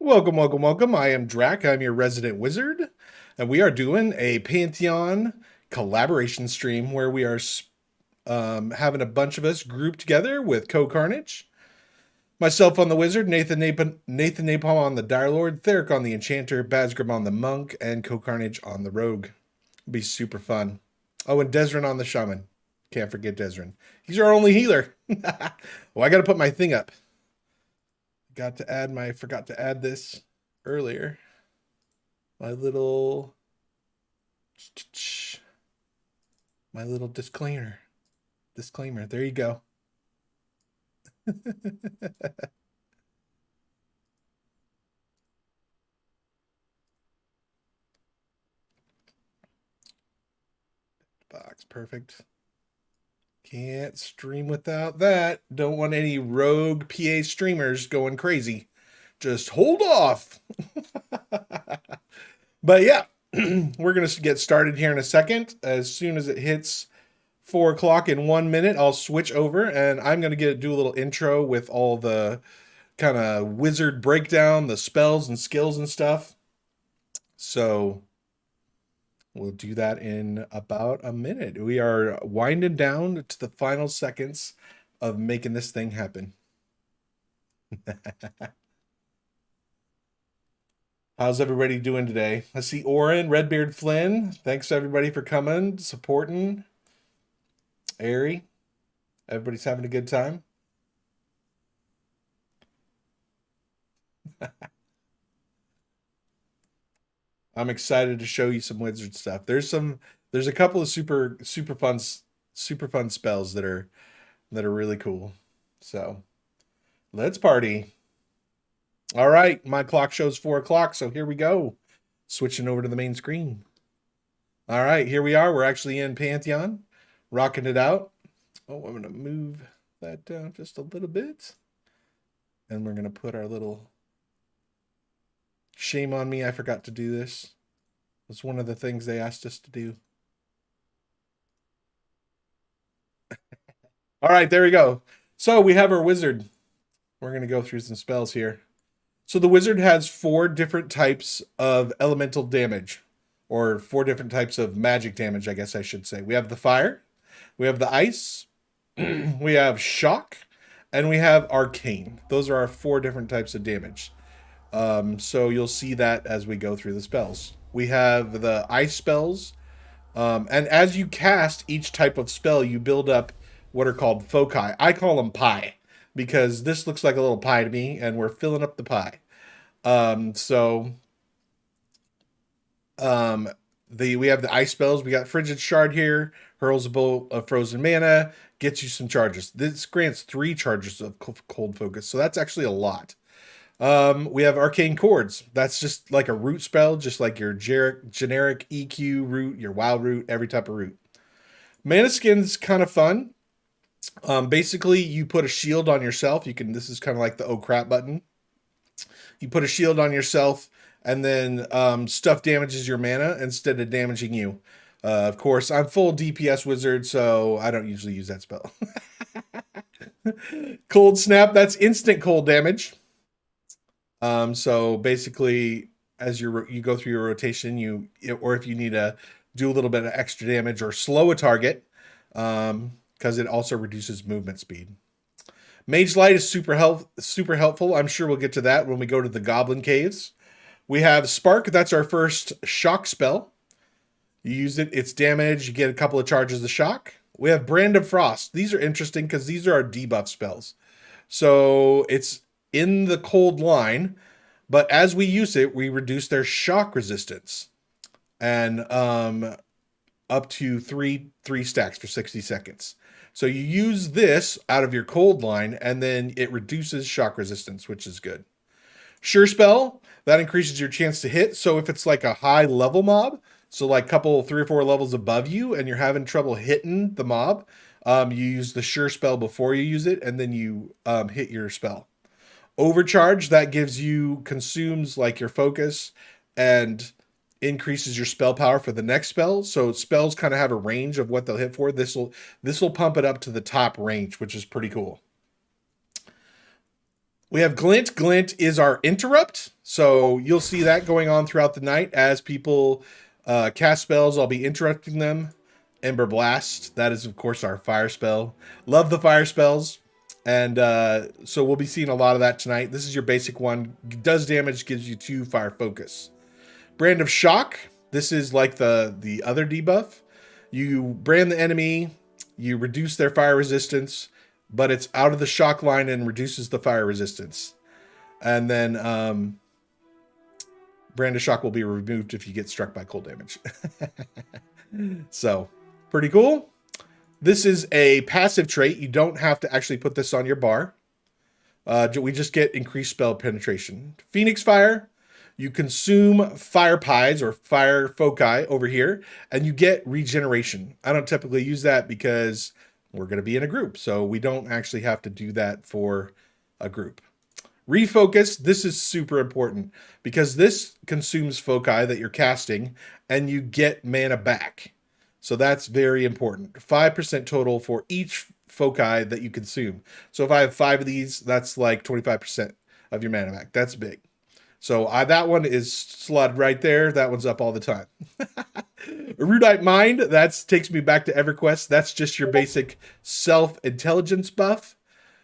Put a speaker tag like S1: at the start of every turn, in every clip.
S1: Welcome, welcome, welcome. I am Drac. I'm your resident wizard, and we are doing a Pantheon collaboration stream where we are having a bunch of us grouped together with Carnage, myself on the wizard, Nathan Napalm on the Dire Lord, Theric on the enchanter, Bazgrim on the monk, and Carnage on the rogue. It'll be super fun. Oh, and Desrin on the shaman. Can't forget Desrin. He's our only healer. Well, I got to put my thing up. Forgot to add this earlier. My little disclaimer. Disclaimer. There you go. Box. Perfect. Can't stream without that. Don't want any rogue PA streamers going crazy. Just hold off. But yeah, we're going to get started here in a second. As soon as it hits 4 o'clock in 1 minute, I'll switch over and I'm going to do a little intro with all the kind of wizard breakdown, the spells and skills and stuff. So we'll do that in about a minute. We are winding down to the final seconds of making this thing happen. How's everybody doing today? I see Oren, Redbeard Flynn. Thanks everybody for coming, supporting. Airy. Everybody's having a good time. I'm excited to show you some wizard stuff. There's a couple of super fun spells that are really cool. So let's party. All right, my clock shows 4 o'clock, so here we go. Switching over to the main screen. All right, here we are. We're actually in Pantheon, rocking it out. Oh, I'm gonna move that down just a little bit. And we're gonna put our little, shame on me, I forgot to do this. It's one of the things they asked us to do. All right, there we go. So we have our wizard. We're gonna go through some spells here. So the wizard has 4 different types of elemental damage, or 4 different types of magic damage, I guess I should say. We have the fire, we have the ice, we have shock, and we have arcane. Those are our 4 different types of damage. So you'll see that as we go through the spells. We have the ice spells, and as you cast each type of spell, you build up what are called foci. I call them pie because this looks like a little pie to me, and we're filling up the pie. So we have the ice spells. We got Frigid Shard here, hurls a bolt of frozen mana, gets you some charges. This grants 3 charges of cold focus, so that's actually a lot. We have Arcane Chords. That's just like a root spell, just like your generic EQ root, your WoW root, every type of root. Mana Skin's kind of fun. Basically, you put a shield on yourself. This is kind of like the oh crap button. You put a shield on yourself, and then stuff damages your mana instead of damaging you. Of course, I'm full DPS wizard, so I don't usually use that spell. Cold Snap, that's instant cold damage. So basically, as you go through your rotation, or if you need to do a little bit of extra damage or slow a target, because it also reduces movement speed. Mage Light is super helpful. I'm sure we'll get to that when we go to the Goblin Caves. We have Spark. That's our first shock spell. You use it. It's damage. You get a couple of charges of shock. We have Brand of Frost. These are interesting because these are our debuff spells. So it's in the cold line, but as we use it, we reduce their shock resistance. And up to three stacks for 60 seconds. So you use this out of your cold line, and then it reduces shock resistance, which is good. Sure Spell, that increases your chance to hit. So if it's like a high level mob, so like 3 or 4 levels above you, and you're having trouble hitting the mob, you use the Sure Spell before you use it, and then you hit your spell. Overcharge, that consumes like your focus and increases your spell power for the next spell. So spells kind of have a range of what they'll hit for. This will pump it up to the top range, which is pretty cool. We have Glint. Glint is our interrupt. So you'll see that going on throughout the night as people cast spells. I'll be interrupting them. Ember Blast. That is, of course, our fire spell. Love the fire spells. And so we'll be seeing a lot of that tonight. This is your basic one. Does damage, gives you 2 fire focus. Brand of Shock. This is like the other debuff. You brand the enemy. You reduce their fire resistance, but it's out of the shock line and reduces the fire resistance. And then Brand of Shock will be removed if you get struck by cold damage. So, pretty cool. This is a passive trait. You don't have to actually put this on your bar. We just get increased spell penetration. Phoenix Fire. You consume fire pies or fire foci over here, and you get regeneration. I don't typically use that because we're going to be in a group, so we don't actually have to do that for a group. Refocus. This is super important because this consumes foci that you're casting, and you get mana back. So that's very important. 5% total for each foci that you consume. So if I have 5 of these, that's like 25% of your mana back. That's big. So that one is slotted right there. That one's up all the time. Erudite Mind, that takes me back to EverQuest. That's just your basic self-intelligence buff.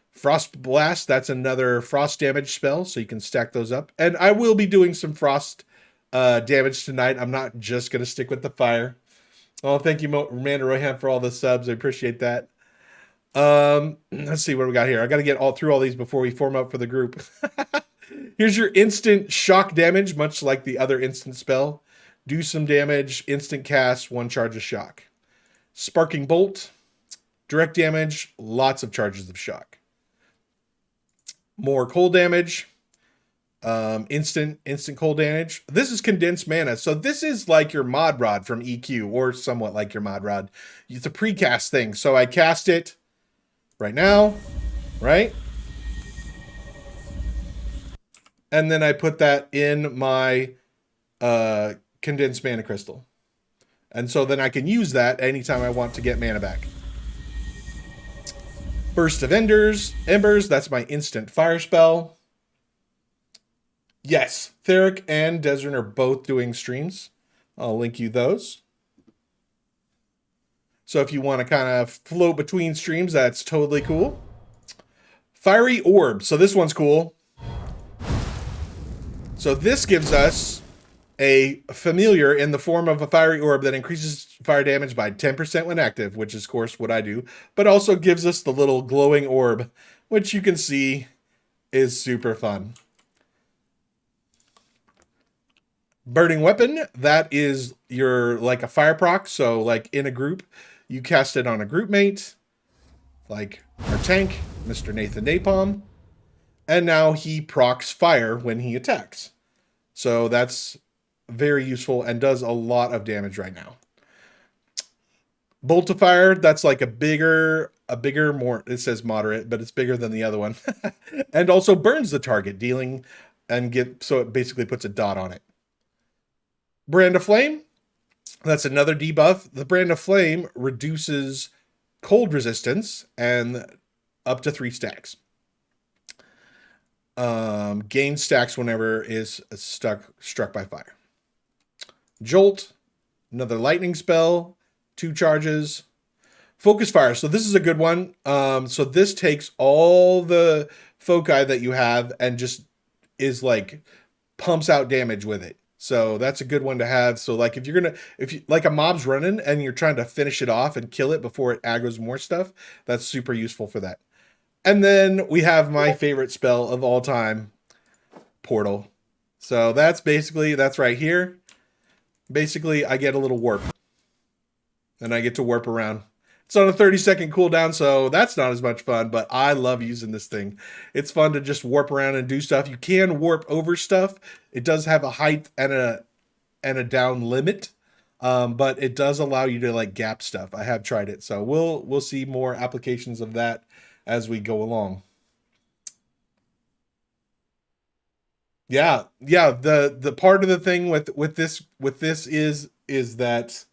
S1: Frost Blast, that's another frost damage spell, so you can stack those up. And I will be doing some frost damage tonight. I'm not just going to stick with the fire. Oh, thank you, Amanda Royham, for all the subs. I appreciate that. Let's see what we got here. I got to get through all these before we form up for the group. Here's your instant shock damage, much like the other instant spell. Do some damage, instant cast, 1 charge of shock. Sparking Bolt, direct damage, lots of charges of shock. More cold damage, instant cold damage. This is condensed mana. So this is like your Mod Rod from EQ, or somewhat like your Mod Rod. It's a precast thing. So I cast it right now, right? And then I put that in my condensed mana crystal. And so then I can use that anytime I want to get mana back. Burst of Embers, that's my instant fire spell. Yes, Theric and Desrin are both doing streams. I'll link you those. So if you want to kind of float between streams, that's totally cool. Fiery Orb. So this one's cool. So this gives us a familiar in the form of a fiery orb that increases fire damage by 10% when active, which is, of course, what I do, but also gives us the little glowing orb, which you can see is super fun. Burning Weapon, that is your, like a fire proc, so like in a group, you cast it on a group mate, like our tank, Mr. Nathan Napalm. And now he procs fire when he attacks. So that's very useful and does a lot of damage right now. Bolt of Fire, that's like a bigger, more, it says moderate, but it's bigger than the other one. And also burns the target, dealing so it basically puts a dot on it. Brand of Flame, that's another debuff. The Brand of Flame reduces cold resistance and up to 3 stacks. Gain stacks whenever is struck by fire. Jolt, another lightning spell, 2 charges. Focus Fire. So this is a good one. So this takes all the foci that you have and just is like pumps out damage with it. So that's a good one to have. So like if you like a mob's running and you're trying to finish it off and kill it before it aggroes more stuff, that's super useful for that. And then we have my favorite spell of all time, Portal. So that's right here. Basically, I get a little warp. And I get to warp around. It's on a 30-second cooldown, so that's not as much fun, but I love using this thing. It's fun to just warp around and do stuff. You can warp over stuff. It does have a height and a down limit, but it does allow you to like gap stuff. I have tried it, so we'll see more applications of that as we go along. Yeah. The part of the thing with this is that.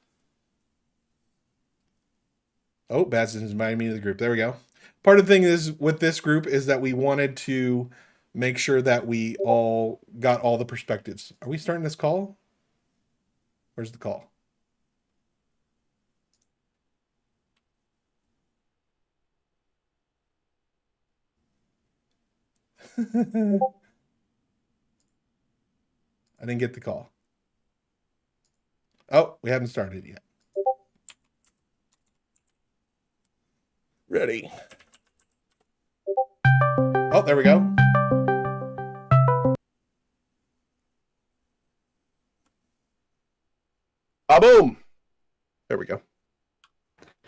S1: Oh, Baz is inviting me to the group. There we go. Part of the thing is with this group is that we wanted to make sure that we all got all the perspectives. Are we starting this call? Where's the call? I didn't get the call. Oh, we haven't started yet. Ready. Oh, there we go.
S2: Boom. There we go.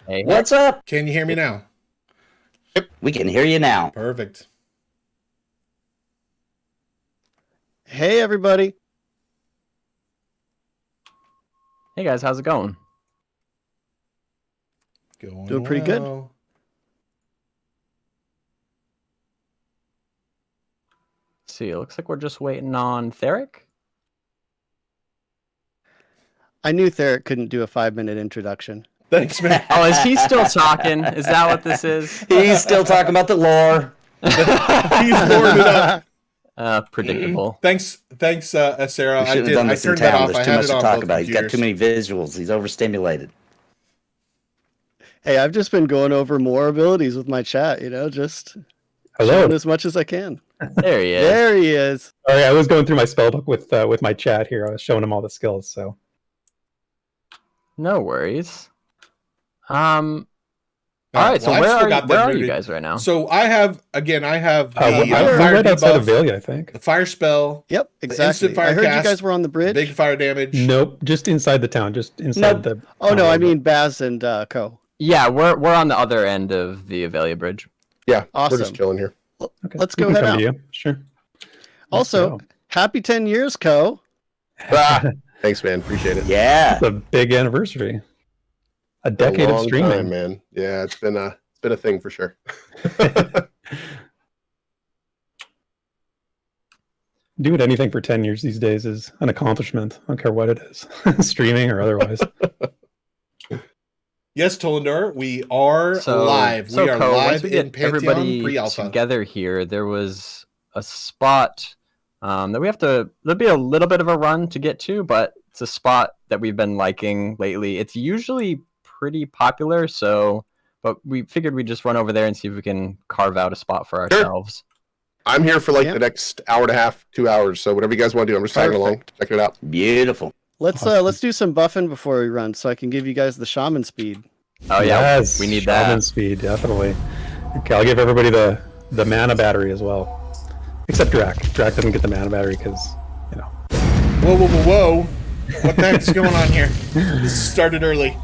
S3: Hey,
S4: What's up?
S1: Can you hear me now?
S2: Yep.
S4: We can hear you now.
S1: Perfect.
S3: Hey, everybody. Hey, guys. How's it going?
S1: Doing
S3: pretty good.
S1: well.
S3: Let's see, it looks like we're just waiting on Theric.
S5: I knew Theric couldn't do a 5-minute introduction.
S1: Thanks, man.
S3: Oh, is he still talking? Is that what this is?
S4: He's still talking about the lore.
S1: He's bored it up.
S3: Predictable.
S1: Thanks, Sarah.
S4: We
S1: I
S4: should have
S1: did.
S4: done
S1: I
S4: this in
S1: turned that
S4: town.
S1: off.
S4: There's
S1: I
S4: too
S1: had
S4: much
S1: it
S4: to
S1: on
S4: talk
S1: both
S4: about. He's got
S1: computers.
S4: too many visuals. He's overstimulated.
S5: Hey, I've just been going over more abilities with my chat, just
S6: Hello.
S5: showing as much as I can.
S3: There he is.
S5: There he is.
S6: Sorry, I was going through my spellbook with my chat here. I was showing him all the skills. So
S3: No worries. All right, so
S1: Well, I
S3: where
S1: still got them
S3: are you
S1: rooted.
S3: guys right now?
S1: So I have the
S6: we're
S1: fire
S6: right outside of
S1: debuff,
S6: Velia, I think.
S1: the fire spell,
S5: Yep, exactly.
S1: instant fire
S5: I heard
S1: cast,
S5: you guys were on the bridge.
S1: big fire damage.
S6: Nope, just inside the town, just inside the.
S5: Oh no, I mean Baz and Cohh.
S3: Yeah, we're on the other end of the Avelia Bridge.
S2: Yeah,
S5: Awesome.
S2: we're just chilling here.
S6: Okay,
S5: Let's
S6: we
S5: go
S6: can
S5: head
S6: come
S5: out.
S6: to you. Sure.
S5: Also,
S6: Let's go.
S5: happy 10 years, Cohh.
S2: Thanks, man. Appreciate it.
S4: Yeah.
S6: It's a big anniversary. A
S2: Been a
S6: decade of
S2: long
S6: streaming.
S2: time, man. Yeah, it's been a thing for sure.
S6: Doing anything for 10 years these days is an accomplishment. I don't care what it is, streaming or otherwise.
S1: Yes, Tolendor, we are live. We are
S3: Cohh, once
S1: live
S3: we
S1: in
S3: get
S1: Pantheon
S3: everybody
S1: pre-alpha.
S3: together here, there was a spot that we have to. There'll be a little bit of a run to get to, but it's a spot that we've been liking lately. It's usually pretty popular, but we figured we'd just run over there and see if we can carve out a spot for ourselves.
S2: I'm here for like
S5: Yeah.
S2: the next hour and a half, 2 hours. So whatever you guys want to do, I'm just tagging along. Check it out.
S4: Beautiful.
S5: Let's do some buffing before we run, so I can give you guys the shaman speed.
S3: Oh yeah,
S6: Yes,
S3: we need
S6: shaman
S3: that.
S6: speed, definitely. Okay, I'll give everybody the mana battery as well. Except Drac. Drac doesn't get the mana battery because,
S1: Whoa. What the heck's going on here? This started early.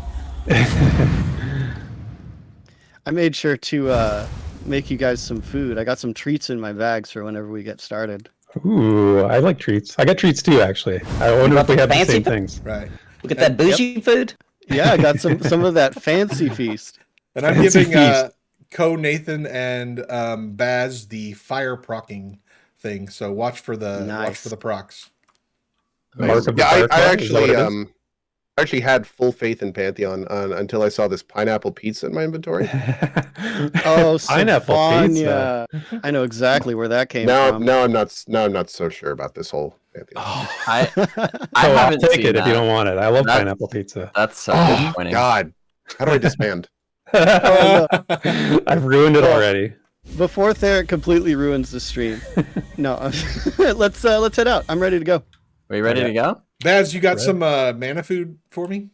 S5: I made sure to make you guys some food. I got some treats in my bags for whenever we get started.
S6: Ooh, I like treats. I got treats too, actually. I wonder if we have the
S4: Fancy
S6: same
S4: food?
S6: things.
S1: Right.
S4: Look at that bougie food.
S5: Yeah, I got some of that fancy feast.
S1: And I'm
S6: Fancy
S1: giving
S6: feast.
S1: Co, Nathan, and Baz the fire procking thing. So watch for the
S5: Nice.
S1: procs.
S6: Mark of the
S2: Yeah,
S6: Fire
S2: I
S6: Club, is that what it is?
S2: actually had full faith in Pantheon until I saw this pineapple pizza in my inventory.
S5: Oh,
S6: Pineapple
S5: Savanya. I know exactly where that came from.
S2: Now I'm not so sure about this whole Pantheon.
S3: I
S6: I'll
S3: haven't
S6: take
S3: seen
S6: it
S3: that.
S6: if you don't want it. I love
S3: That's-
S6: pineapple pizza.
S3: That's so
S2: Oh
S3: disappointing.
S2: God, how do I disband?
S6: I've ruined it already.
S5: Before Theric completely ruins the stream. No, let's head out. I'm ready to go.
S3: Are you ready
S6: Okay.
S3: to go?
S1: Baz, you got
S6: Right.
S1: some mana food for me?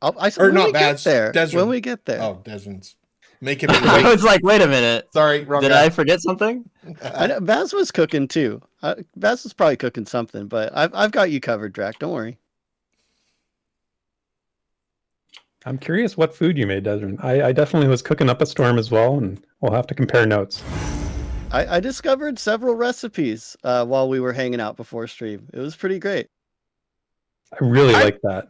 S5: Or
S1: Or
S5: when
S1: not
S5: we get
S1: Baz,
S5: there.
S1: Desmond.
S5: When we get there.
S1: Oh, Desmond's making
S3: I
S1: it
S3: was like, wait a minute.
S1: Sorry, wrong
S3: Did
S1: guy.
S3: I forget something?
S5: I know, Baz was cooking too. Baz was probably cooking something, but I've got you covered, Drac. Don't worry.
S6: I'm curious what food you made, Desmond. I definitely was cooking up a storm as well, and we'll have to compare notes.
S5: I discovered several recipes while we were hanging out before stream. It was pretty great.
S6: I really like that.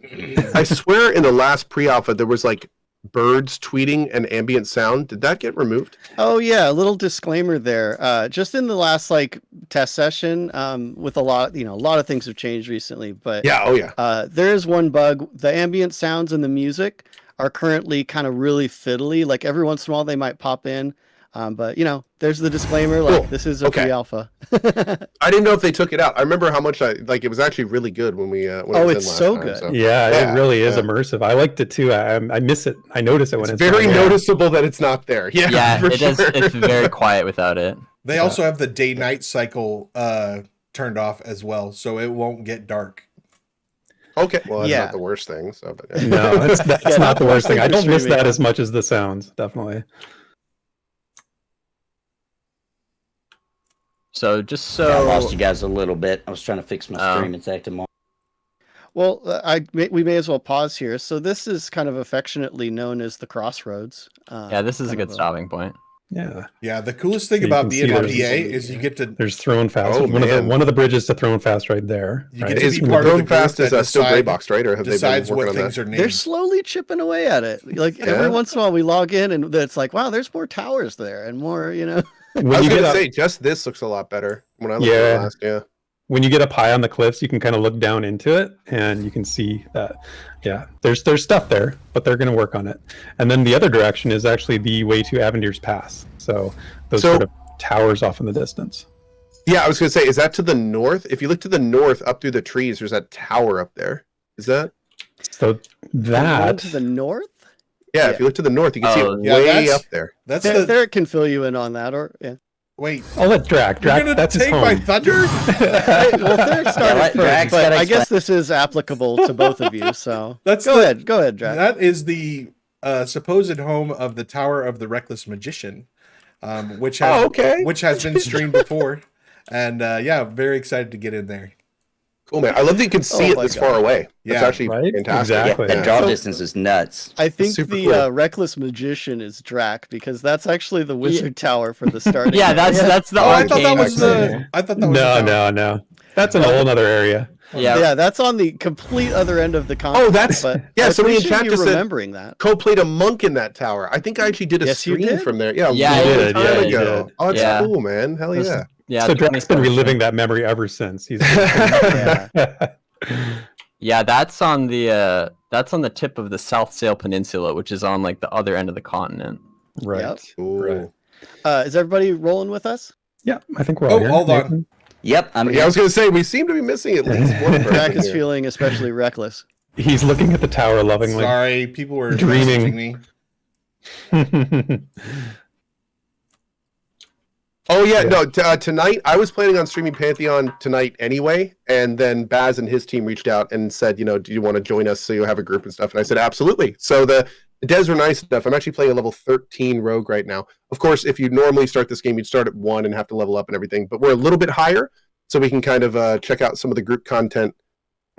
S2: I swear in the last pre-alpha there was like birds tweeting and ambient sound. Did that get removed?
S5: Oh yeah, a little disclaimer there. Just in the last test session, with a lot of things have changed recently, but
S2: Yeah. Oh yeah.
S5: there is one bug. The ambient sounds and the music are currently kind of really fiddly. Like every once in a while they might pop in. But there's the disclaimer. Like
S2: Cool.
S5: this is a
S2: Okay.
S5: pre-alpha.
S2: I didn't know if they took it out. I remember how much it was actually really good when we when it
S5: Oh,
S2: was
S5: it's
S2: in last
S5: so
S2: time,
S5: good.
S2: so.
S6: Yeah,
S2: Yeah,
S6: it really is
S2: yeah.
S6: immersive. I liked it too. I miss it. I notice it when
S2: It's
S6: it's
S2: very
S6: not there.
S2: noticeable that it's not there. Yeah,
S3: Yeah,
S2: for
S3: it
S2: sure.
S3: is. It's very quiet without it.
S1: They also have the day-night cycle turned off as well, so it won't get dark.
S2: Okay, well, that's
S5: Yeah.
S2: not the worst thing. So, but, yeah.
S6: No, that's
S5: Yeah,
S6: not the worst thing. I
S5: for
S6: don't miss
S5: streaming,
S6: that
S5: yeah.
S6: as much as the sounds. Definitely.
S3: So just
S4: I lost
S3: so
S4: you guys a little bit. I was trying to fix my
S3: Oh.
S4: stream. It's acting more.
S5: Well, we may as well pause here. So this is kind of affectionately known as the Crossroads.
S3: yeah, this is a
S5: kind
S3: good
S5: of
S3: stopping point.
S6: Yeah.
S1: Yeah, the coolest thing
S6: So you
S1: about
S6: can
S1: being
S6: see
S1: on
S6: there's-
S1: PA is you get to
S6: There's Throne Fast.
S2: Oh,
S6: one of
S2: man.
S6: the bridges to Throne Fast right there.
S1: You
S6: right?
S1: get to
S2: Is
S1: be part of the
S2: Throne
S1: group
S2: Fast is
S1: that
S2: still gray
S1: decide-
S2: boxed, right? Or have they been
S1: decides
S2: working
S1: what
S2: on
S1: things
S2: that?
S1: are named.
S5: They're slowly chipping away at it. Like every
S2: Yeah.
S5: once in a while, we log in and it's like, wow, there's more towers there and more.
S6: When
S2: I was
S6: you
S2: gonna
S6: get up,
S2: say, just this looks a lot better when I looked
S6: Yeah.
S2: at it last. Yeah.
S6: when you get up high on the cliffs, you can kind of look down into it, and you can see that, yeah, there's stuff there, but they're going to work on it. And then the other direction is actually the way to Avendir's Pass. So those
S2: So-
S6: sort of towers off in the distance.
S2: Yeah, I was gonna say, is that to the north? If you look to the north, up through the trees, there's that tower up there. Is that?
S6: So that
S5: to the north.
S2: Yeah,
S5: Yeah.
S2: if you look to the north, you can see
S3: Oh,
S2: it
S1: yeah,
S2: way
S1: that's-
S2: up there.
S1: That's
S5: There,
S1: the
S5: can fill you in on that, or yeah.
S1: wait.
S6: I'll let Drac.
S1: You're
S6: Drac,
S1: gonna
S6: that's his
S1: take
S6: home.
S1: my thunder?
S5: Hey, well, Theric started
S4: let
S5: first,
S4: Drax
S5: but
S4: gotta
S5: I guess this is applicable to both of you. So
S1: That's
S5: go
S1: the-
S5: ahead, Drac.
S1: That is the supposed home of the Tower of the Reckless Magician, which has
S2: okay.
S1: which has been streamed before, and yeah, very excited to get in there.
S2: Cool, man. I love that you can see
S5: Oh
S2: it
S5: my
S2: this
S5: God.
S2: far away. That's
S1: Yeah.
S2: actually
S6: Right?
S2: fantastic.
S6: Exactly.
S4: That
S6: Yeah.
S4: draw
S5: So-
S4: distance is nuts.
S5: I think
S2: super
S5: the
S2: cool.
S5: Reckless Magician is Drac because that's actually the Wizard Tower for the starting.
S3: Yeah, that's the
S1: Oh, I thought that
S3: arcane.
S1: was the. I thought that was the tower.
S6: No. That's in a whole other area.
S3: Yeah,
S5: That's on the complete other end of the continent.
S2: Oh, that's
S5: but
S2: yeah.
S5: I
S2: Somebody in
S5: appreciate
S2: chat
S5: you
S2: just said
S5: remembering that.
S2: Cohh played a monk in that tower. I think I actually did a
S5: Yes, you
S2: stream
S5: did?
S2: from there. Yeah,
S3: Yeah,
S2: a
S6: you
S2: long
S6: did.
S2: time
S6: Yeah, you
S2: ago.
S6: did.
S2: Oh, that's
S3: Yeah.
S2: cool, man. Hell
S3: This-
S2: yeah.
S3: yeah.
S6: So Drac's been
S3: 2017.
S6: reliving that memory ever since. He's
S3: Yeah, that's on the tip of the South Sail Peninsula, which is on like the other end of the continent.
S6: right.
S5: Yep.
S2: Cool.
S6: Right.
S5: Is everybody rolling with us?
S6: Yeah, I think we're all
S1: Oh,
S6: here.
S1: hold on.
S6: Nathan?
S4: Yep, I'm
S2: Yeah, I
S4: here.
S2: was gonna say we seem to be missing at least one person
S5: Drac is
S2: here.
S5: feeling especially reckless.
S6: He's looking at the tower lovingly.
S1: Sorry, people were
S6: Dreaming.
S1: messaging me.
S2: Oh yeah, no. Tonight I was planning on streaming Pantheon tonight anyway, and then Baz and his team reached out and said, do you want to join us so you have a group and stuff? And I said absolutely. So the devs are nice enough. I'm actually playing a level 13 rogue right now. Of course, if you normally start this game, you'd start at 1 and have to level up and everything. But we're a little bit higher, so we can kind of check out some of the group content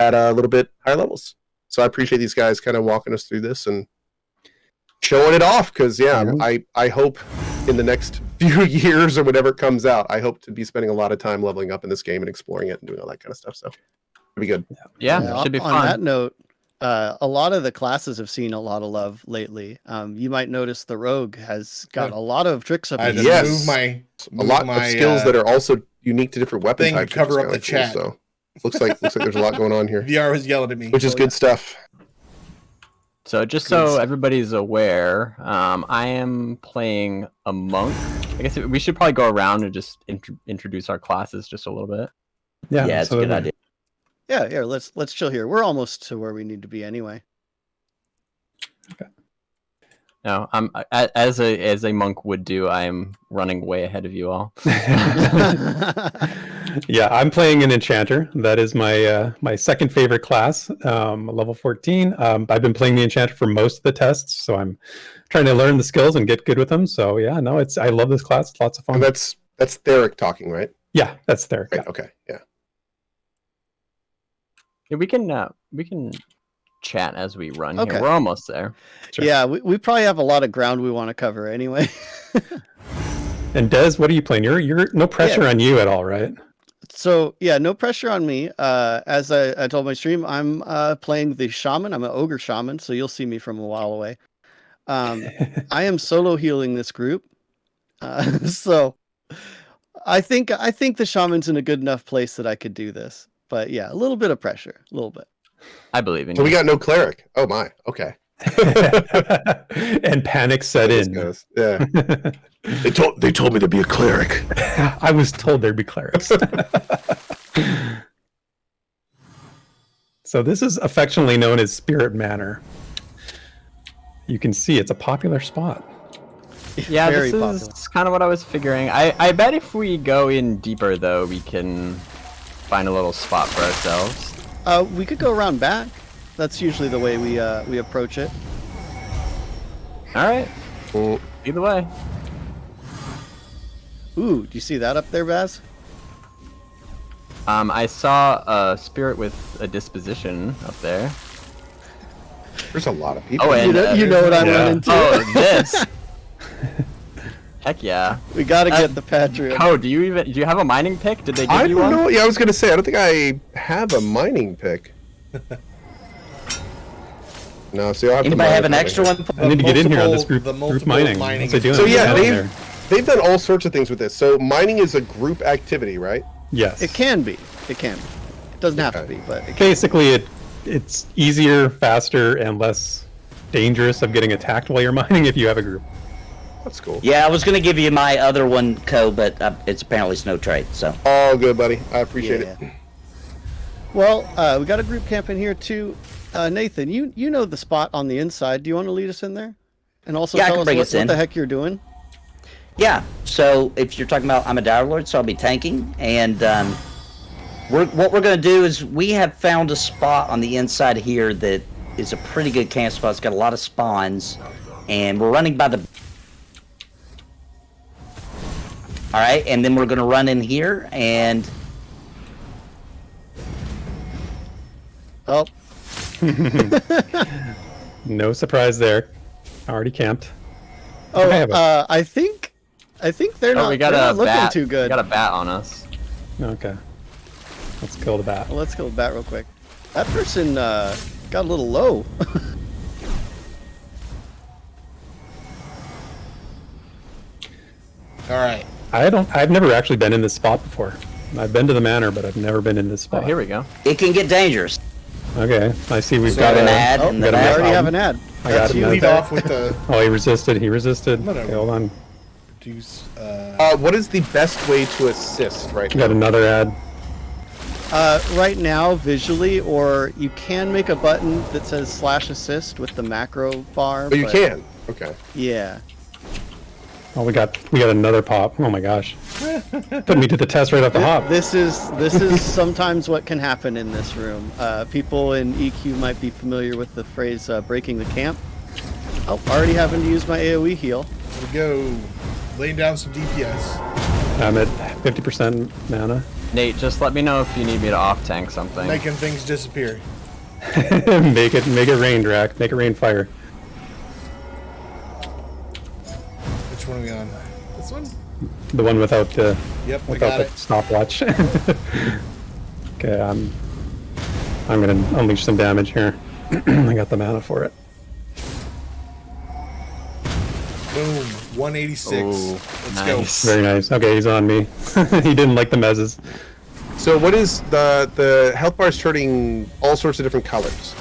S2: at a little bit higher levels. So I appreciate these guys kind of walking us through this and showing it off. Because I hope in the next few years or whenever it comes out, I hope to be spending a lot of time leveling up in this game and exploring it and doing all that kind of stuff. So it'll be good.
S3: Yeah, should be
S5: on
S3: fun.
S5: that note, a lot of the classes have seen a lot of love lately. You might notice the rogue has got a lot of tricks up
S1: I had
S5: his
S1: to
S2: Yes.
S1: move my
S2: A lot of skills that are also unique to different weapon
S1: thing to
S2: types. which
S1: cover
S2: is
S1: up the
S2: kinda
S1: chat.
S2: So looks like there's a lot going on here,
S1: VR was yelling at me,
S2: which is good stuff.
S3: So just so everybody's aware, I am playing a monk. I guess we should probably go around and just introduce our classes just a little bit.
S6: Yeah,
S4: Yeah, it's a good
S6: absolutely.
S4: idea.
S5: Yeah, let's chill here. We're almost to where we need to be anyway.
S3: No, I'm as a monk would do. I am running way ahead of you all.
S6: Yeah, I'm playing an enchanter. That is my my second favorite class, level 14. I've been playing the enchanter for most of the tests, so I'm trying to learn the skills and get good with them. So yeah, no, I love this class. It's lots of fun.
S2: And that's Theric talking, right?
S6: Yeah, that's there.
S2: Right. Okay. Yeah.
S3: Yeah, we can chat as we run
S5: Okay.
S3: here. We're almost there.
S6: Sure.
S5: Yeah, we probably have a lot of ground we want to cover anyway.
S6: And Des, what are you playing? You're no pressure on you at all, right?
S5: So yeah, no pressure on me. As I told my stream, I'm playing the shaman. I'm an ogre shaman, so you'll see me from a while away. I am solo healing this group, so I think the shaman's in a good enough place that I could do this. But yeah, a little bit of pressure, a little bit.
S3: I believe in
S2: So
S3: you.
S2: we got no cleric. Oh my. Okay.
S6: And panic set
S2: Those
S6: in.
S2: guys. Yeah. They told me to be a cleric.
S6: I was told there'd be clerics. So this is affectionately known as Spirit Manor. You can see it's a popular spot.
S3: Yeah,
S5: Very
S3: this
S5: popular.
S3: is kind of what I was figuring. I bet if we go in deeper, though, we can find a little spot for ourselves.
S5: We could go around back. That's usually the way we approach it.
S3: All right.
S2: Mm.
S3: Either way.
S5: Ooh, do you see that up there, Baz?
S3: I saw a spirit with a disposition up there.
S2: There's a lot of people.
S3: Oh, and
S5: You know what I'm
S6: Yeah.
S5: running to.
S3: oh, this. Heck yeah.
S5: We gotta get the Patreon.
S3: Cohh, do you have a mining pick? Did they give
S2: I
S3: you
S2: don't
S3: one?
S2: know. Yeah, I was gonna say I don't think I have a mining pick. No, so you'll have to
S4: Anybody
S2: mine
S4: have an
S2: something.
S4: extra one?
S6: I need to get in here on this
S1: multiple-
S6: group,
S1: the
S6: group
S1: multiple
S6: mining.
S1: mining
S6: What's they doing?
S2: So yeah,
S6: Down there.
S2: they've done all sorts of things with this. So mining is a group activity, right?
S6: Yes.
S5: It can be. It can be. It doesn't have to
S2: Okay.
S5: be, but it can.
S6: Basically, it's easier, faster, and less dangerous of getting attacked while you're mining if you have a group.
S2: That's cool.
S4: Yeah, I was gonna give you my other one, Cohh, but it's apparently snow trade. So
S2: All good, buddy. I appreciate it.
S5: Yeah. Well, we got a group camp in here too. Nathan, you know the spot on the inside. Do you want to lead us in there? And also
S4: Yeah, I
S5: tell
S4: can
S5: us
S4: bring
S5: what,
S4: us in.
S5: the heck you're doing?
S4: yeah. So if you're talking about, I'm a Dire Lord, so I'll be tanking, and what we're gonna do is we have found a spot on the inside here that is a pretty good camp spot. It's got a lot of spawns, and we're running by the. All right, and then we're gonna run in here and.
S5: Oh,
S6: No surprise there. Already camped.
S5: oh,
S6: I have
S5: I think they're not.
S3: Oh, we got
S5: they're
S3: a
S5: not looking
S3: bat.
S5: too
S3: We
S5: good.
S3: got a bat on us.
S6: Okay. Let's kill the bat.
S5: Well, let's go bat real quick. That person got a little low.
S1: All right.
S6: I've never actually been in this spot before. I've been to the manor, but I've never been in this
S3: Oh,
S6: spot.
S3: here we go.
S4: It can get dangerous.
S6: Okay. I see we've
S1: So
S6: got
S4: an
S6: a
S4: ad
S5: Oh,
S4: in
S5: we
S4: the
S6: got a
S4: back.
S5: already
S6: map.
S5: have an ad.
S6: I
S5: That's
S6: got
S5: you.
S6: it.
S1: Lead off with the
S6: Oh, he resisted. He resisted.
S1: Whatever.
S6: Okay, hold on.
S1: reduce.
S2: What is the best way to assist right
S6: Got
S2: now?
S6: another ad.
S5: Right now, visually, or you can make a button that says /assist with the macro bar.
S2: Oh, you
S5: but-
S2: can. Okay.
S5: Yeah.
S6: Oh, we got another pop. Oh my gosh. Put me to the test right off the hop.
S5: This is sometimes what can happen in this room. People in EQ might be familiar with the phrase "breaking the camp." Oh, already having to use my AOE heal.
S1: Here we go. Laying down some DPS.
S6: I'm at 50% mana.
S3: Nate, just let me know if you need me to off tank something.
S1: Making things disappear.
S6: make it rain, Drac. Make it rain fire.
S1: Which one are we on? This one?
S6: The one without the
S1: Yep, I
S6: without
S1: got
S6: the
S1: it.
S6: stopwatch. Okay, I'm gonna unleash some damage here. I got the mana for it.
S1: Boom. 186.
S3: Ooh,
S1: Let's
S3: nice.
S1: go.
S6: Very nice. Okay, he's on me. He didn't like the mezzes.
S2: So what is the health bar is turning all sorts of different colors?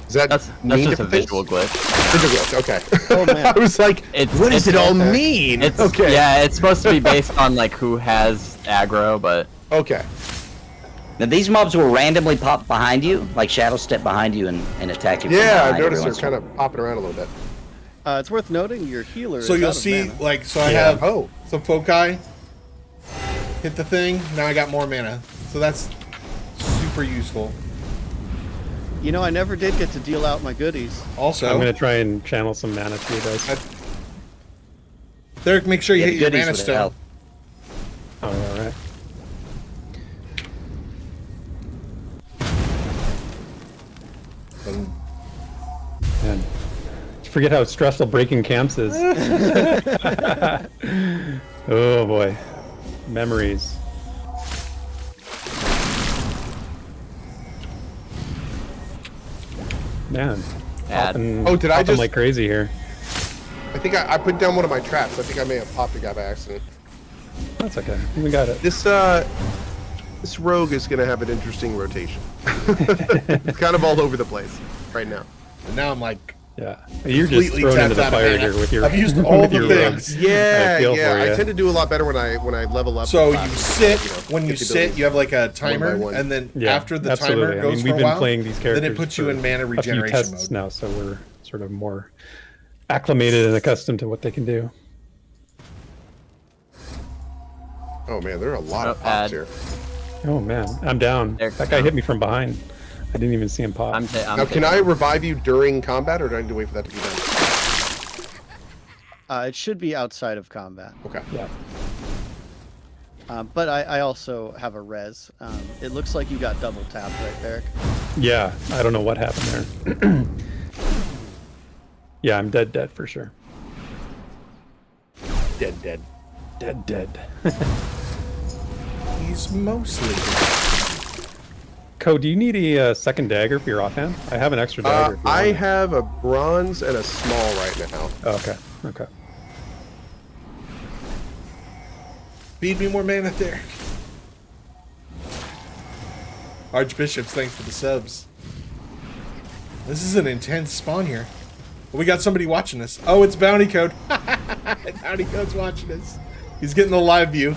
S2: Does that
S3: That's
S2: mean
S3: just a
S2: different things?
S3: visual glitch.
S2: Visual glitch, okay.
S5: Oh, man.
S2: I was like, what does
S3: it's
S2: it all
S3: okay.
S2: mean?
S3: It's
S2: okay.
S3: yeah, it's supposed to be based on like who has aggro, but
S2: Okay.
S4: Now these mobs will randomly pop behind you, like shadow step behind you and attack you. from
S2: Yeah, I
S4: behind
S2: noticed
S4: every
S2: they're
S4: once in a
S2: kind of popping around a little bit.
S5: It's worth noting your healer.
S1: So
S5: is
S1: you'll
S5: out of
S1: see,
S5: mana.
S1: like, so I
S6: Yeah.
S1: have
S2: Oh.
S1: some foci. Hit the thing. Now I got more mana. So that's super useful.
S5: You know, I never did get to deal out my goodies.
S1: Also,
S6: I'm gonna try and channel some mana to you guys.
S1: Derek, make sure you
S4: Yeah,
S1: hit your
S4: goodies
S1: mana
S4: would
S1: stone.
S4: help.
S6: Oh, all right.
S1: Boom.
S6: Man, forget how stressful breaking camps is. Oh boy, memories. Man,
S3: Ad.
S6: popping,
S2: Oh, did I
S6: popping
S2: just-
S6: like crazy here?
S2: I think I put down one of my traps. I think I may have popped a guy by accident.
S6: That's okay. We got it.
S2: This rogue is gonna have an interesting rotation. It's kind of all over the place right now.
S1: And now I'm like,
S6: Yeah, you're just
S1: completely
S6: thrown into
S1: tapped
S6: the
S1: out of
S6: fire
S1: mana.
S6: here with your.
S1: I've used all
S6: with
S1: the
S6: your
S1: things.
S6: rogues.
S2: Yeah,
S6: I feel
S2: yeah.
S6: for
S2: I
S6: ya.
S2: tend to do a lot better when I level up.
S1: so
S2: the
S1: you
S2: classes,
S1: sit,
S2: you know,
S1: when you
S2: get the
S1: sit,
S2: abilities
S1: you have like a
S2: one by
S1: timer,
S2: one.
S1: and then
S6: Yeah,
S1: after the
S6: absolutely.
S1: timer
S6: I
S1: goes
S6: mean,
S1: for
S6: we've
S1: a
S6: been
S1: while,
S6: playing these
S1: then
S6: characters
S1: it puts you
S6: for
S1: in mana
S6: a few
S1: regeneration
S6: tests
S1: mode.
S6: now, so we're sort of more acclimated and accustomed to what they can do.
S2: Oh man, there are a lot of
S3: Oh,
S2: pops
S3: bad.
S2: here.
S6: Oh man, I'm down.
S3: There-
S6: That guy hit me from behind. I didn't even see him pop.
S3: I'm
S2: Now, can I revive you during combat, or do I need to wait for that to be done?
S5: It should be outside of combat.
S2: Okay.
S6: Yeah.
S5: But I also have a res. It looks like you got double tapped right there.
S6: Yeah, I don't know what happened there. Yeah, I'm dead for sure.
S2: Dead.
S6: Dead.
S1: He's mostly.
S6: Cohh, do you need a second dagger for your offhand? I have an extra dagger. if you
S2: I
S6: want it.
S2: have a bronze and a small right now.
S6: Oh, okay.
S1: Feed me more mana there. Archbishops, thanks for the subs. This is an intense spawn here. We got somebody watching us. Oh, it's Bounty Code. Bounty Code's watching us. He's getting the live view.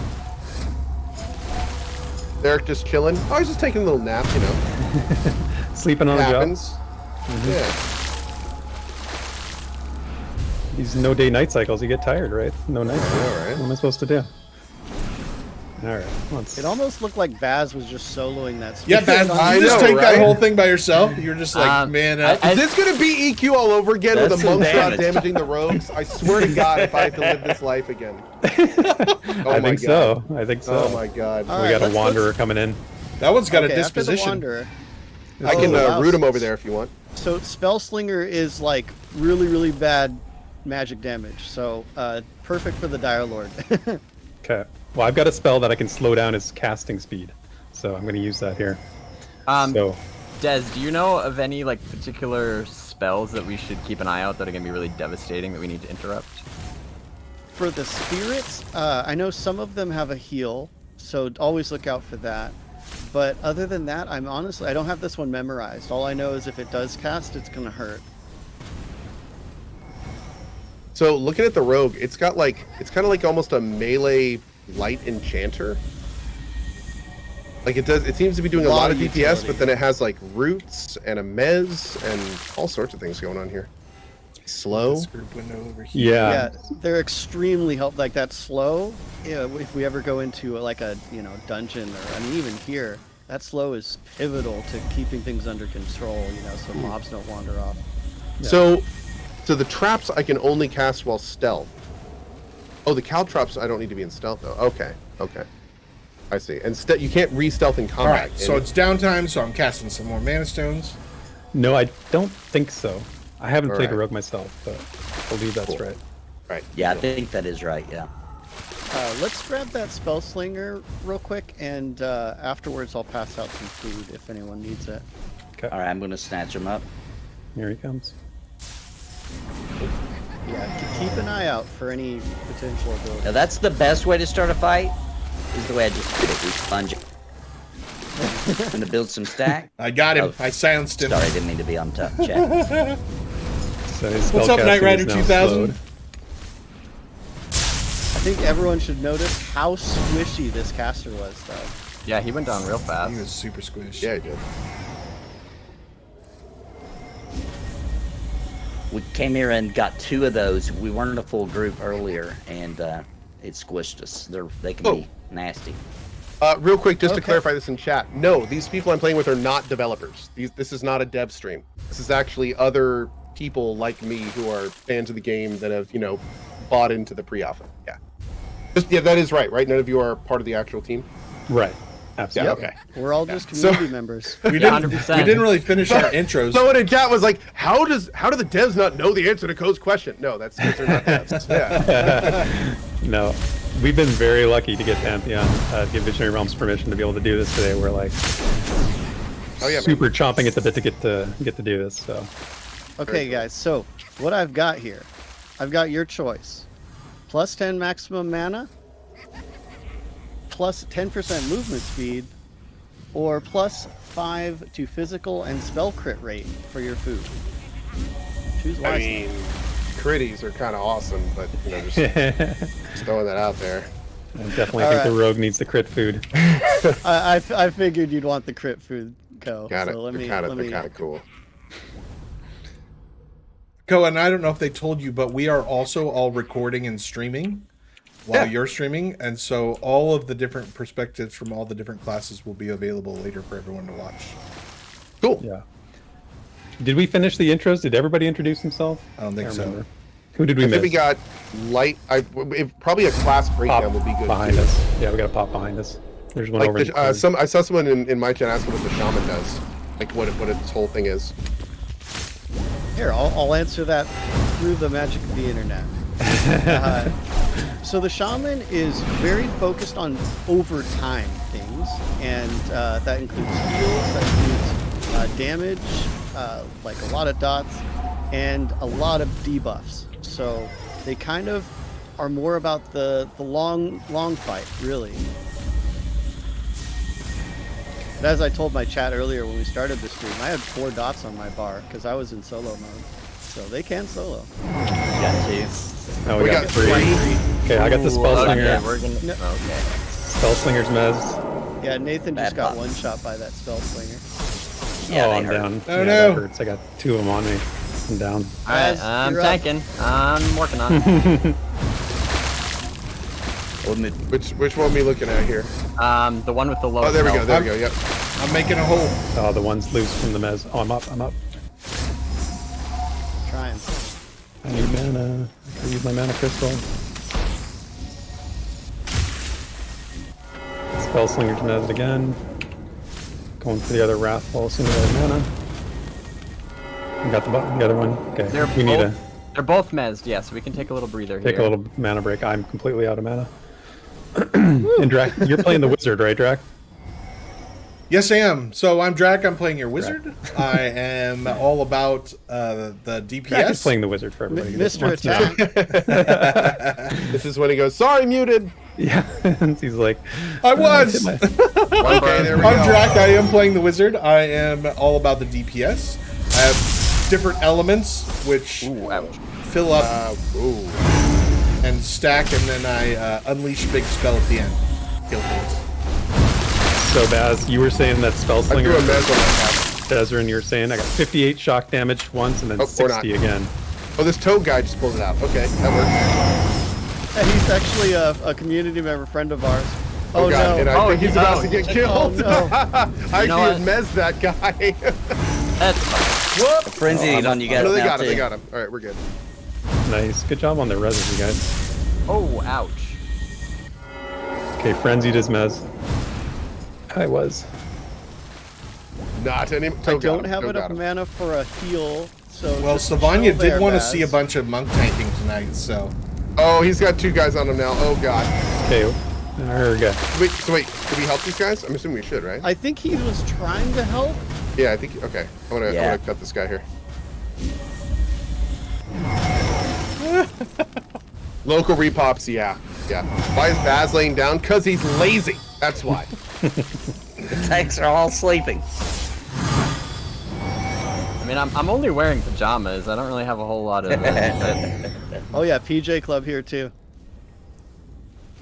S2: Derek just chilling. Oh, he's just taking a little nap, you know.
S6: Sleeping on the job.
S2: Happens. Yeah.
S6: These no-day night cycles, you get tired, right? No night.
S2: All right.
S6: What am I supposed to do? All right. Let's...
S5: It almost looked like Baz was just soloing that.
S1: Yeah,
S5: spear.
S1: Baz,
S2: I
S1: you just
S2: know,
S1: take that
S2: right?
S1: whole thing by yourself. You're just like, man up.
S2: Is this gonna be EQ all over again with
S4: That's
S2: a
S4: some
S2: monk shot
S4: damage.
S2: damaging the rogues? I swear to God, if I have to live this life again. Oh
S6: I
S2: my
S6: think
S2: God.
S6: so. I think so.
S2: Oh my God.
S5: All
S6: We
S5: right,
S6: got a
S5: let's-
S6: wanderer coming in.
S1: That one's got
S5: Okay,
S1: a
S5: after the
S1: disposition.
S5: Wanderer.
S2: I can
S5: Oh, wow.
S2: root him over there if you want.
S5: So Spellslinger is like really bad magic damage. So perfect for the Dire Lord.
S6: Okay. Well, I've got a spell that I can slow down his casting speed, so I'm going to use that here. So,
S3: Des, do you know of any like particular spells that we should keep an eye out that are gonna be really devastating that we need to interrupt?
S5: For the spirits, I know some of them have a heal, so always look out for that. But other than that, I don't have this one memorized. All I know is if it does cast, it's gonna hurt.
S2: So looking at the rogue, it's got like, it's kind of like almost a melee light enchanter. Like it seems to be doing a lot of DPS,
S5: utility.
S2: but then it has like roots and a mez and all sorts of things going on here. Slow.
S1: This group window over here.
S6: yeah.
S5: Yeah, they're extremely like that slow. Yeah, if we ever go into like a dungeon or I mean even here, that slow is pivotal to keeping things under control. So mobs don't wander off.
S2: So the traps I can only cast while stealth. Oh, the caltrops I don't need to be in stealth though. Okay. I see. And you can't re-stealth in
S1: All
S2: combat.
S1: right, so it's downtime, so I'm casting some more mana stones.
S6: No, I don't think so. I haven't played a
S2: Alright.
S6: rogue myself, but I believe that's
S2: Cool.
S6: right.
S2: Right.
S4: Yeah, I think that is right. Yeah.
S5: Let's grab that Spellslinger real quick, and afterwards I'll pass out some food if anyone needs it.
S4: All right, I'm gonna snatch him up.
S6: Here he comes.
S5: Yeah, keep an eye out for any potential ability.
S4: Now that's the best way to start a fight. Is the way I just did it. We sponge it. I'm gonna build some stack.
S1: I got him.
S4: Oh,
S1: I silenced him.
S4: Sorry, I didn't mean to be on top. Chat.
S6: So his
S1: What's up,
S6: spellcasting
S1: Knight Rider
S6: is now
S1: 2000?
S6: slowed.
S5: I think everyone should notice how squishy this caster was, though.
S3: Yeah, he went down real fast.
S1: He was super squished.
S2: Yeah, I did.
S4: We came here and got 2 of those. We weren't a full group earlier, and it squished us. They can be nasty.
S2: Real quick, just to
S5: Okay.
S2: clarify this in chat. No, these people I'm playing with are not developers. This is not a dev stream. This is actually other people like me who are fans of the game that have, bought into the pre-alpha. Yeah. That is right, right? None of you are part of the actual team?
S6: Right.
S2: Yeah,
S6: Absolutely.
S2: okay.
S5: We're all just
S2: So-
S5: community members.
S1: We
S3: Yeah,
S1: didn't.
S3: 100%.
S1: We didn't really finish our intros.
S2: Someone in chat was like, how do the devs not know the answer to Cohh's question? No, that's because they're not devs. Yeah.
S6: No, we've been very lucky to get Pantheon, give Visionary Realms permission to be able to do this today. We're like
S2: Oh, yeah, man.
S6: super chomping at the bit to get to do this. So
S5: Okay, guys, so what I've got here, I've got your choice. Plus 10 maximum mana, plus 10% movement speed, or plus 5 to physical and spell crit rate for your food. Choose
S2: I
S5: wisely.
S2: mean, critties are kind of awesome, but you know, just throwing that out there.
S6: I definitely think the rogue needs the crit food.
S5: I figured you'd want the crit food, Cohh.
S2: Got it.
S5: So let me.
S2: They're kind of cool.
S1: Cohh, and I don't know if they told you, but we are also all recording and streaming while you're streaming, and so all of the different perspectives from all the different classes will be available later for everyone to watch.
S2: Cool.
S6: Yeah. Did we finish the intros? Did everybody introduce themselves?
S1: I don't think so.
S6: remember. Who did we
S2: I
S6: miss?
S2: think we got light. Probably a class breakdown would be good
S6: behind
S2: too.
S6: us. Yeah, we got to pop behind us. There's one
S2: Like
S6: over. in the corner.
S2: I saw someone in my chat ask what the shaman does, like what its whole thing is.
S5: Here, I'll answer that through the magic of the internet. So the shaman is very focused on overtime things, and that includes heals, that includes damage, like a lot of dots, and a lot of debuffs. So they kind of are more about the long fight, really. But as I told my chat earlier when we started the stream, I had 4 dots on my bar because I was in solo mode. So they can solo.
S4: Got 2.
S6: Oh,
S2: We got 3.
S6: Okay, I got the spell
S3: Oh,
S6: slinger.
S3: yeah, we're gonna.
S5: No.
S3: Okay.
S6: Spell slinger's mez.
S5: Yeah, Nathan just
S4: Bad
S5: got
S4: pop.
S5: one shot by that spell slinger.
S4: Yeah,
S6: oh,
S4: they
S6: I'm
S4: hurt.
S6: down.
S1: Oh,
S6: yeah,
S1: no.
S6: That hurts. I got 2 of them on me. I'm down.
S3: All right,
S5: Guys,
S3: I'm
S5: you're up.
S3: tanking. I'm working on it.
S2: Which one are we looking at here?
S3: The one with the low.
S2: Oh, there we go.
S3: health.
S2: There we go. Yep.
S1: I'm making a hole.
S6: Oh, the one's loose from the mez. Oh, I'm up.
S5: Trying.
S6: I need mana. I can use my mana crystal. Spell slinger's mez again. Going for the other wrathful as soon as I have mana. I got the other one. Okay,
S3: They're
S6: we need
S3: both,
S6: to
S3: they're both mezzed, yeah, so we can take a little breather
S6: take
S3: here.
S6: a little mana break. I'm completely out of mana. And Drac, you're playing the wizard, right, Drac?
S1: Yes, I am. So I'm Drac. I'm playing your wizard. I am all about the
S6: Drac is
S1: DPS.
S6: playing the wizard for everybody. who
S5: Mr.
S6: wants to know.
S5: Attack.
S2: This is when he goes, "Sorry, muted."
S6: Yeah, and he's like,
S1: I was.
S6: hit my-
S2: Okay, there we
S1: I'm
S2: go.
S1: Drac. I am playing the wizard. I am all about the DPS. I have different elements which
S3: Ooh, ouch.
S1: fill up
S2: Ooh.
S1: and stack, and then I unleash big spell at the end. Kill things.
S6: So Baz, you were saying that spell
S2: I
S6: slinger.
S2: threw a mez on that guy.
S6: Desert, and you were saying I got 58 shock damage once and then
S2: Oh, or
S6: 60
S2: not.
S6: again.
S2: Oh, this toad guy just pulled it out. Okay, that works.
S5: And he's actually a community member, friend of ours.
S2: Oh, God,
S5: no.
S2: and I think he's about to get killed.
S5: no.
S2: I
S3: know
S2: actually
S3: what?
S2: mez that guy.
S3: That's fine.
S2: Whoop!
S4: Frenzied on you guys
S2: No, they
S4: now,
S2: got him.
S4: too.
S2: They got him. All right, we're good.
S6: Nice. Good job on the reses, you guys.
S3: Oh, ouch.
S6: Okay, frenzied is mez. I was.
S2: Not any.
S5: I
S2: Toad got
S5: don't
S2: him.
S5: have
S2: Toad got
S5: enough
S2: him.
S5: mana for a heal, so.
S1: Well,
S5: just
S1: Savanya
S5: chill
S1: did
S5: there,
S1: want to
S5: Baz.
S1: see a bunch of monk tanking tonight, so
S2: Oh, he's got 2 guys on him now. Oh God.
S6: Okay, there we go.
S2: Wait. So wait. Should we help these guys? I'm assuming we should, right?
S5: I think he was trying to help.
S2: Yeah, I think. Okay. I'm gonna cut this guy here. Local repops. Yeah. Why is Baz laying down? Cause he's lazy. That's why.
S4: The tanks are all sleeping.
S3: I mean, I'm only wearing pajamas. I don't really have a whole lot of.
S5: Oh yeah, PJ Club here too.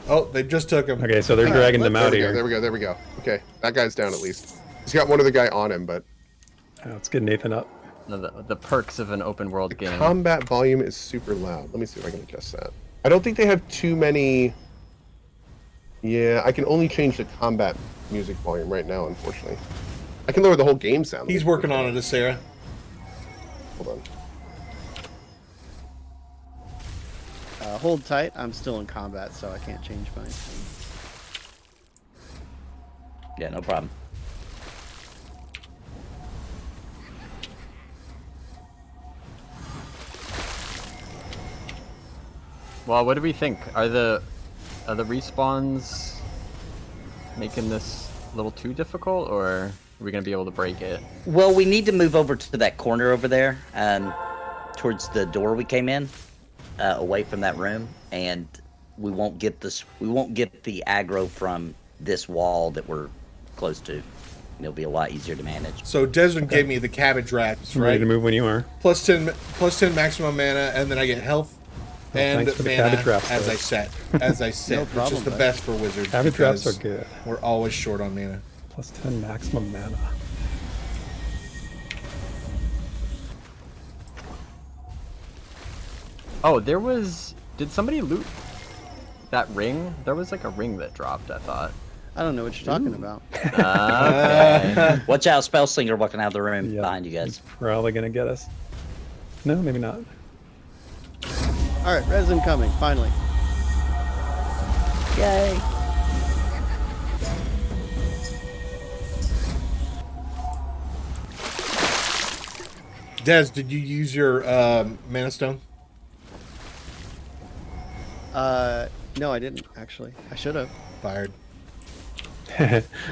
S1: oh, they just took him.
S6: Okay, so they're dragging them out
S2: There
S6: here.
S2: we go. Okay, that guy's down at least. He's got one other guy on him, but
S6: Let's get Nathan up.
S3: the perks of an open world game.
S2: combat volume is super loud. Let me see if I can adjust that. I don't think they have too many. Yeah, I can only change the combat music volume right now, unfortunately. I can lower the whole game sound.
S1: He's working on it, Sarah.
S2: Hold on.
S5: Hold tight. I'm still in combat, so I can't change mine.
S4: Yeah, no problem.
S3: Well, what do we think? Are the respawns making this a little too difficult, or are we gonna be able to break it?
S4: Well, we need to move over to that corner over there, towards the door we came in, away from that room, and we won't get this. We won't get the aggro from this wall that we're close to. and it'll be a lot easier to manage.
S1: So Desmond gave me the cabbage wraps,
S6: I'm ready
S1: right?
S6: to move when you are.
S1: Plus 10 maximum mana, and then I get health and
S6: thanks for the
S1: mana
S6: cabbage wraps,
S1: as I
S6: guys.
S1: set, which
S5: problem,
S1: is the
S5: bud.
S1: best for wizards.
S6: Cabbage wraps
S1: because
S6: are good.
S1: We're always short on mana.
S6: Plus 10 maximum mana.
S3: Oh, there was. Did somebody loot that ring? There was like a ring that dropped, I thought.
S5: I don't know what you're talking about.
S3: Okay.
S4: Watch out, Spellslinger walking out of the room
S6: Yep.
S4: behind you guys.
S6: He's probably gonna get us. No, maybe not.
S5: All right, resin coming finally.
S4: Yay!
S1: Des, did you use your mana stone?
S5: No, I didn't actually. I should have.
S1: Fired.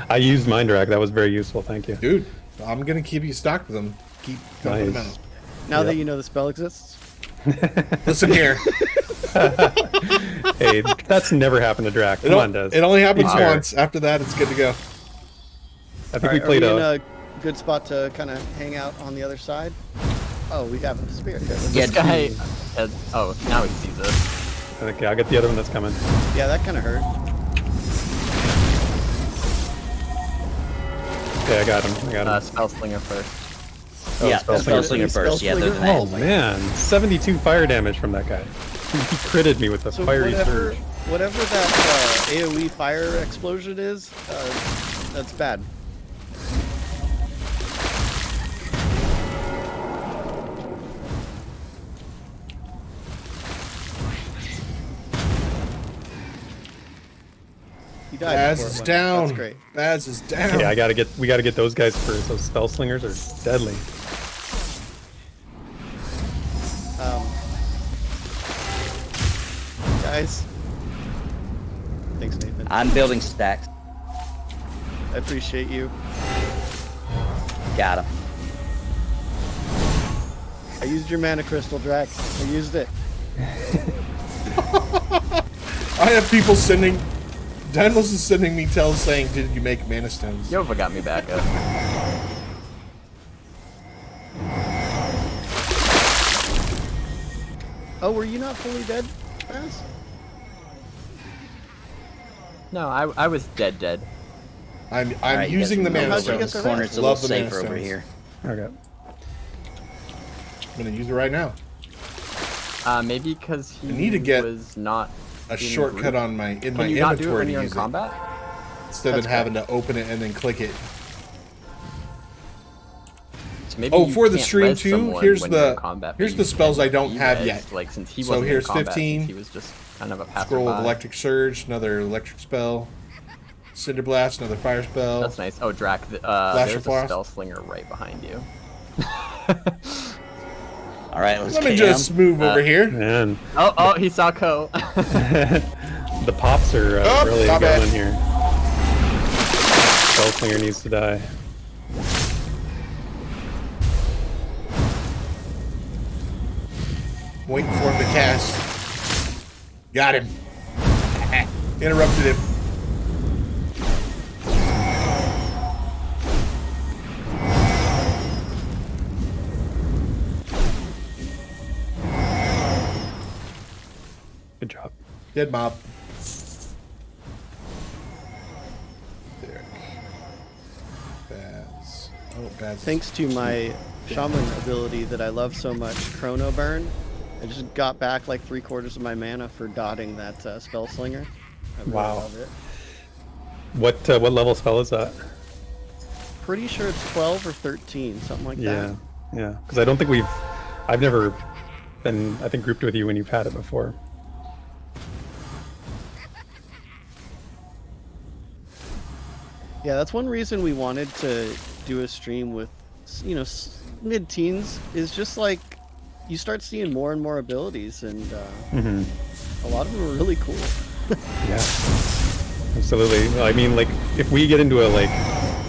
S6: I used Mind Drag. That was very useful. Thank you.
S1: Dude, I'm going to keep you stocked with them. Keep dumping them
S6: Nice.
S1: out.
S5: Now
S6: Yep.
S5: that you know the spell exists.
S1: Listen here.
S6: Hey, that's never happened to Drac.
S1: It,
S6: Come on, Des.
S1: it only happens
S6: Be fair.
S1: once. After that, it's good to go.
S6: I think
S5: All
S6: we
S5: right,
S6: played
S5: are we
S6: a.
S5: in a good spot to kind of hang out on the other side? Oh, we have a spirit here.
S4: Yeah,
S3: This guy. Has, oh, now he sees us.
S6: Okay, I'll get the other one that's coming.
S5: Yeah, that kind of hurt.
S6: Okay, I got him. I got him.
S3: Spellslinger first.
S6: Oh,
S4: yeah,
S6: Spellslinger.
S4: Spellslinger first. Yeah, they're the
S6: Oh
S4: next.
S6: man, 72 fire damage from that guy. He critted me with the
S5: So
S6: fiery
S5: whatever,
S6: surge.
S5: whatever that AOE fire explosion is, that's bad. He died.
S1: Baz
S5: before it
S1: is
S5: went.
S1: down.
S5: That's great.
S1: Baz is down.
S6: Yeah, we gotta get those guys first. Those spell slingers are deadly.
S5: Guys. Thanks, Nathan.
S4: I'm building stacks.
S5: I appreciate you.
S4: Got him.
S5: I used your mana crystal, Drac. I used it.
S1: I have people sending. Daedalus is sending me tells saying, "Did you make mana stones?"
S3: Yova got me back up.
S5: Oh, were you not fully dead, Baz?
S3: No, I was dead.
S1: I'm
S4: All right, you
S1: using the
S4: guys
S1: mana
S5: How'd you get
S1: stones.
S5: so
S4: corner.
S5: fast?
S4: It's a little
S1: Love the mana
S4: safer over
S1: stones.
S4: here.
S6: Okay.
S1: I'm gonna use it right now.
S3: Maybe because he
S1: I need to get
S3: was not
S1: A
S3: in
S1: shortcut
S3: group.
S1: on my
S3: Can
S1: my
S3: you not do it
S1: inventory
S3: when
S1: to
S3: you're in
S1: use it
S3: combat?
S1: instead of
S3: That's
S1: having to open it and then click it.
S3: So maybe
S1: Oh,
S3: you
S1: for the
S3: can't
S1: stream
S3: res
S1: too.
S3: someone
S1: Here's
S3: when you're in
S1: the
S3: combat,
S1: here's
S3: but
S1: the
S3: you
S1: spells
S3: can
S1: I don't have
S3: res,
S1: yet.
S3: Like since he
S1: So
S3: wasn't
S1: here's
S3: in combat,
S1: 15.
S3: since he was just kind of a passerby.
S1: Scroll of Electric Surge, another electric spell. Cinder Blast, another fire spell.
S3: That's nice. Oh, Drac,
S1: Flash
S3: there's
S1: of
S3: a
S1: Frost.
S3: spell slinger right behind you.
S4: All right, let's
S1: Let me
S4: get
S1: just
S4: him.
S1: move over here.
S6: Man,
S3: Oh, he saw Cohh.
S6: the pops are
S1: Oh,
S6: really
S1: not
S6: going
S1: bad.
S6: here. Spellslinger needs to die.
S1: Waiting for him to cast. Got him. Interrupted him.
S6: Good job.
S1: Dead mob. There. Baz. Oh, Baz.
S5: Thanks to my shaman ability that I love so much, Chrono Burn, I just got back like 3/4 of my mana for dotting that spell slinger. I really
S6: Wow.
S5: love it.
S6: What level spell is that?
S5: Pretty sure it's 12 or 13, something like
S6: Yeah,
S5: that.
S6: yeah. Because I don't think I've never been, I think, grouped with you when you've had it before.
S5: Yeah, that's one reason we wanted to do a stream with, mid-teens, is just like you start seeing more and more abilities, and
S6: Mm-hmm.
S5: a lot of them are really cool.
S6: Yeah, absolutely. I mean, like, if we get into a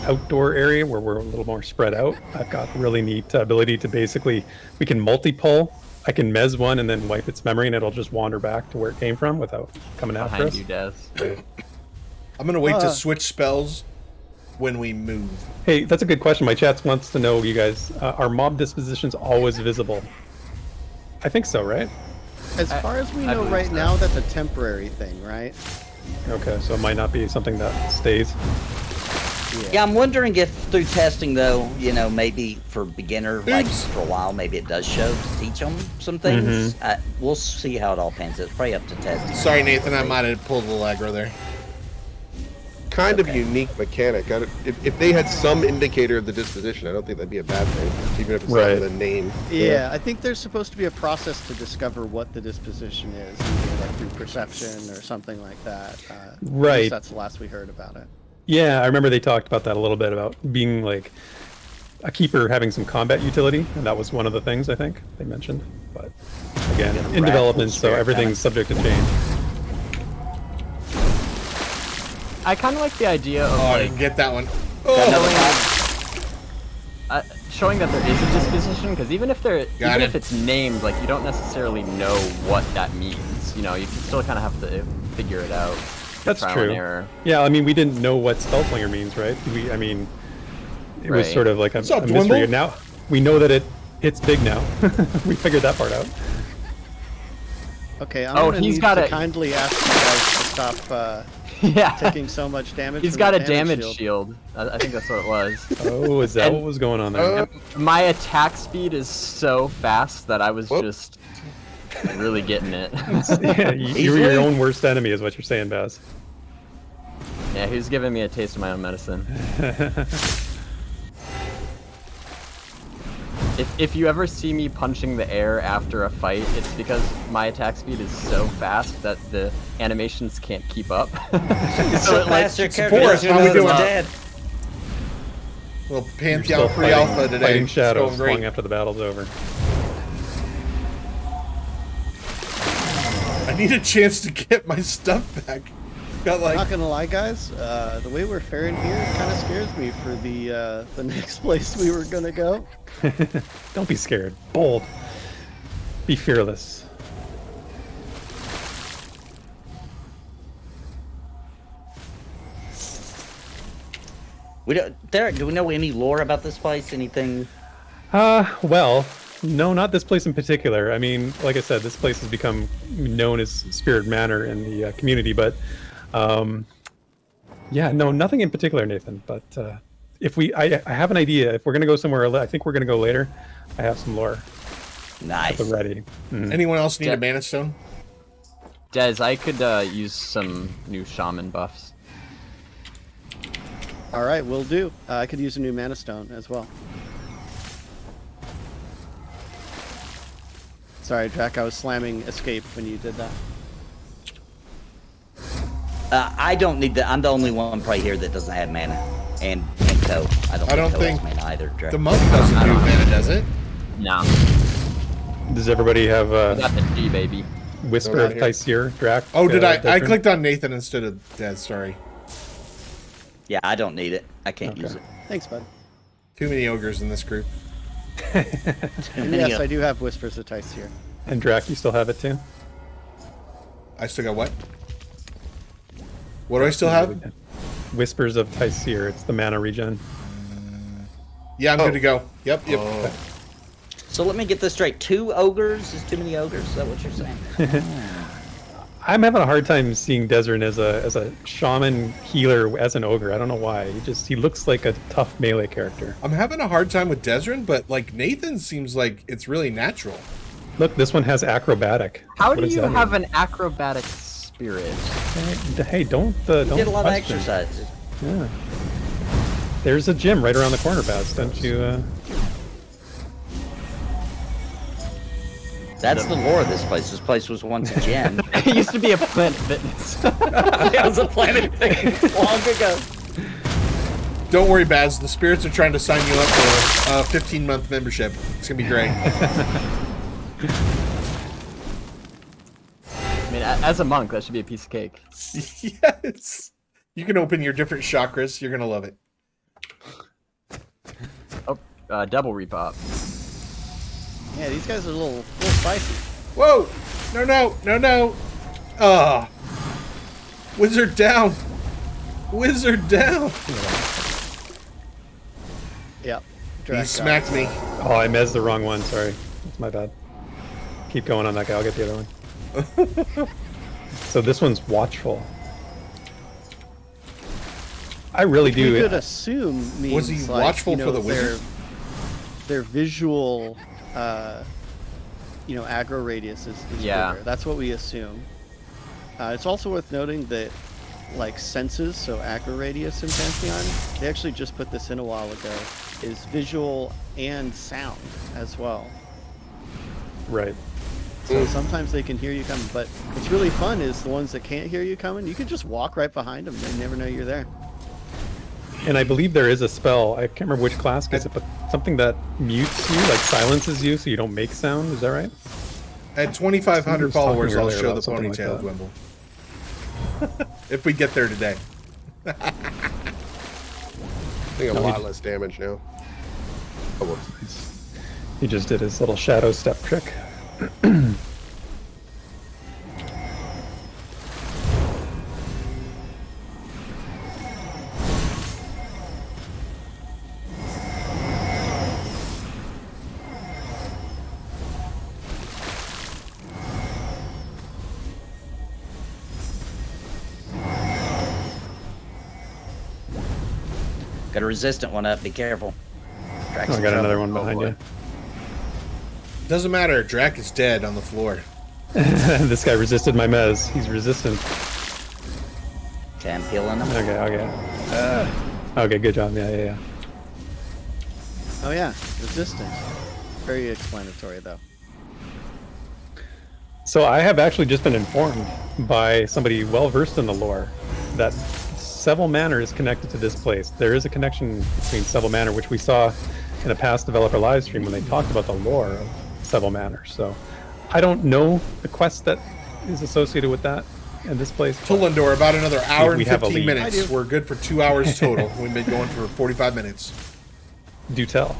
S6: outdoor area where we're a little more spread out, I've got really neat ability to basically, we can multi-pull. I can mez one and then wipe its memory, and it'll just wander back to where it came from without coming after
S3: behind
S6: us.
S3: you, Des.
S1: I'm gonna wait to
S5: Uh.
S1: switch spells when we move.
S6: Hey, that's a good question. My chat wants to know, you guys, are mob dispositions always visible? I think so, right?
S5: As far as we
S3: I
S5: know
S3: believe
S5: right
S3: so.
S5: now, that's a temporary thing, right?
S6: Okay, so it might not be something that stays.
S4: Yeah, I'm wondering if through testing though, you know, maybe for beginner, like
S1: Oops.
S4: for a while, maybe it does show to teach them some things. We'll see how it all pans out. It's probably up to testing.
S1: Sorry, Nathan, I might have pulled a lag there.
S2: Kind of unique mechanic. If they had some indicator of the disposition, I don't think that'd be a bad thing, even if it's not
S6: Right.
S2: with a name.
S5: Yeah, I think there's supposed to be a process to discover what the disposition is, either like through perception or something like that. At least
S6: Right.
S5: that's the last we heard about it.
S6: Yeah, I remember they talked about that a little bit, about being like a keeper having some combat utility, and that was one of the things I think they mentioned. But again,
S4: Yeah, the
S6: in
S4: wrathful
S6: development, so
S4: spirit
S6: everything's subject to change.
S3: I kind of like the idea of
S1: Oh, I
S3: like
S1: didn't get that one.
S3: showing that there is a disposition, because even if
S1: Got it.
S3: if it's named, like you don't necessarily know what that means. You know, you can still kind of have to figure it out.
S6: That's
S3: Trial
S6: true.
S3: and error.
S6: Yeah, I mean, we didn't know what Spellslinger means, right? It was
S3: Right.
S6: sort of like a,
S1: What's up,
S6: a mystery.
S1: Dwimble?
S6: Now we know that it's big now. We figured that part out.
S5: Okay, I'm
S3: Oh,
S5: gonna
S3: he's
S5: need
S3: got
S5: to
S3: a-
S5: kindly ask you guys to stop
S3: Yeah.
S5: taking so much damage.
S3: He's
S5: from
S3: got
S5: the
S3: a damage shield. I think that's what it was.
S6: Oh, is that
S3: And-
S6: what was going on there?
S3: My attack speed is so fast that I was
S2: Whoop.
S3: just really getting it.
S6: Yeah, you're your own worst enemy, is what you're saying, Baz.
S3: Yeah, he was giving me a taste of my own medicine. If you ever see me punching the air after a fight, it's because my attack speed is so fast that the animations can't keep up.
S4: So
S3: it, like,
S4: fast, your
S1: Forrest,
S4: character
S1: how we
S4: knows
S1: doing?
S4: it's dead.
S1: Well,
S6: You're
S1: Pantheon
S6: still
S1: pre-alpha
S6: fighting,
S1: today.
S6: fighting
S1: It's
S6: shadows
S1: going great.
S6: long after the battle's over.
S1: I need a chance to get my stuff back. Got like
S5: Not gonna lie, guys. The way we're faring here kind of scares me for the next place we were gonna go.
S6: Don't be scared. Bold. Be fearless.
S4: We don't, Derek, do we know any lore about this place? Anything?
S6: Well, no, not this place in particular. I mean, like I said, this place has become known as Spirit Manor in the community, but yeah, no, nothing in particular, Nathan. But I have an idea. If we're gonna go somewhere, I think we're gonna go later. I have some lore
S4: Nice.
S6: ready. Mhm.
S1: anyone else need
S3: Yeah.
S1: a mana stone?
S3: Dez, I could use some new shaman buffs.
S5: All right, will do. I could use a new mana stone as well. Sorry, Jack. I was slamming escape when you did that.
S4: I don't need that. I'm the only one probably here that doesn't have mana. And Cohh. I don't
S1: think
S4: think Cohh has mana either. Derek.
S1: The monk doesn't do mana, does it?
S3: No,
S6: Does everybody have
S3: I got the G, baby.
S6: Whisper
S2: Go
S6: of
S2: down here.
S6: Tyseer, Drac?
S1: Oh, did I
S6: Desmond?
S1: clicked on Nathan instead of Dad, sorry.
S4: Yeah, I don't need it. I can't
S6: Okay.
S4: use it.
S5: Thanks, bud.
S1: Too many ogres in this group.
S5: And yes, I do have Whispers of Tice here.
S6: And Drac, you still have it too?
S1: I still got what? What do I still have?
S6: Whispers of Tyseer. It's the mana regen.
S1: Yeah, I'm
S2: Oh.
S1: good to go. Yep.
S4: So let me get this straight. 2 ogres is too many ogres. Is that what you're saying?
S6: I'm having a hard time seeing Desert as a shaman healer as an ogre. I don't know why. He looks like a tough melee character.
S1: I'm having a hard time with Desrin, but like Nathan seems like it's really natural.
S6: Look, this one has acrobatic.
S3: How
S6: What
S3: do
S6: does
S3: you
S6: that
S3: have
S6: mean?
S3: an acrobatic spirit?
S6: Hey, don't
S4: He did a lot of
S6: question.
S4: exercises.
S6: Yeah. There's a gym right around the corner, Baz. Don't you?
S4: That's the lore of this place. This place was once a gym.
S3: It used to be a Planet Fitness.
S4: It was a planet thing long ago.
S1: Don't worry, Baz. The spirits are trying to sign you up for a 15-month membership. It's gonna be great.
S3: I mean, as a monk, that should be a piece of cake.
S1: Yes. You can open your different chakras. You're gonna love it.
S3: Oh, double repop.
S5: Yeah, these guys are a little spicy.
S1: Whoa! No! Ah! Wizard down! Wizard down!
S5: Yep.
S1: He
S5: Drac
S1: smacked me.
S6: Oh, I mezzed the wrong one. Sorry, that's my bad. Keep going on that guy. I'll get the other one. So this one's watchful. I really
S5: We
S6: do.
S5: could assume means
S1: Was he
S5: like,
S1: watchful
S5: you know,
S1: for the wizard?
S5: Their visual, aggro radius is
S3: Yeah.
S5: bigger. That's what we assume. It's also worth noting that, like, senses, so aggro radius in Pantheon, they actually just put this in a while ago, is visual and sound as well.
S6: Right.
S5: So sometimes they can hear you coming, but what's really fun is the ones that can't hear you coming, you can just walk right behind them. They never know you're there.
S6: And I believe there is a spell. I can't remember which class gets it, but something that mutes you, like silences you, so you don't make sound. Is that right?
S1: At 2,500
S6: Somebody was
S1: followers,
S6: talking
S1: I'll
S6: earlier
S1: show the
S6: about something like
S1: ponytail
S6: that.
S1: Wimble. If we get there today.
S2: I think a lot less damage now. Oh, whoops.
S6: He just did his little shadow step trick.
S4: Got a resistant one up. Be careful. Drac's
S6: Oh, I
S4: in
S6: got
S4: trouble.
S6: another one behind you.
S1: Doesn't matter. Drac is dead on the floor.
S6: This guy resisted my mez. He's resistant.
S4: Okay, I'm healing him.
S6: Okay. Okay, good job. Yeah.
S5: Oh yeah, resistance. Very explanatory though.
S6: So I have actually just been informed by somebody well versed in the lore that Seville Manor is connected to this place. There is a connection between Seville Manor, which we saw in a past developer live stream when they talked about the lore of Seville Manor. So I don't know the quest that is associated with that in this place. but
S1: Tullendor, about another hour
S6: We
S1: and
S6: have a
S1: 15
S6: lead.
S5: I
S1: minutes.
S5: do.
S1: We're good for 2 hours total. We've been going for 45 minutes.
S6: Do tell.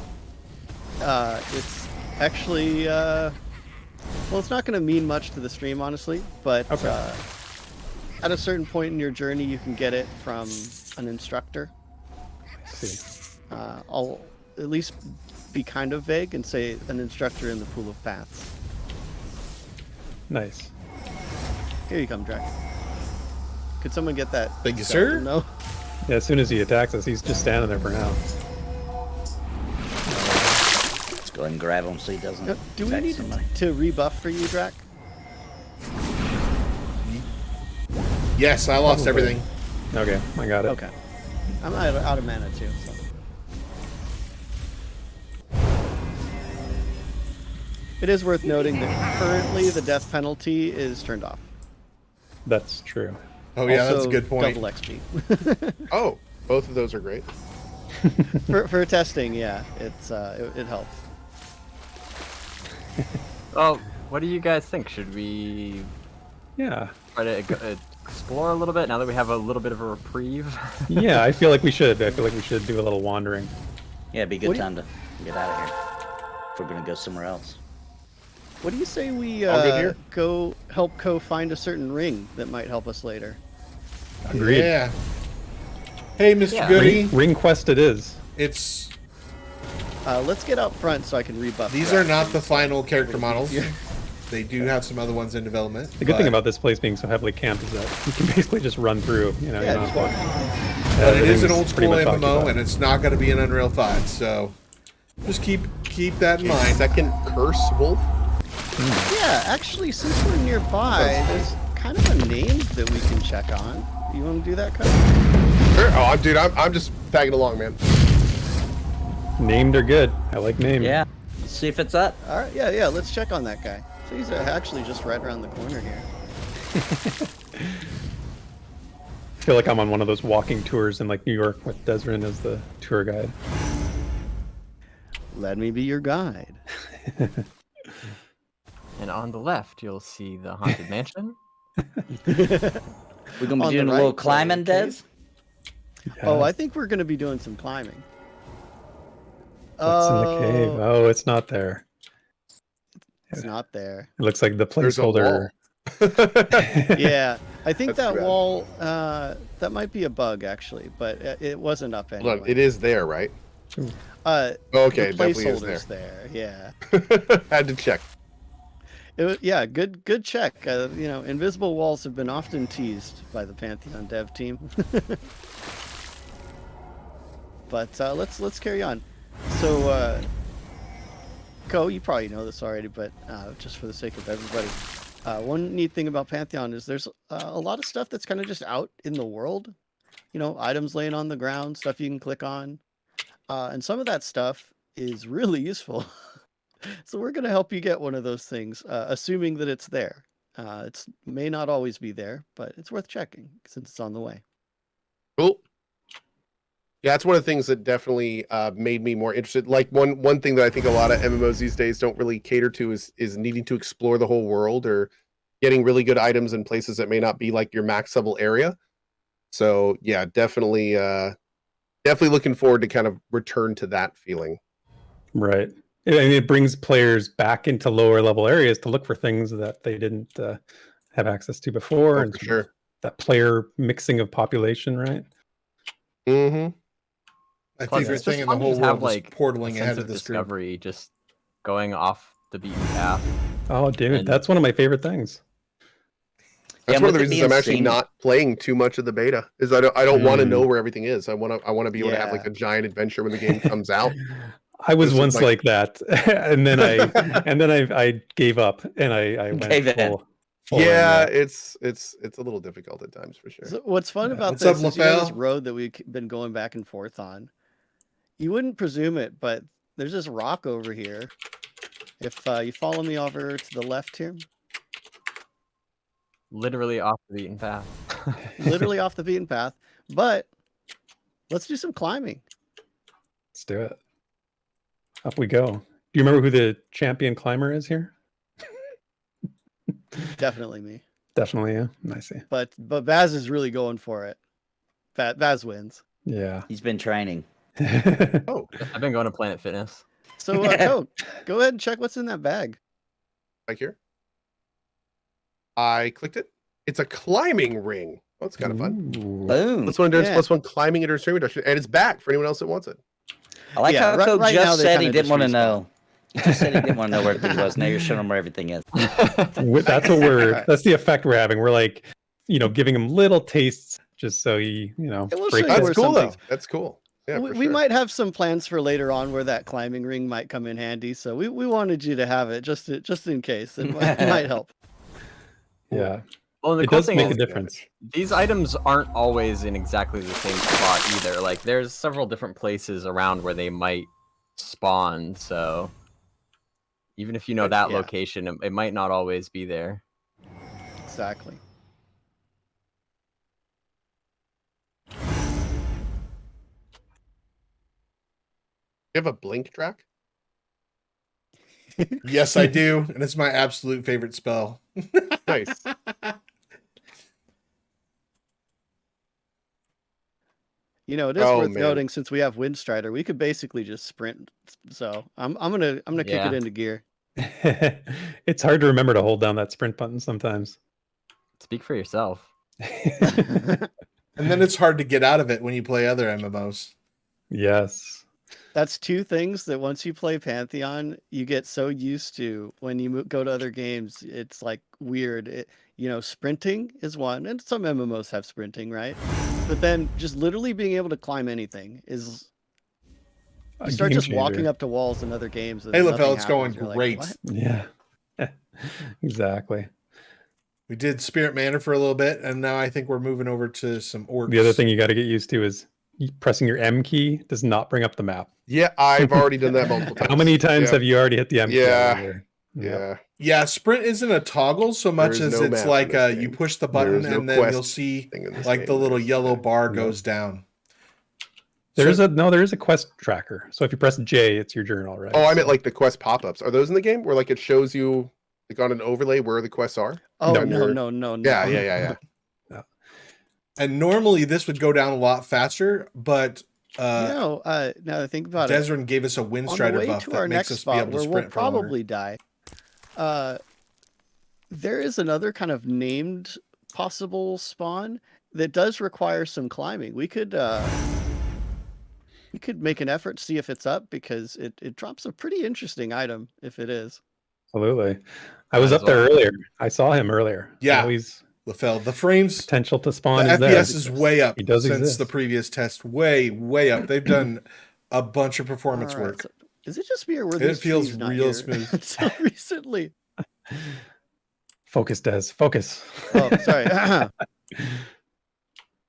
S5: It's actually, well, it's not going to mean much to the stream, honestly, but
S6: Okay.
S5: at a certain point in your journey, you can get it from an instructor.
S6: See.
S5: I'll at least be kind of vague and say an instructor in the pool of paths.
S6: Nice.
S5: Here you come, Drac. Could someone get that?
S1: Thank you,
S5: skeleton?
S1: sir.
S5: No.
S6: Yeah, as soon as he attacks us, he's just standing there for now.
S4: Let's go ahead and grab him so he doesn't.
S5: Do we
S4: affect
S5: need
S4: somebody.
S5: to rebuff for you, Drac?
S1: Yes, I lost
S6: Probably.
S1: everything.
S6: Okay, I got it.
S5: Okay. I'm out of mana too. So. It is worth noting that currently the death penalty is turned off.
S6: That's true.
S1: Oh, yeah, that's a
S5: Also,
S1: good point.
S5: Double XP.
S2: Oh, both of those are great.
S5: for testing, yeah, it's it helps.
S3: Well, what do you guys think? Should we
S6: Yeah.
S3: try to explore a little bit now that we have a little bit of a reprieve?
S6: Yeah, I feel like we should. I feel like we should do a little wandering.
S4: Yeah, it'd be a
S5: What
S4: good
S5: do you-
S4: time to get out of here. If we're gonna go somewhere else.
S5: What do you say we
S2: All good here?
S5: go help Cohh find a certain ring that might help us later?
S6: Agreed.
S1: Yeah. Hey, Mr.
S3: Yeah.
S1: Goody.
S6: Ring quest it is.
S1: It's
S5: Let's get out front so I can rebuff.
S1: these
S5: Drac.
S1: are not the final character models.
S5: Yeah.
S1: They do have some other ones in development.
S6: The good thing
S1: but-
S6: about this place being so heavily camped is that you can basically just run through. You know,
S5: Yeah,
S6: you
S5: just
S6: don't
S5: walk.
S6: have
S1: But it is an
S6: everything's
S1: old
S6: pretty
S1: school
S6: much
S1: MMO,
S6: occupied.
S1: and it's not going to be an Unreal 5. So just keep that in mind.
S2: Second curse wolf.
S5: Yeah, actually, since we're nearby, there's kind of a name that we can check on. You want to do that, Cohh?
S2: Sure. Oh, dude, I'm just tagging along, man.
S6: Named are good. I like named.
S4: Yeah. Let's see if it's up.
S5: All right, yeah, let's check on that guy. So he's actually just right around the corner here.
S6: I feel like I'm on one of those walking tours in like New York with Desrin as the tour guide.
S5: Let me be your guide.
S3: And on the left, you'll see the Haunted Mansion.
S4: We're gonna be
S5: On the
S4: doing a little
S5: right,
S4: climbing, Des.
S5: cave. Oh, I think we're going to be doing some climbing.
S6: What's in the cave? Oh, it's not there.
S5: It's not there.
S6: It looks like the
S2: There's a
S6: placeholder.
S5: Yeah, I think
S2: That's
S5: that
S2: too bad.
S5: wall, that might be a bug, actually, but it wasn't up
S2: Hold
S5: anyway.
S2: on, it is there, right? Okay,
S5: the
S2: definitely is there.
S5: placeholders there. Yeah.
S2: Had to check.
S5: Yeah, good check. Invisible walls have been often teased by the Pantheon dev team. But let's carry on. So, Cohh, you probably know this already, but just for the sake of everybody, one neat thing about Pantheon is there's a lot of stuff that's kind of just out in the world. Items laying on the ground, stuff you can click on, and some of that stuff is really useful. So we're going to help you get one of those things, assuming that it's there. It may not always be there, but it's worth checking since it's on the way.
S2: Cool. Yeah, that's one of the things that definitely made me more interested. Like one thing that I think a lot of MMOs these days don't really cater to is needing to explore the whole world or getting really good items in places that may not be like your max level area. So yeah, definitely looking forward to kind of return to that feeling.
S6: Right. I mean, it brings players back into lower level areas to look for things that they didn't have access to before.
S2: Oh,
S6: and
S2: for sure.
S6: That player mixing of population, right?
S2: Mm-hmm.
S1: My
S3: Plus,
S1: favorite
S3: it's just
S1: thing in the
S3: fun to
S1: whole
S3: just
S1: world
S3: have,
S1: was
S3: like,
S1: portaling
S3: a
S1: ahead
S3: sense
S1: of
S3: of
S1: this group.
S3: discovery, just going off the beaten path.
S6: Oh, dude,
S3: And-
S6: that's one of my favorite things.
S2: That's
S4: Yeah,
S2: one of the
S4: with it
S2: reasons
S4: being
S2: I'm actually
S4: scenic.
S2: not playing too much of the beta. Is I don't want to know where everything is. I want to be able to have like
S5: Yeah.
S2: a giant adventure when the game comes out.
S6: I was
S2: This is
S6: once like that, and then I gave up and I went
S4: Gave in.
S6: full
S2: Yeah,
S6: in,
S2: it's a little difficult at times for sure.
S5: So what's fun about
S1: What's
S5: this
S1: up,
S5: is this
S1: LaFell?
S5: road that we've been going back and forth on. You wouldn't presume it, but there's this rock over here. If you follow me over to the left here,
S3: Literally off the beaten path.
S5: literally off the beaten path. But let's do some climbing.
S6: Let's do it. Up we go. Do you remember who the champion climber is here?
S5: Definitely me.
S6: Definitely, yeah. I see.
S5: But Baz is really going for it. Baz wins.
S6: Yeah.
S4: He's been training.
S2: Oh,
S3: I've been going to Planet Fitness.
S5: So, Cohh, go ahead and check what's in that bag.
S2: like here. I clicked it. It's a climbing ring. Oh, that's kind of fun.
S6: Ooh.
S4: Boom.
S2: Plus one endurance,
S5: Yeah.
S2: plus one climbing into stream reduction, and it's back for anyone else that wants it.
S4: I like
S5: Yeah,
S4: how
S5: right-
S4: Cohh
S5: right now
S4: just
S5: they
S4: said
S5: kinda
S4: he didn't
S5: just
S4: want to
S5: respawn.
S4: know. He just said he didn't want to know where everything was. Now you're showing him where everything is.
S6: That's what that's the effect we're having. We're like, giving him little tastes just so he,
S5: It will
S6: break
S5: show you
S6: it.
S5: where
S2: That's cool
S5: some
S2: though.
S5: things-
S2: That's cool. Yeah,
S5: we
S2: for sure.
S5: might have some plans for later on where that climbing ring might come in handy. So we wanted you to have it just in case. It might help.
S6: Yeah.
S3: Well, the
S6: It
S3: cool
S6: does
S3: thing
S6: make
S3: is
S6: a difference.
S3: these items aren't always in exactly the same spot either. Like, there's several different places around where they might spawn. So even if you know that
S5: Yeah.
S3: location, it might not always be there.
S5: Exactly.
S2: You have a blink track?
S1: Yes, I do, and it's my absolute favorite spell.
S2: Nice.
S5: It is
S2: Oh,
S5: worth
S2: man.
S5: noting since we have Windstrider, we could basically just sprint. So I'm gonna kick
S3: Yeah.
S5: it into gear.
S6: It's hard to remember to hold down that sprint button sometimes.
S3: Speak for yourself.
S1: And then it's hard to get out of it when you play other MMOs.
S6: Yes.
S5: That's two things that once you play Pantheon, you get so used to when you go to other games. It's like weird. Sprinting is one, and some MMOs have sprinting, right? But then just literally being able to climb anything is.
S6: A
S5: You start
S6: game
S5: just walking
S6: changer.
S5: up to walls in other games. And
S1: Hey,
S5: nothing
S1: LaFell, it's going
S5: happens. You're like,
S1: great.
S5: "What?"
S6: Yeah. Exactly.
S1: We did Spirit Manor for a little bit, and now I think we're moving over to some orcs.
S6: The other thing you got to get used to is pressing your M key does not bring up the map.
S2: Yeah, I've already done that multiple times.
S6: How many times
S2: Yeah.
S6: have you already hit the M key?
S2: Yeah.
S6: over here?
S2: Yeah.
S1: Yeah, sprint isn't a toggle so much
S2: is
S1: as
S2: no
S1: it's
S2: map in
S1: like
S2: this
S1: you
S2: game.
S1: push the
S2: There
S1: button
S2: is no
S1: and then
S2: quest
S1: you'll see
S2: thing in this
S1: like
S2: game.
S1: the little
S2: There's-
S1: yellow bar
S6: No.
S1: goes down.
S6: There
S1: So-
S6: is a quest tracker. So if you press J, it's your journal, right?
S2: Oh, I meant
S6: So-
S2: like the quest pop-ups. Are those in the game where like it shows you like on an overlay where the quests are?
S5: Oh
S2: No,
S5: no,
S2: you're-
S5: no, no, no.
S2: Yeah.
S1: And normally this would go down a lot faster, but
S5: Now that I think about it,
S1: Desrin gave us a
S5: on the
S1: Windstrider
S5: way
S1: buff
S5: to
S1: that
S5: our
S1: makes
S5: next
S1: us be
S5: spot
S1: able to
S5: where we'll
S1: sprint for longer.
S5: probably die, there is another kind of named possible spawn that does require some climbing. We could You could make an effort to see if it's up because it drops a pretty interesting item if it is.
S6: Absolutely. I was
S3: Might
S6: up
S3: as
S6: there
S3: well.
S6: earlier. I saw him earlier.
S1: Yeah.
S6: Always
S1: LaFell, the frames,
S6: potential to
S1: the
S6: spawn is there.
S1: FPS is way up
S6: He does
S1: since
S6: exist.
S1: the previous test. Way up. They've done a bunch of performance
S5: All right,
S1: work.
S5: so is it just me or were
S1: It
S5: these
S1: feels
S5: trees not
S1: real
S5: here
S1: smooth.
S5: until recently?
S6: Focus, Des. Focus.
S5: Oh, sorry.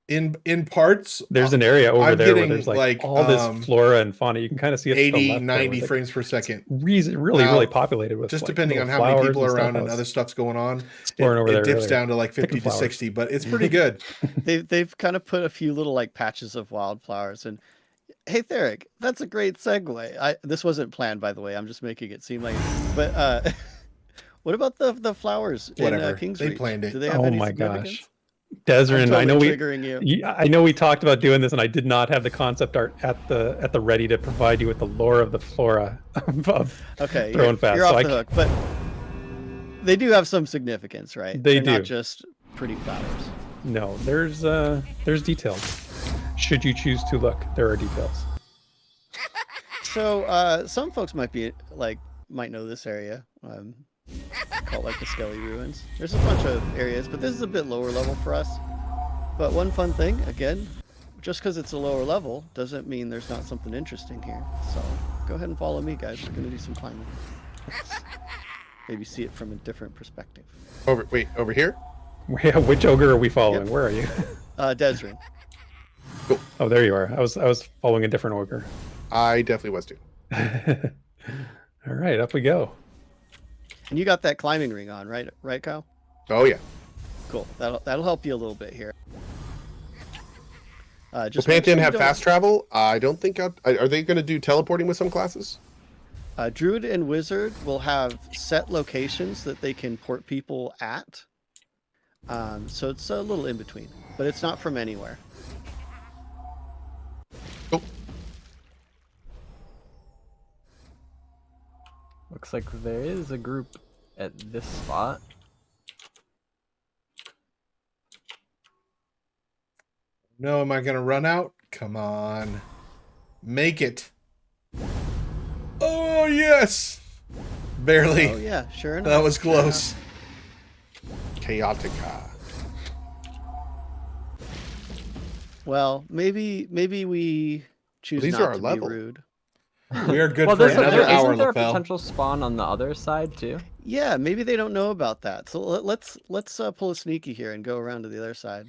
S1: In parts,
S6: There's an area over
S1: I'm
S6: there where
S1: getting,
S6: there's
S1: like,
S6: all this flora and fauna. You can kind of see it to the
S1: 80,
S6: left there,
S1: 90
S6: where the
S1: frames per second.
S6: really
S1: Now,
S6: populated with
S1: Just
S6: like,
S1: depending on
S6: little
S1: how many
S6: flowers
S1: people are
S6: stuff.
S1: around
S6: I
S1: and
S6: was
S1: other stuff's going on,
S6: exploring over
S1: it
S6: there
S1: dips
S6: earlier.
S1: down to like 50
S6: Picking
S1: to
S6: flowers.
S1: 60, but it's pretty good.
S5: They've kind of put a few little like patches of wildflowers. And hey, Theric, that's a great segue. This wasn't planned, by the way. I'm just making it seem like. But what about the flowers
S1: Whatever.
S5: in King's
S1: They
S5: Reach?
S1: planned it.
S5: Do they have
S6: Oh
S5: any
S6: my
S5: significance?
S6: gosh. Desrin,
S5: I'm
S6: I know
S5: totally
S6: we
S5: triggering you.
S6: Yeah, I know we talked about doing this, and I did not have the concept art at the ready to provide you with the lore of the flora of
S5: Okay,
S6: Throwing Fast.
S5: you're
S6: So
S5: off
S6: I
S5: the hook. But they do have some significance, right?
S6: They
S5: They're
S6: do.
S5: not just pretty flowers.
S6: No, there's details. Should you choose to look, there are details.
S5: So some folks might know this area. Called like the Skelly Ruins. There's a bunch of areas, but this is a bit lower level for us. But one fun thing, again, just because it's a lower level doesn't mean there's not something interesting here. So go ahead and follow me, guys. We're gonna do some climbing. Maybe see it from a different perspective.
S2: Over here?
S6: Yeah, which ogre are we following?
S5: Yep.
S6: Where are you?
S5: Desrin.
S6: Oh, there you are. I was following a different ogre.
S2: I definitely was too.
S6: All right, up we go.
S5: And you got that climbing ring on, right? Right, Kyle?
S2: Oh yeah.
S5: Cool. That'll help you a little bit here.
S2: Does
S5: Just make
S2: Pantheon
S5: sure you
S2: have
S5: don't-
S2: fast travel? I don't think. Are they going to do teleporting with some classes?
S5: Druid and Wizard will have set locations that they can port people at. So it's a little in between, but it's not from anywhere.
S2: Cool.
S3: Looks like there is a group at this spot.
S1: No, am I going to run out? Come on. Make it. Oh, yes. Barely.
S5: Oh yeah, sure enough.
S1: That was close.
S2: Chaotica.
S5: Well, maybe we choose
S2: These are
S5: not
S2: our
S5: to
S2: level.
S5: be rude.
S1: We are good
S3: Well,
S1: for
S3: there's
S1: another hour,
S3: isn't there a
S1: LaFell.
S3: potential spawn on the other side too?
S5: Yeah, maybe they don't know about that. So let's pull a sneaky here and go around to the other side.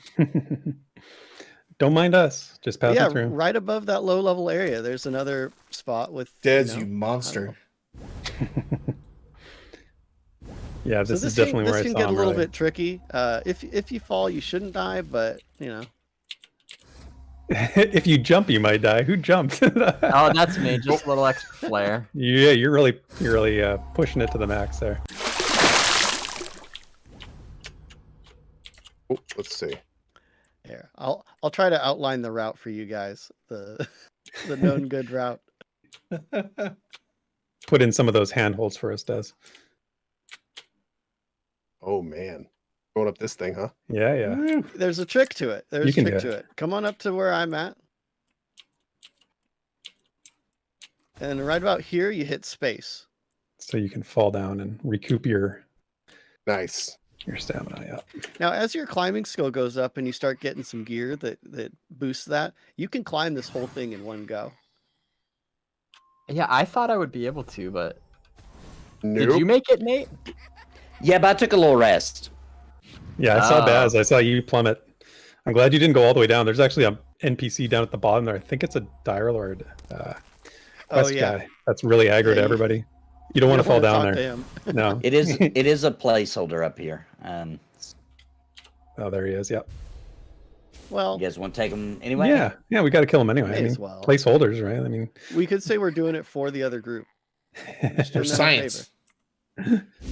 S6: Don't mind us. Just passing
S5: Yeah,
S6: through.
S5: right above that low level area, there's another spot with
S1: Dez,
S5: know,
S1: you monster.
S6: Yeah,
S5: So
S6: this is
S5: can-
S6: definitely where I
S5: can
S6: saw
S5: get a
S6: him
S5: little
S6: earlier.
S5: bit tricky. If you fall, you shouldn't die, but you know.
S6: If you jump, you might die. Who jumped?
S3: Oh, that's me. Just a little extra flair.
S6: Yeah, you're really pushing it to the max there.
S2: Oh, let's see.
S5: Here, I'll try to outline the route for you guys. The known good route.
S6: Put in some of those handholds for us, Des.
S2: Oh man, going up this thing, huh?
S6: Yeah, yeah.
S5: There's a trick to it. There's a
S6: can
S5: trick
S6: do
S5: to it. Come on up to where I'm at. And right about here, you hit space.
S6: So you can fall down and recoup your
S2: Nice.
S6: stamina. Yeah.
S5: Now, as your climbing skill goes up and you start getting some gear that boosts that, you can climb this whole thing in one go.
S3: Yeah, I thought I would be able to, but
S2: Nope.
S3: did you make it, Nate?
S4: Yeah, but I took a little rest.
S6: Yeah, I saw
S3: Ah.
S6: Baz. I saw you plummet. I'm glad you didn't go all the way down. There's actually a NPC down at the bottom there. I think it's a Dire Lord quest guy. That's really aggro
S5: Yeah,
S6: to
S5: you-
S6: everybody. You don't want to fall down
S5: talk to
S6: there.
S5: him.
S6: No.
S4: It is a placeholder up here.
S6: Oh, there he is. Yep.
S5: Well,
S4: You guys want to take them anyway?
S6: Yeah, we got to kill him anyway.
S5: May
S6: I mean,
S5: as well.
S6: placeholders, right? I mean,
S5: we could say we're doing it for the other group. Just
S1: For
S5: doing them a
S1: science.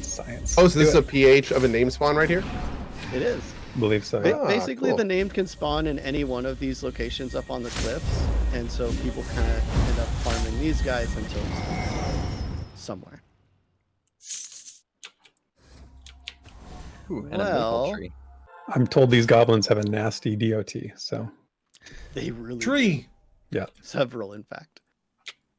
S6: science.
S2: Oh, so this is
S6: Do
S2: a PH of a name spawn right here?
S5: favor. It is.
S6: I believe so.
S5: Ba-
S6: Yeah.
S2: Ah,
S5: Basically,
S2: cool.
S5: the name can spawn in any one of these locations up on the cliffs, and so people kind of end up farming these guys until it spawns somewhere.
S3: Ooh, and a
S5: Well-
S3: maple tree.
S6: I'm told these goblins have a nasty DOT. So
S5: They really
S1: Tree.
S6: Yeah.
S5: Several, in fact.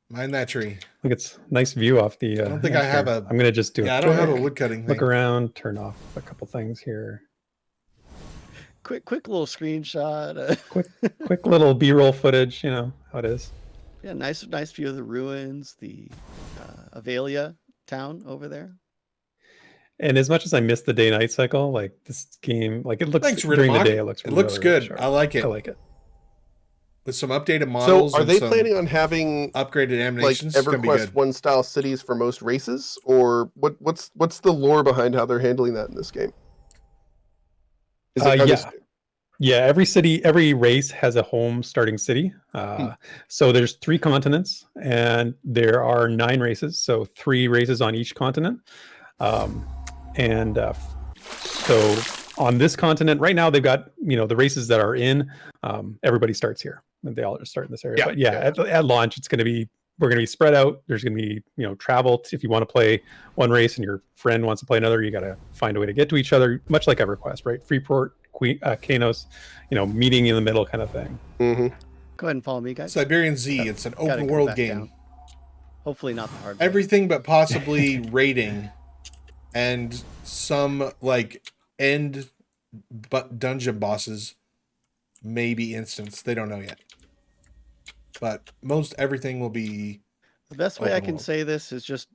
S1: Mind that tree.
S6: Look, it's a nice view off the.
S1: I don't think I have
S6: here.
S1: a.
S6: I'm gonna just do.
S1: Yeah,
S6: a
S1: I don't have a
S6: quick
S1: wood cutting
S6: look
S1: thing.
S6: around, turn off a couple things here.
S5: Quick little screenshot.
S6: Quick little B-roll footage. You know how it is.
S5: Yeah, nice view of the ruins, the Avalia town over there.
S6: And as much as I miss the day-night cycle, like this game, like it looks
S1: Thanks,
S6: during the
S1: Riddermock.
S6: day, it looks
S1: It looks
S6: really,
S1: good.
S6: really sharp.
S1: I like it.
S6: I like it.
S1: With some updated models.
S2: So, are
S1: and
S2: they
S1: some
S2: planning on having
S1: upgraded
S2: like
S1: animations? It's gonna be
S2: EverQuest
S1: good.
S2: 1 style cities for most races, or what's the lore behind how they're handling that in this game? Is are they-
S6: Yeah, every race has a home starting city. So there's 3 continents, and there are 9 races. So 3 races on each continent. So on this continent right now, they've got the races that are in. Everybody starts here, and they all just start in this area.
S2: Yeah,
S6: But at launch, we're going to be spread out. There's going to be travel. If you want to play one race and your friend wants to play another, you got to find a way to get to each other, much like EverQuest, right? Freeport, Kanos, meeting in the middle kind of thing.
S2: Mm-hmm.
S5: Go ahead and follow me, guys.
S1: Siberian Z. It's an
S5: Gotta
S1: open
S5: go
S1: world
S5: back
S1: game.
S5: down. Hopefully not the hard way.
S1: Everything but possibly raiding, and some like end dungeon bosses, maybe instance. They don't know yet. But most everything will be.
S5: The best way I
S1: open
S5: can
S1: world.
S5: say this is just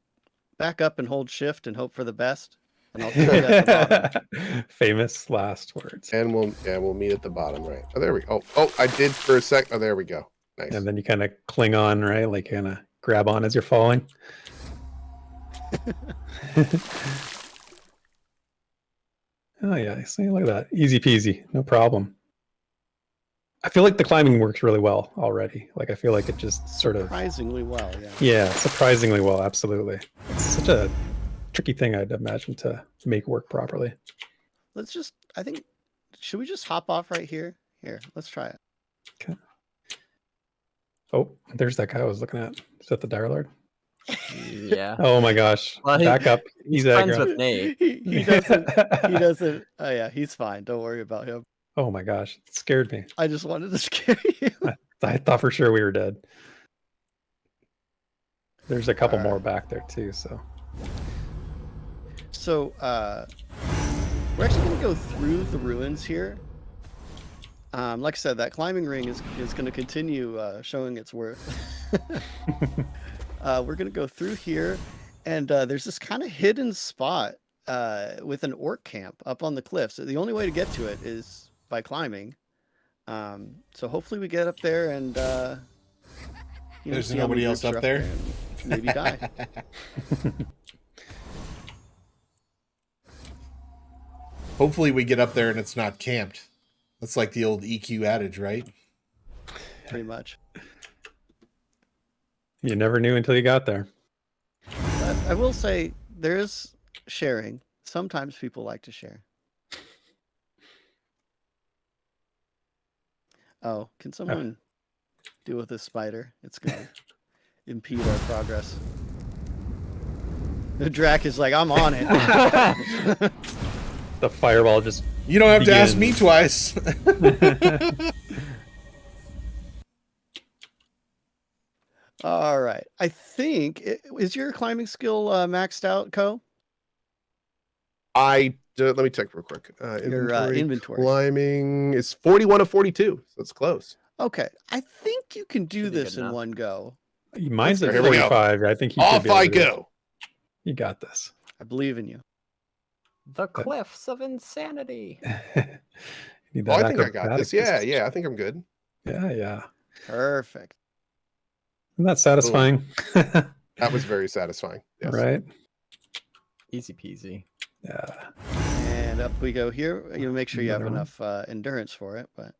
S5: back up and hold shift and hope for the best. And I'll tell you at the bottom.
S6: Famous last words.
S2: And we'll meet at the bottom, right? Oh, there we go. Oh, I did for a sec. Oh, there we go. Nice.
S6: And then you kind of cling on, right? Like kind of grab on as you're falling. Oh yeah, see, look at that. Easy peasy, no problem. I feel like the climbing works really well already. Like I feel like it just sort of
S5: Surprisingly well, yeah.
S6: Yeah, surprisingly well, absolutely. It's such a tricky thing, I'd imagine, to make work properly.
S5: Should we just hop off right here? Here, let's try it.
S6: Okay. Oh, there's that guy I was looking at. Is that the Dire Lord?
S3: Yeah.
S6: Oh my gosh.
S3: Well,
S6: Back up.
S3: He's
S6: He's
S3: friends
S6: aggro.
S3: with Nate.
S5: He doesn't. Oh yeah, he's fine. Don't worry about him.
S6: Oh my gosh. It scared me.
S5: I just wanted to scare you.
S6: I thought for sure we were dead. There's a couple
S5: All right.
S6: more back there too, so.
S5: So, we're actually going to go through the ruins here. Like I said, that climbing ring is going to continue showing its worth. We're going to go through here, and there's this kind of hidden spot with an orc camp up on the cliffs. So the only way to get to it is by climbing. So hopefully we get up there and
S1: There's
S5: see how many
S1: nobody else
S5: groups are
S1: up there?
S5: and maybe die.
S1: Hopefully we get up there and it's not camped. That's like the old EQ adage, right?
S5: Pretty much.
S6: You never knew until you got there.
S5: But I will say there is sharing. Sometimes people like to share. Oh, can someone deal with this spider? It's going to impede our progress. The Drac is like, I'm on it.
S6: The fireball just
S1: You don't have to ask me
S6: begins.
S1: twice.
S5: All right. I think, is your climbing skill maxed out, Cohh?
S2: Let me check real quick.
S5: Your inventory.
S2: Climbing is 41 of 42. So it's close.
S5: Okay. I think you can do
S3: Should be
S5: this
S3: good
S5: in
S3: enough.
S5: one go.
S6: Mine's at
S2: Here we go.
S6: 45. I think you should
S2: Off
S6: be able
S2: I
S6: to do it.
S2: go.
S6: You got this.
S5: I believe in you.
S3: The cliffs of insanity.
S6: You need
S2: Oh,
S6: that
S2: I think I got
S6: acrobatic
S2: this. Yeah,
S6: just-
S2: yeah. I think I'm good.
S6: Yeah.
S5: Perfect.
S6: Isn't that satisfying?
S2: That was very satisfying. Yes.
S6: Right?
S3: Easy peasy.
S6: Yeah.
S5: And up we go here. You make sure you have
S6: Another one.
S5: enough endurance for it, but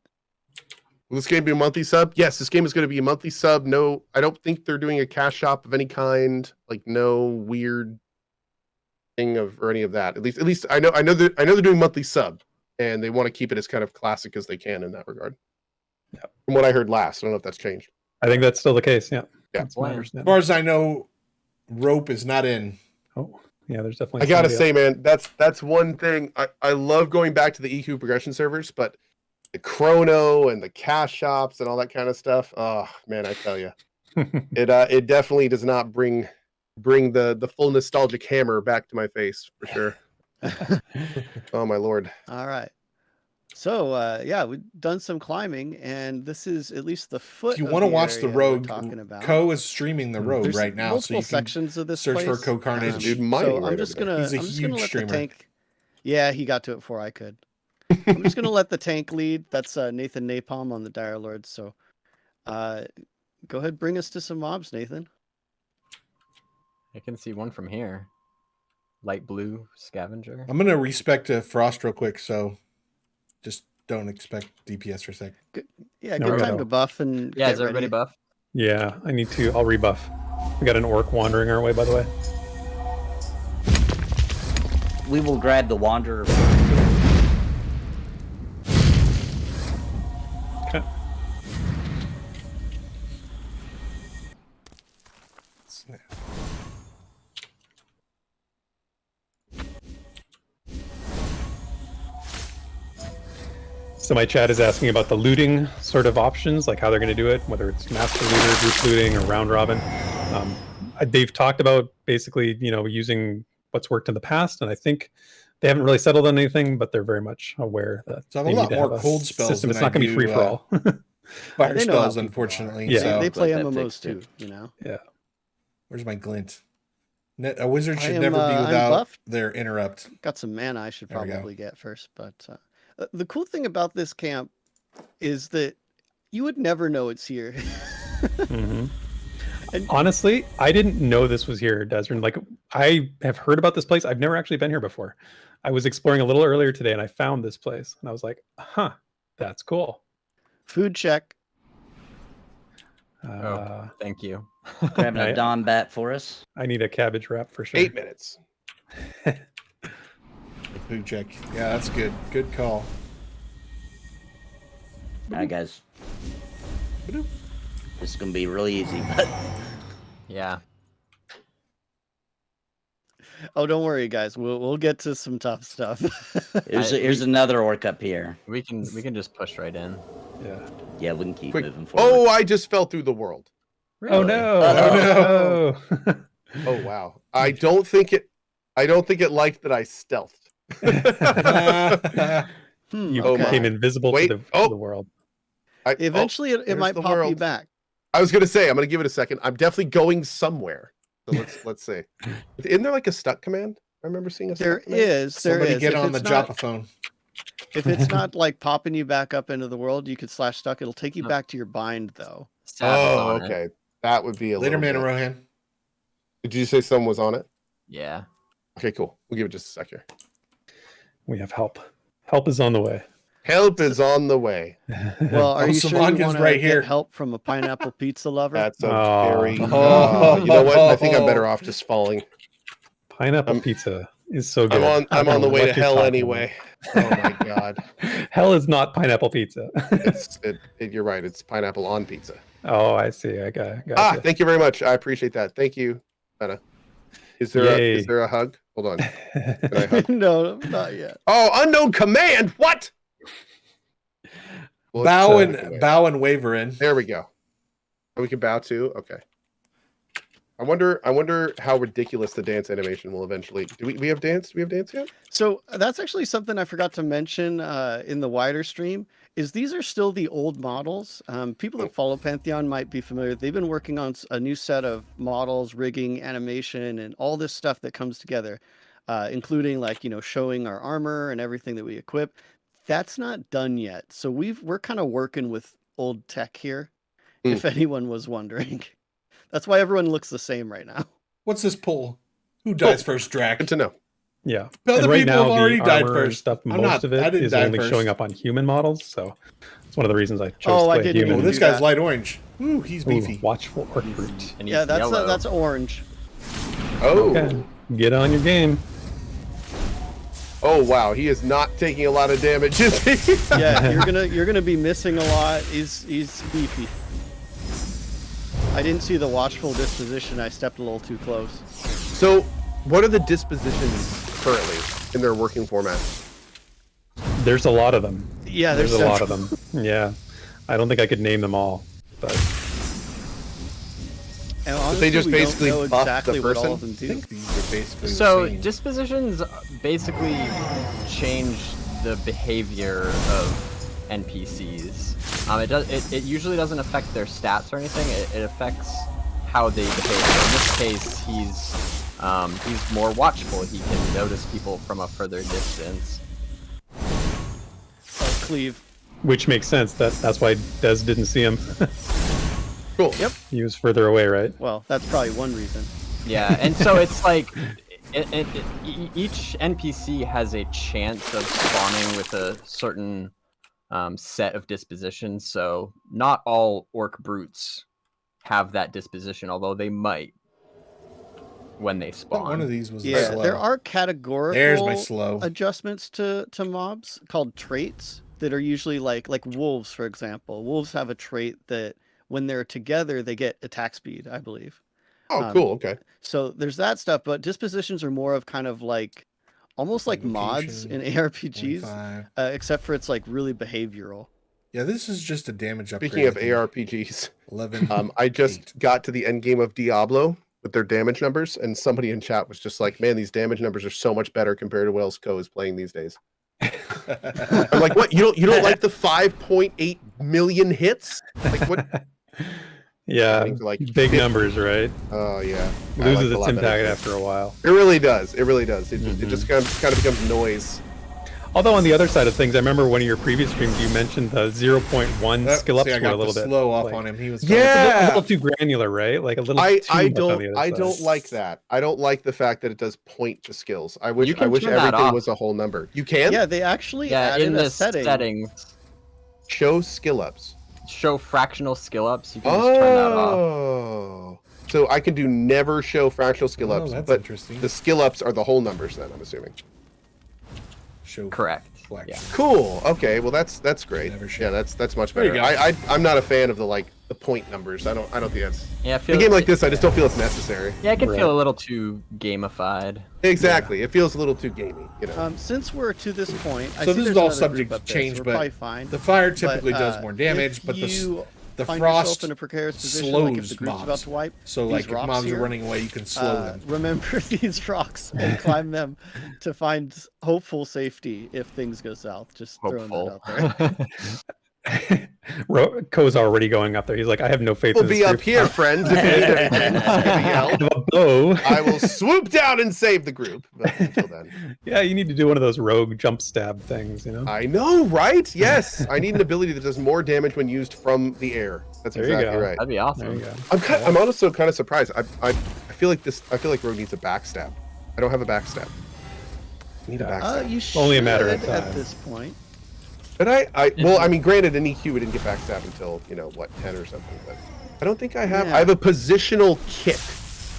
S2: Will this game be a monthly sub? Yes, this game is going to be a monthly sub. No, I don't think they're doing a cash shop of any kind. Like no weird thing or any of that. At least I know they're doing monthly sub, and they want to keep it as kind of classic as they can in that regard.
S6: Yep.
S2: From what I heard last, I don't know if that's changed.
S6: I think that's still the case. Yeah.
S2: Yeah.
S6: That's my
S3: Plan.
S1: As
S6: understanding.
S1: far as I know, rope is not in.
S6: Oh, yeah, there's definitely.
S2: I gotta
S6: somebody
S2: say, man, that's one thing I love going back to the EQ progression servers, but the chrono and the cash shops and all that kind of stuff. Oh man, I tell you, it definitely does not bring the full nostalgic hammer back to my face for sure. Oh my lord.
S5: All right. So yeah, we've done some climbing, and this is at least the foot.
S1: If you
S5: of
S1: want to
S5: the
S1: watch the
S5: area we're
S1: road,
S5: talking about.
S1: Cohh is streaming the road
S5: There's
S1: right now, so
S5: multiple
S1: you can
S5: sections of this
S1: search for
S5: place.
S1: Cohh Carnage.
S2: Dude, mining
S5: So
S2: right
S5: I'm just
S2: over there.
S5: gonna,
S1: He's a
S5: I'm just gonna
S1: huge
S5: let
S1: streamer.
S5: the tank. Yeah, he got to it before I could. I'm just gonna let the tank lead. That's Nathan Napalm on the Dire Lords. So, go ahead, bring us to some mobs, Nathan.
S3: I can see one from here. Light blue scavenger.
S1: I'm gonna respect Frost real quick, so just don't expect DPS for a sec.
S5: Yeah,
S6: No,
S5: good
S6: we
S5: time
S6: gotta-
S5: to buff and
S3: Yeah,
S5: get
S3: is everybody
S5: ready.
S3: buff?
S6: Yeah, I need to. I'll rebuff. We got an orc wandering our way, by the way.
S4: We will grab the Wanderer.
S6: Okay. So my chat is asking about the looting sort of options, like how they're going to do it, whether it's master looter, group looting, or round robin. They've talked about basically, using what's worked in the past, and I think they haven't really settled on anything, but they're very much aware that
S1: So I have
S6: they
S1: a
S6: need
S1: lot
S6: to
S1: more
S6: have a
S1: cold spells
S6: system.
S1: than
S6: It's not going to be
S1: I do,
S6: free for all.
S1: Fire
S5: They know how
S1: spells,
S5: people
S1: unfortunately.
S5: are.
S6: Yeah.
S1: So
S5: They play
S4: But that
S5: MMOs
S4: fixed
S5: too,
S4: it.
S6: Yeah.
S1: where's my glint? A wizard
S5: I
S1: should
S5: am,
S1: never be
S5: I'm
S1: without
S5: buffed.
S1: their interrupt.
S5: Got some mana I should
S1: There we go.
S5: probably get first, but the cool thing about this camp is that you would never know it's here.
S6: Mhm.
S5: And-
S6: Honestly, I didn't know this was here, Desmond. Like, I have heard about this place. I've never actually been here before. I was exploring a little earlier today, and I found this place, and I was like, "Huh, that's cool."
S5: Food check.
S6: Uh,
S3: Thank you.
S4: Grabbing
S6: I-
S4: a Don bat for us.
S6: I need a cabbage wrap for sure.
S2: 8 minutes.
S1: Food check. Yeah, that's good. Good call.
S4: All right, guys. This is gonna be really easy, but
S3: Yeah.
S5: Oh, don't worry, guys. We'll get to some tough stuff.
S4: here's another orc up here.
S3: We can just push right in.
S6: Yeah.
S4: Yeah, we can keep
S2: Quick.
S4: moving forward.
S2: Oh, I just fell through the world.
S6: Oh no!
S4: Uh-oh.
S6: Oh, no!
S2: Oh wow. I don't think it liked that I stealthed.
S5: Hmm,
S6: You
S5: okay.
S6: became invisible
S2: Wait,
S6: to
S2: oh.
S6: the world.
S5: Eventually, it
S2: there's
S5: might
S2: the
S5: pop you
S2: world.
S5: back.
S2: I was gonna say I'm gonna give it a second. I'm definitely going somewhere. So let's see. Isn't there like a stuck command? I remember seeing a
S5: There
S2: stuck command.
S5: is. There
S1: Somebody
S5: is.
S1: get
S5: If
S1: on the
S5: it's not-
S1: Jopaphone.
S5: If it's not like popping you back up into the world, you could slash stuck. It'll take you
S3: No.
S5: back to your bind, though.
S3: Stab is
S2: Oh,
S3: on it.
S2: okay. That would be a
S1: Later,
S2: little
S1: man,
S2: bit.
S1: Rohan.
S2: Did you say someone was on it?
S3: Yeah.
S2: Okay, cool. We'll give it just a sec here.
S6: We have help. Help is on the way.
S2: Help is on the way.
S5: Well, are
S1: Oh,
S5: you sure you
S1: Savanga's
S5: want
S1: right
S5: to
S1: here.
S5: get help from a pineapple pizza lover?
S2: That's a
S6: Oh.
S2: very.
S1: Oh.
S2: You know what? I think I'm better off just falling.
S6: Pineapple
S2: I'm-
S6: pizza is so good.
S2: I'm on the way
S6: What
S2: to
S6: you're
S2: hell
S6: talking
S2: anyway. Oh my god.
S6: about. Hell is not pineapple pizza.
S2: You're right. It's pineapple on pizza.
S6: Oh, I see. I got
S2: Ah, thank you very much. I appreciate that. Thank you, Meta. Is
S6: Yay.
S2: there a hug? Hold on. Can I
S6: you.
S2: hug?
S5: No, not yet.
S2: Oh, unknown command. What? Well,
S1: Bow
S2: it's,
S1: and bow and waver in.
S2: There we go. Oh, we can bow too. Okay. I wonder how ridiculous the dance animation will eventually. Do we have dance? Do we have dance yet?
S5: So that's actually something I forgot to mention in the wider stream. Is these are still the old models. People that follow Pantheon might be familiar. They've been working on a new set of models, rigging, animation, and all this stuff that comes together, including showing our armor and everything that we equip. That's not done yet. So we're kind of working with old tech here. If anyone was wondering, that's why everyone looks the same right now.
S1: What's this poll? Who dies first, Drac?
S2: Good to know.
S6: Yeah.
S1: Other
S6: And right
S1: people
S6: now,
S1: have already
S6: the
S1: died
S6: armor and
S1: first.
S6: stuff,
S1: I'm
S6: most
S1: not-
S6: of
S1: I
S6: it
S1: didn't
S6: is
S1: die
S6: only
S1: first.
S6: showing up on human models. So it's one of the reasons I chose
S5: Oh, I
S6: to play
S5: didn't
S6: human.
S1: Oh,
S5: even
S1: this
S5: do
S1: guy's
S5: that.
S1: light orange. Ooh, he's
S6: Ooh,
S1: beefy.
S6: watchful orc brute.
S3: And
S5: Yeah,
S3: he's
S5: that's
S3: yellow.
S5: that's orange.
S2: Oh.
S6: Okay. Get on your game.
S2: Oh wow, he is not taking a lot of damage, is he?
S5: Yeah, you're gonna be missing a lot. He's beefy. I didn't see the watchful disposition. I stepped a little too close.
S2: So, what are the dispositions currently in their working format?
S6: There's a lot of them.
S5: Yeah,
S6: There's a lot of them. Yeah, I don't think I could name them all, but
S5: And honestly,
S2: they just
S5: we don't
S2: basically
S5: know
S2: buff
S5: exactly
S2: the
S5: what all
S2: person?
S5: of them
S1: I
S5: do.
S1: think these are basically
S3: So
S1: the same.
S3: dispositions basically change the behavior of NPCs. It usually doesn't affect their stats or anything. It affects how they behave. So in this case, he's more watchful. He can notice people from a further distance.
S5: Oh, cleave.
S6: which makes sense. That's why Des didn't see him.
S2: Cool.
S5: Yep.
S6: He was further away, right?
S5: Well, that's probably one reason.
S3: Yeah, and so it's like each NPC has a chance of spawning with a certain set of dispositions. So not all orc brutes have that disposition, although they might when they
S1: Thought
S3: spawn.
S1: one of these was
S5: Yeah,
S1: slow.
S5: there are categorical
S1: There's my slow.
S5: adjustments to mobs called traits that are usually like wolves, for example. Wolves have a trait that when they're together, they get attack speed, I believe.
S2: Oh, cool. Okay.
S5: So there's that stuff, but dispositions are more of kind of like almost like mods in ARPGs,
S1: 25.
S5: except for it's like really behavioral.
S1: Yeah, this is just a damage upgrade.
S2: Speaking of
S1: I think.
S2: ARPGs,
S1: 11.
S2: I just got to the end game of Diablo with their damage numbers, and somebody in chat was just like, "Man, these damage numbers are so much better compared to what else Cohh is playing these days." I'm like, "What? You don't like the 5.8 million hits? Like what?"
S6: Yeah,
S2: Getting to, like,
S6: big
S2: 50.
S6: numbers, right?
S2: Oh yeah, I
S6: Loses
S2: like it a
S6: its
S2: lot
S6: impact
S2: better.
S6: after a while.
S2: It really does. It really does. It just kind of becomes noise.
S6: Although on the other side of things, I remember one of your previous streams you mentioned the 0.1 skill ups
S1: See, I
S6: were
S1: got
S6: a little
S1: the
S6: bit
S1: slow off
S6: like,
S1: on him. He was
S2: Yeah.
S6: a little too granular, right? Like a little.
S2: I
S6: too much on the
S2: don't
S6: other side.
S2: like that. I don't like the fact that it does point to skills. I wish
S3: You can turn that
S2: everything
S3: off.
S2: was a whole number. You can
S5: Yeah, they actually
S3: Yeah,
S5: added
S3: in
S5: a
S3: the
S5: setting.
S3: settings,
S2: show skill ups.
S3: show fractional skill ups. You can just turn that off.
S2: Oh, so I can do never show fractional skill
S1: Oh,
S2: ups,
S1: that's
S2: but
S1: interesting.
S2: the skill ups are the whole numbers. Then I'm assuming.
S1: Show
S3: Correct.
S1: flex.
S3: Yeah.
S2: Cool. Okay. Well, that's great.
S1: Never show.
S2: Yeah, that's much
S1: There you
S2: better.
S1: go.
S2: I'm not a fan of the point numbers. I don't think that's
S3: Yeah,
S2: in a game like this. I just don't feel it's necessary.
S3: Yeah, it can
S6: Right.
S3: feel a little too gamified.
S2: Exactly. It feels a little too gamey. You know.
S5: Since we're to this point, I
S1: So
S5: see
S1: this is
S5: there's
S1: all
S5: another
S1: subject
S5: group
S1: to
S5: up there,
S1: change,
S5: so we're
S1: but
S5: probably fine.
S1: The fire typically
S5: But,
S1: does more damage,
S5: if
S1: but
S5: you
S1: the
S5: find
S1: frost
S5: yourself in a precarious position, like if
S1: slows
S5: the group's
S1: mobs.
S5: about to wipe,
S1: So
S5: these
S1: like if
S5: rocks
S1: mobs
S5: here,
S1: are running away, you can slow them.
S5: remember these rocks and climb them to find hopeful safety if things go south. Just throwing
S3: Hopeful.
S5: that out there.
S6: Coh's already going up there. He's like, I have no faith
S2: We'll
S6: in this
S2: be up
S6: group.
S2: here, friends. If you need anything, just give me a
S6: I
S2: yell.
S6: have a bow.
S2: I will swoop down and save the group. But until then,
S6: Yeah, you need to do one of those rogue jump stab things, you know?
S2: I know, right? Yes, I need an ability that does more damage when used from the air. That's
S6: There you
S2: exactly
S6: go.
S2: right.
S3: That'd be
S6: There
S3: awesome.
S6: you go.
S2: I'm also kind of surprised. I feel like Rogue needs a backstab. I don't have a backstab. I need a backstab.
S5: You should
S6: Only a matter of
S5: at
S6: time.
S5: this point.
S2: But I mean, granted, in EQ we didn't get backstab until 10 or something. But I don't think I have.
S5: Yeah.
S2: I have a positional kick.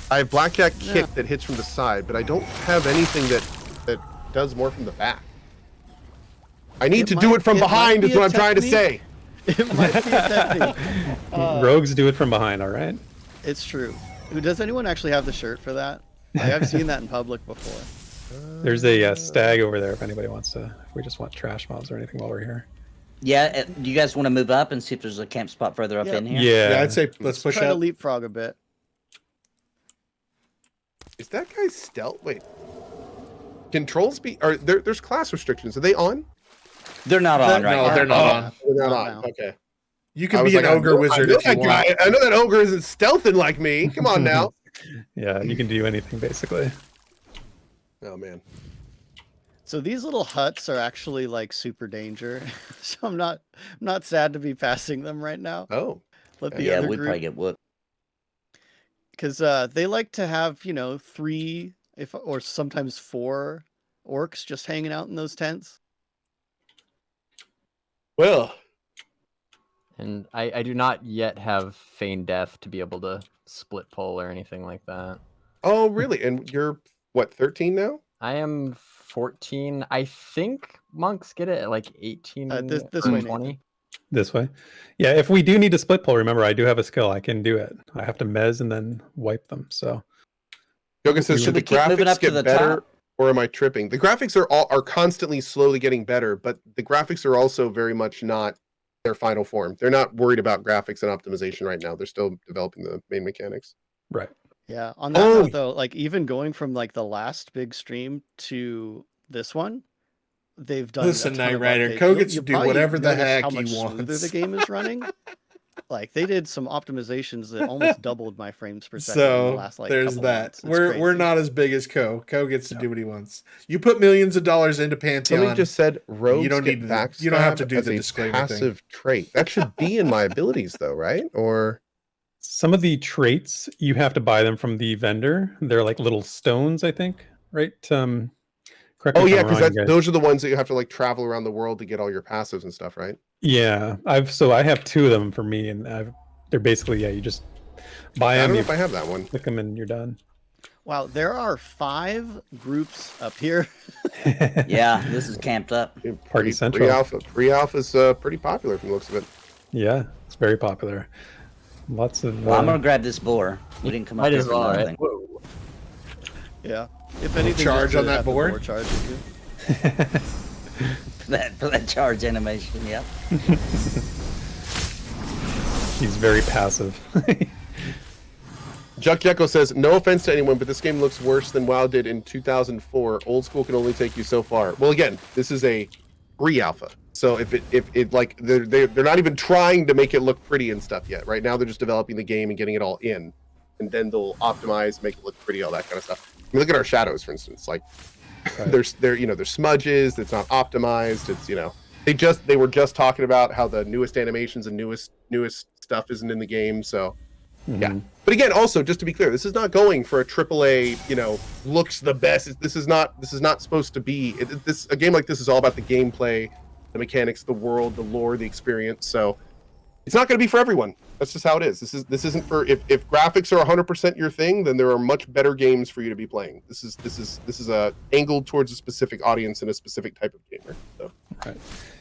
S2: I have blackjack kick
S5: Yeah.
S2: that hits from the side, but I don't have anything that does more from the back. I need
S5: It
S2: to do
S5: might-
S2: it from
S5: it might
S2: behind,
S5: be
S2: is
S5: a
S2: what I'm trying to say.
S5: technique. It might be a technique.
S6: Rogues do it from behind, all right?
S5: It's true. Does anyone actually have the shirt for that? Like, I've seen that in public before.
S6: There's a stag over there if anybody wants to, if we just want trash mobs or anything while we're here.
S4: Yeah, do you guys want to move up and see if there's a camp spot further up
S5: Yeah.
S4: in here?
S1: Yeah,
S6: Yeah.
S1: I'd say let's push
S5: Try to
S1: up.
S5: leapfrog a bit.
S2: Is that guy stealth? Wait. Controls be are there's class restrictions. Are they on?
S4: They're not on right
S1: No,
S4: now.
S1: they're not on.
S2: They're not
S5: Not
S2: on.
S5: now.
S2: Okay.
S1: You
S2: I
S1: can
S2: was
S1: be
S2: like,
S1: an
S2: I
S1: ogre
S2: know-
S1: wizard
S2: I know
S1: if you
S2: that
S1: want.
S2: guy. I know that ogre isn't stealthing like me. Come on now.
S6: Yeah, you can do anything basically.
S2: Oh man.
S5: So these little huts are actually like super danger. So I'm not sad to be passing them right now.
S2: Oh.
S5: Let the
S4: Yeah,
S5: other
S4: we'd
S5: group,
S4: probably get whooped.
S5: because they like to have 3 or sometimes 4 orcs just hanging out in those tents.
S2: Well.
S3: And I do not yet have Feign Death to be able to split pull or anything like that.
S2: Oh really? And you're what, 13 now?
S3: I am 14. I think monks get it at like 18
S5: this
S3: or
S5: way,
S3: 20.
S6: This way. Yeah, if we do need to split pull, remember I do have a skill. I can do it. I have to mez and then wipe them. So
S2: Yoga says,
S4: Should
S2: should
S4: we
S2: the
S4: keep moving
S2: graphics
S4: up to
S2: get
S4: the
S2: better?
S4: top?
S2: Or am I tripping? The graphics are constantly slowly getting better, but the graphics are also very much not their final form. They're not worried about graphics and optimization right now. They're still developing the main mechanics.
S6: Right.
S5: Yeah. On that note, though, like even going from like the last big stream to this one, they've done.
S1: Listen,
S5: a ton
S1: Knight
S5: of
S1: Rider,
S5: updates.
S1: Cohh gets to
S5: You'll
S1: do
S5: probably
S1: whatever the
S5: notice
S1: heck
S5: how
S1: he
S5: much smoother
S1: wants.
S5: the game is running. Like they did some optimizations that almost doubled my frames per second in the
S1: So
S5: last like
S1: there's
S5: couple
S1: that.
S5: months. It's
S1: We're
S5: crazy.
S1: not as big as Cohh. Cohh gets to do what he wants. You put millions of dollars into Pantheon.
S2: Somebody just said rogues
S1: you don't
S2: get
S1: need to, you don't have to
S2: backstab
S1: do
S2: as
S1: the
S2: a
S1: disclaimer
S2: passive
S1: thing.
S2: trait. That should be in my abilities though, right? Or
S6: Some of the traits you have to buy them from the vendor. They're like little stones, I think. Right? Correct me
S2: oh
S6: if
S2: yeah,
S6: I'm
S2: because
S6: wrong, guys.
S2: those are the ones that you have to like travel around the world to get all your passives and stuff, right?
S6: Yeah, I have 2 of them for me, and they're basically you just buy
S2: I
S6: them,
S2: don't know
S6: you
S2: if I have that one.
S6: click them, and you're done.
S5: Wow, there are 5 groups up here.
S4: Yeah, this is camped up.
S6: Party Central.
S2: Pre-alpha's pretty popular from the looks of it.
S6: Yeah, it's very popular. Lots of.
S4: Well, I'm gonna grab this boar. We didn't come up
S3: Might
S4: here
S3: as
S4: for
S3: well,
S4: nothing.
S3: right? Whoa.
S5: Yeah. If anything,
S1: charge
S5: just
S1: on
S5: to
S1: that
S5: have the
S1: board?
S5: boar charge at you.
S4: For that charge animation, yeah.
S6: He's very passive.
S2: Juck Jekko says, no offense to anyone, but this game looks worse than WoW did in 2004. Old school can only take you so far. Well, again, this is a pre-alpha. So if it like they're not even trying to make it look pretty and stuff yet. Right now they're just developing the game and getting it all in. And then they'll optimize, make it look pretty, all that kind of stuff. I mean, look at our shadows, for instance. Like
S6: Right.
S2: there's smudges, it's not optimized, it's they were just talking about how the newest animations and newest stuff isn't in the game, so yeah.
S6: Mhm.
S2: But again, also just to be clear, this is not going for a AAA, looks the best. This is not supposed to be a game like this is all about the gameplay, the mechanics, the world, the lore, the experience. So it's not going to be for everyone. That's just how it is. This isn't for if graphics are 100% your thing, then there are much better games for you to be playing. This is angled towards a specific audience and a specific type of gamer. So
S6: Right.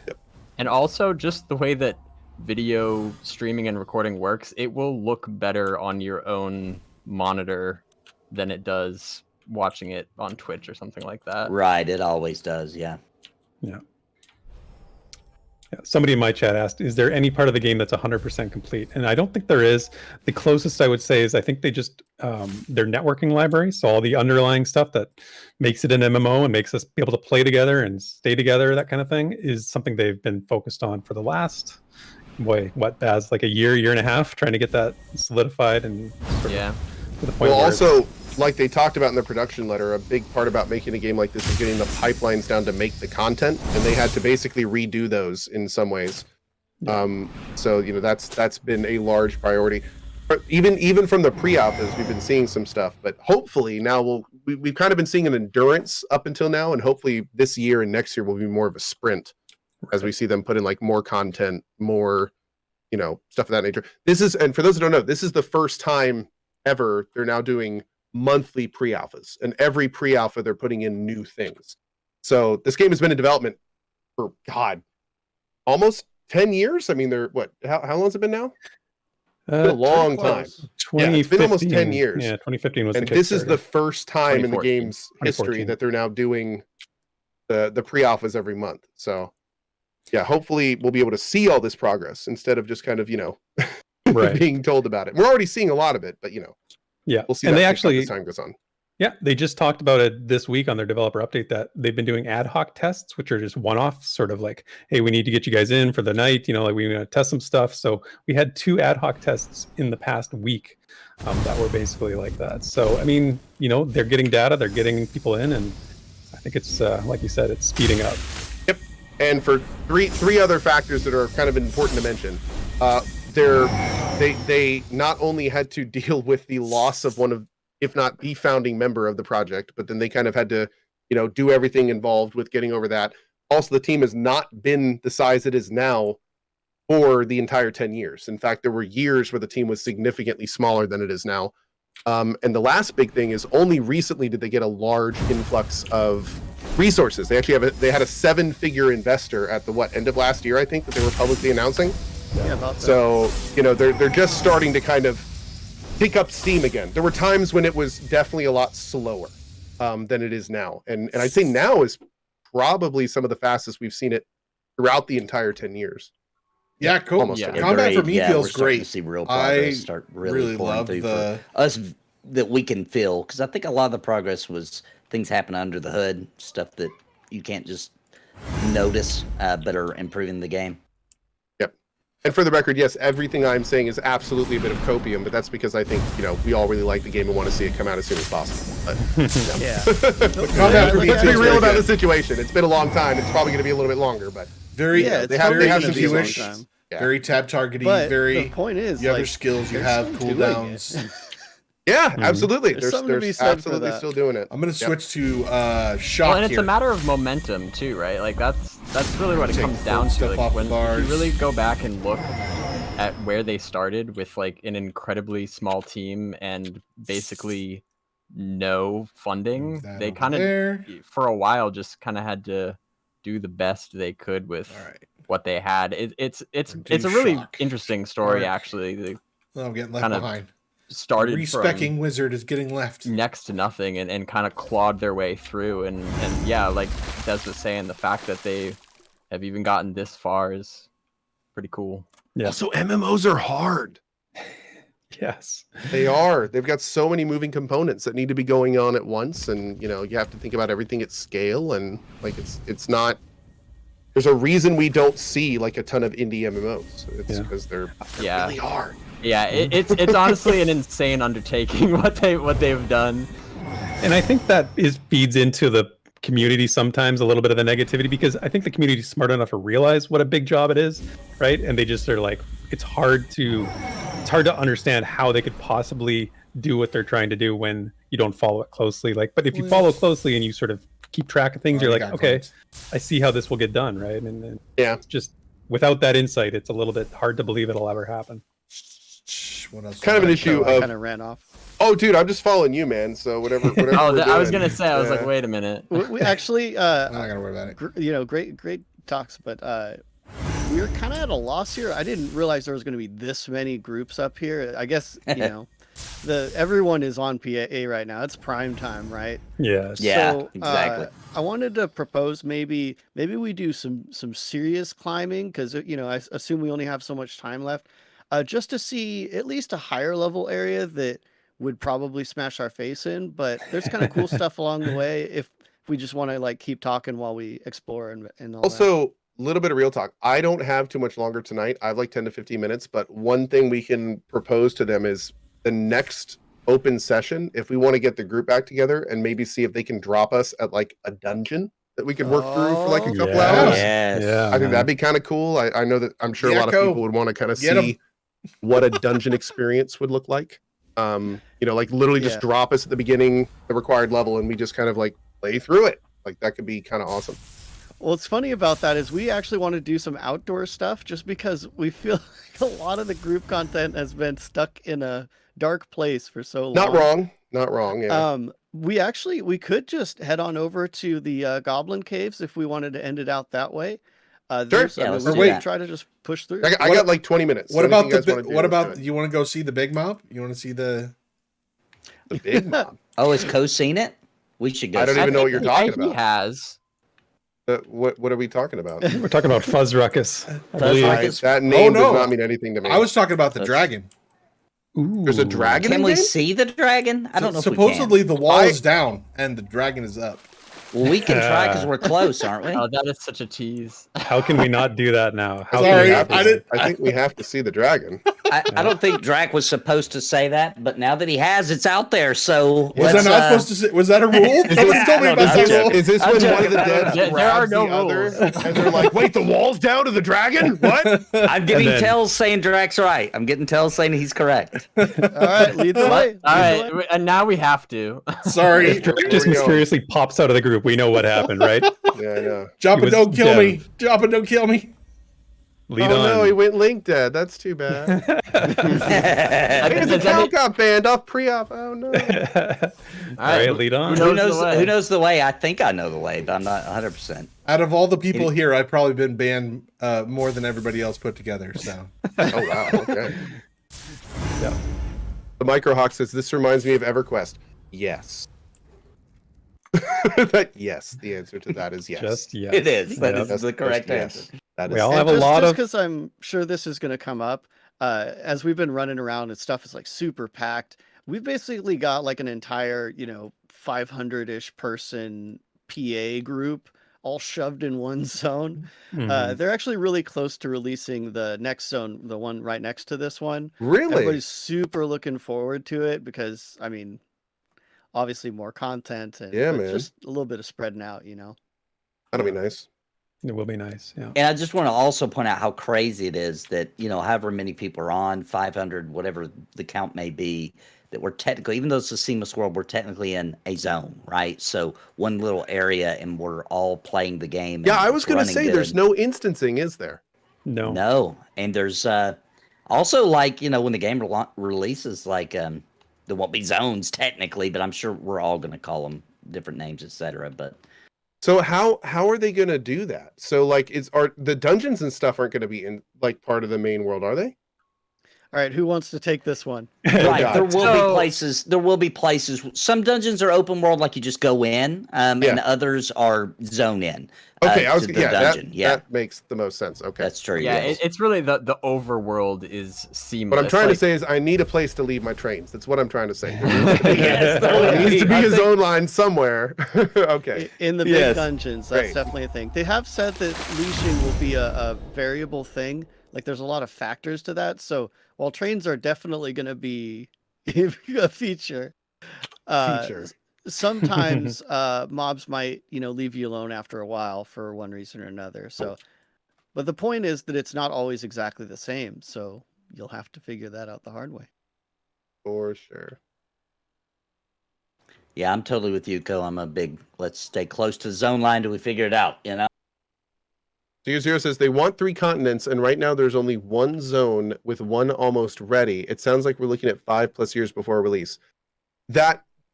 S2: yep.
S3: And also, just the way that video streaming and recording works, it will look better on your own monitor than it does watching it on Twitch or something like that.
S4: Right, it always does, yeah.
S6: Yeah. Somebody in my chat asked, is there any part of the game that's 100% complete? And I don't think there is. The closest I would say is I think they just, their networking library, so all the underlying stuff that makes it an MMO and makes us be able to play together and stay together, that kind of thing, is something they've been focused on for the last, Baz, like a year and a half, trying to get that solidified and sort of
S3: Yeah.
S6: to the point
S2: Well,
S6: where
S2: also, like they talked about in the production letter, a big part about making a game like this is getting the pipelines down to make the content, and they had to basically redo those in some ways. So that's been a large priority. But even from the pre-alphas, we've been seeing some stuff. But hopefully now we've kind of been seeing an endurance up until now, and hopefully this year and next year will be more of a sprint as we see them put in like more content, more stuff of that nature. And for those who don't know, this is the first time ever they're now doing monthly pre-alphas, and every pre-alpha they're putting in new things. So this game has been in development for almost 10 years. I mean, how long has it been now? It's been a long time. Yeah, it's been almost 10 years.
S6: Yeah, 2015 was
S2: And
S6: the
S2: this is the
S6: Kickstarter.
S2: first time in the
S3: 2014.
S2: game's history
S6: 2014.
S2: that they're now doing the pre-alphas every month. So yeah, hopefully we'll be able to see all this progress instead of just kind of
S6: Right.
S2: being told about it. We're already seeing a lot of it, but
S6: Yeah,
S2: we'll see
S6: and
S2: that
S6: they
S2: pick up
S6: actually
S2: as time goes on.
S6: Yeah, they just talked about it this week on their developer update that they've been doing ad hoc tests, which are just one-off, sort of like, hey, we need to get you guys in for the night, like we want to test some stuff. So we had 2 ad hoc tests in the past week that were basically like that. So, I mean, they're getting data, they're getting people in, and I think it's, like you said, it's speeding up.
S2: Yep. And for three other factors that are kind of important to mention, they not only had to deal with the loss of one of, if not the founding member of the project, but then they kind of had to, do everything involved with getting over that. Also, the team has not been the size it is now for the entire 10 years. In fact, there were years where the team was significantly smaller than it is now. And the last big thing is only recently did they get a large influx of resources. They actually they had a 7-figure investor at the end of last year, I think, that they were publicly announcing.
S5: Yeah, about that.
S2: So, they're just starting to kind of pick up steam again. There were times when it was definitely a lot slower. than it is now. And I'd say now is probably some of the fastest we've seen it throughout the entire 10 years.
S1: Yeah, cool.
S2: Almost
S3: Yeah.
S2: every-
S1: Combat for me
S4: we're
S1: feels
S4: starting
S1: great.
S4: to see real progress
S1: I
S4: start
S1: really
S4: pouring
S1: love
S4: through
S1: the
S4: for us that we can feel, because I think a lot of the progress was things happen under the hood, stuff that you can't just notice, but are improving the game.
S2: And for the record, yes, everything I'm saying is absolutely a bit of copium, but that's because I think, we all really like the game and want to see it come out as soon as possible. But,
S5: Yeah.
S1: combat for me
S2: let's be
S1: feels
S2: real
S1: very
S2: about the
S1: good.
S2: situation. It's been a long time. It's probably going to be a little bit longer, but
S1: Very,
S5: Yeah, it's
S2: they have
S1: very
S2: to be a long
S1: EQ-ish,
S5: time.
S2: Yeah.
S1: very tab targeting,
S5: But
S1: very.
S5: the point is,
S1: You have your
S5: like,
S1: skills, you
S5: they're
S1: have
S5: still doing it.
S1: cooldowns.
S2: yeah, absolutely.
S5: There's something to
S2: They're
S5: be said for
S2: absolutely
S5: that.
S2: still doing it.
S1: I'm gonna
S2: Yep.
S1: switch to shock
S3: Well, and it's
S1: here.
S3: a matter of momentum too, right? Like that's really what it
S1: Take
S3: comes
S1: full
S3: down to.
S1: step
S3: Like
S1: off the
S3: when if
S1: bars.
S3: you really go back and look at where they started with like an incredibly small team and basically no funding,
S1: Move that
S3: they
S1: over
S3: kind of
S1: there.
S3: for a while just kind of had to do the best they could with
S1: All right.
S3: what they had. It's
S1: Reduce
S3: a really
S1: shock.
S3: interesting story
S1: Mark.
S3: actually. They
S1: Oh, I'm getting left
S3: Kind of
S1: behind.
S3: started
S1: Respecking
S3: from
S1: wizard is getting left.
S3: next to nothing and kind of clawed their way through and yeah, like Des was saying, the fact that they have even gotten this far is pretty cool.
S6: Yeah.
S2: Also, MMOs are hard.
S6: Yes.
S2: They are. They've got so many moving components that need to be going on at once, and you have to think about everything at scale. And like, it's not. There's a reason we don't see like a ton of indie MMOs. It's
S6: Yeah.
S2: because they're
S3: Yeah.
S2: really hard.
S3: Yeah, it's honestly an insane undertaking what they've done.
S6: And I think that feeds into the community sometimes a little bit of the negativity, because I think the community is smart enough to realize what a big job it is, right? And they just are like, it's hard to understand how they could possibly do what they're trying to do when you don't follow it closely. Like, but if you follow closely and you sort of keep track of things,
S1: Oh,
S6: you're
S1: you
S6: like,
S1: got
S6: okay,
S1: clones.
S6: I see how this will get done, right? And
S2: Yeah.
S6: it's just without that insight, it's a little bit hard to believe it'll ever happen.
S1: What else?
S2: Kind of an
S1: was
S2: issue
S5: I
S2: of,
S5: kind of ran off.
S2: oh, dude, I'm just following you, man. So whatever.
S3: Oh,
S2: we're
S3: I was
S2: doing,
S3: gonna say, I was like,
S2: yeah.
S3: wait a minute.
S5: We actually,
S1: I'm not gonna worry about it.
S5: great talks, but we were kind of at a loss here. I didn't realize there was going to be this many groups up here. I guess everyone is on PAA right now. It's prime time, right?
S6: Yes.
S4: Yeah,
S5: So,
S4: exactly.
S5: I wanted to propose maybe we do some serious climbing, because I assume we only have so much time left, just to see at least a higher level area that would probably smash our face in. But there's kind of cool stuff along the way if we just want to like keep talking while we explore and all that.
S2: Also, a little bit of real talk. I don't have too much longer tonight. I have like 10 to 15 minutes, but one thing we can propose to them is the next open session, if we want to get the group back together and maybe see if they can drop us at like a dungeon that we could work through for like a couple
S6: Yeah.
S2: hours.
S4: Yes.
S6: Yeah.
S2: I think that'd be kind of cool. I know that I'm sure a lot of
S1: Yakko.
S2: people would want to kind of
S1: Get 'em.
S2: see what a dungeon experience would look like. Like literally just
S5: Yeah.
S2: drop us at the beginning, the required level, and we just kind of like play through it. Like that could be kind of awesome.
S5: Well, what's funny about that is we actually want to do some outdoor stuff, just because we feel like a lot of the group content has been stuck in a dark place for so long.
S2: Not wrong. Yeah.
S5: We could just head on over to the Goblin Caves if we wanted to end it out that way. there's-
S4: Yeah, let's
S5: we
S4: do
S5: can
S4: that.
S5: try to just push through.
S2: I got like 20 minutes.
S1: What
S2: So
S1: about
S2: anything you guys wanna do,
S1: what
S2: let's do
S1: about
S2: it.
S1: you want to go see the big mob? You want to see the?
S2: the big mob?
S4: Oh, has Cohh seen it? We should go.
S2: I don't
S4: see
S2: even
S4: it.
S2: know what you're talking
S3: He
S2: about.
S3: has.
S2: What are we talking about?
S6: We're talking about Fuzz Ruckus. I
S4: Fuzz
S6: believe.
S4: Ruckus.
S2: That name
S1: no.
S2: does not mean anything to me.
S1: I was talking about the
S4: That's-
S1: dragon.
S2: There's a
S6: Ooh.
S2: dragon.
S4: Can
S2: in
S4: we
S2: game?
S4: see the dragon? I don't know.
S1: Supposedly
S4: if
S1: the wall is down and the dragon is up.
S4: we can. Well, we can try because we're close, aren't we?
S3: Oh, that is such a tease.
S6: How can we not do that now? How
S1: Sorry,
S6: can we
S2: We
S6: not
S2: have
S6: do
S2: to-
S1: I didn't-
S2: I think we have to see the dragon.
S4: I don't think Drac was supposed to say that, but now that he has, it's out there. So
S1: Was I
S4: let's,
S1: not supposed to say? Was that a rule? Someone told me
S6: No,
S1: about
S6: that's
S1: that
S6: a
S1: rule.
S2: Is this
S4: I'm
S2: when one of
S4: joking.
S2: the devs
S3: There are
S2: grabs
S3: no
S2: the other
S3: rules.
S2: and they're like, "Wait, the wall's down to the dragon? What?"
S4: I'm getting
S6: then-
S4: tells saying Drac's right. I'm getting tells saying he's correct.
S5: All right, lead the way.
S3: All
S5: lead the way.
S3: right, and now we have to.
S1: Sorry,
S6: If Drake
S2: Here
S6: just
S2: we go.
S6: mysteriously pops out of the group, we know what happened, right?
S2: Yeah, I know.
S1: Jump
S6: He
S1: and
S6: was
S1: don't kill me. Jump and don't kill me.
S6: Lead
S2: Oh
S6: on.
S2: no, he went Link dead. That's too bad. Hey, his account got banned off pre-op. Oh no.
S6: All right, lead on.
S3: Who
S4: Who
S3: knows
S4: knows?
S3: the way?
S4: Who knows the way? I think I know the way, but I'm not 100%.
S1: Out of all the people here, I've probably been banned more than everybody else put together. So
S2: Oh wow. Okay.
S6: Yeah.
S2: The Microhawk says this reminds me of EverQuest. Yes. Yes, the answer to that is yes.
S6: Just yes.
S4: It is. That
S6: Yep.
S4: is the correct
S2: yes.
S4: answer.
S2: That
S6: We
S2: is
S6: all
S5: And
S6: have a
S5: just,
S6: lot of.
S5: because I'm sure this is going to come up, as we've been running around and stuff is like super packed. We've basically got like an entire, 500-ish person PA group all shoved in one zone.
S6: Mhm.
S5: They're actually really close to releasing the next zone, the one right next to this one.
S2: really
S5: Everybody's super looking forward to it because, obviously more content and
S2: Yeah,
S5: but
S2: man.
S5: just a little bit of spreading out,
S2: that'll be nice.
S6: It will be nice. Yeah.
S4: And I just want to also point out how crazy it is that, however many people are on, 500, whatever the count may be, that we're technically, even though it's a seamless world, we're technically in a zone, right? So one little area and we're all playing the game.
S2: Yeah,
S4: and
S2: I was
S4: it's
S2: going to
S4: running
S2: say there's
S4: good.
S2: no instancing, is there?
S6: No.
S4: No. And there's also like, when the game releases, like there won't be zones technically, but I'm sure we're all going to call them different names, etc. But
S2: So how are they going to do that? So like, are the dungeons and stuff aren't going to be in like part of the main world, are they?
S5: All right, who wants to take this one?
S4: right,
S2: God.
S4: there will
S3: So-
S4: be places. There will be places. Some dungeons are open world, like you just go in, and
S2: Yeah.
S4: others are zone in.
S2: Okay, I was
S4: to the
S2: yeah,
S4: dungeon.
S2: that makes the most sense. Okay.
S4: That's true.
S3: Yeah,
S4: yes.
S3: it's really the overworld is seamless.
S2: What I'm trying to
S3: like-
S2: say is I need a place to leave my trains. That's what I'm trying to say.
S4: Yes,
S2: There needs to be
S5: I
S2: a
S5: think-
S2: zone line somewhere. Okay.
S5: In the big
S4: Yes.
S5: dungeons, that's
S2: Great.
S5: definitely a thing. They have said that leashing will be a variable thing. Like there's a lot of factors to that. So while trains are definitely going to be a feature,
S2: Feature.
S5: sometimes mobs might leave you alone after a while for one reason or another. So, but the point is that it's not always exactly the same. So you'll have to figure that out the hard way.
S2: For sure.
S4: Yeah, I'm totally with you, Cohh. I'm a big. Let's stay close to the zone line till we figure it out.
S2: Zero says they want 3 continents, and right now there's only one zone with one almost ready. It sounds like we're looking at 5+ years before release.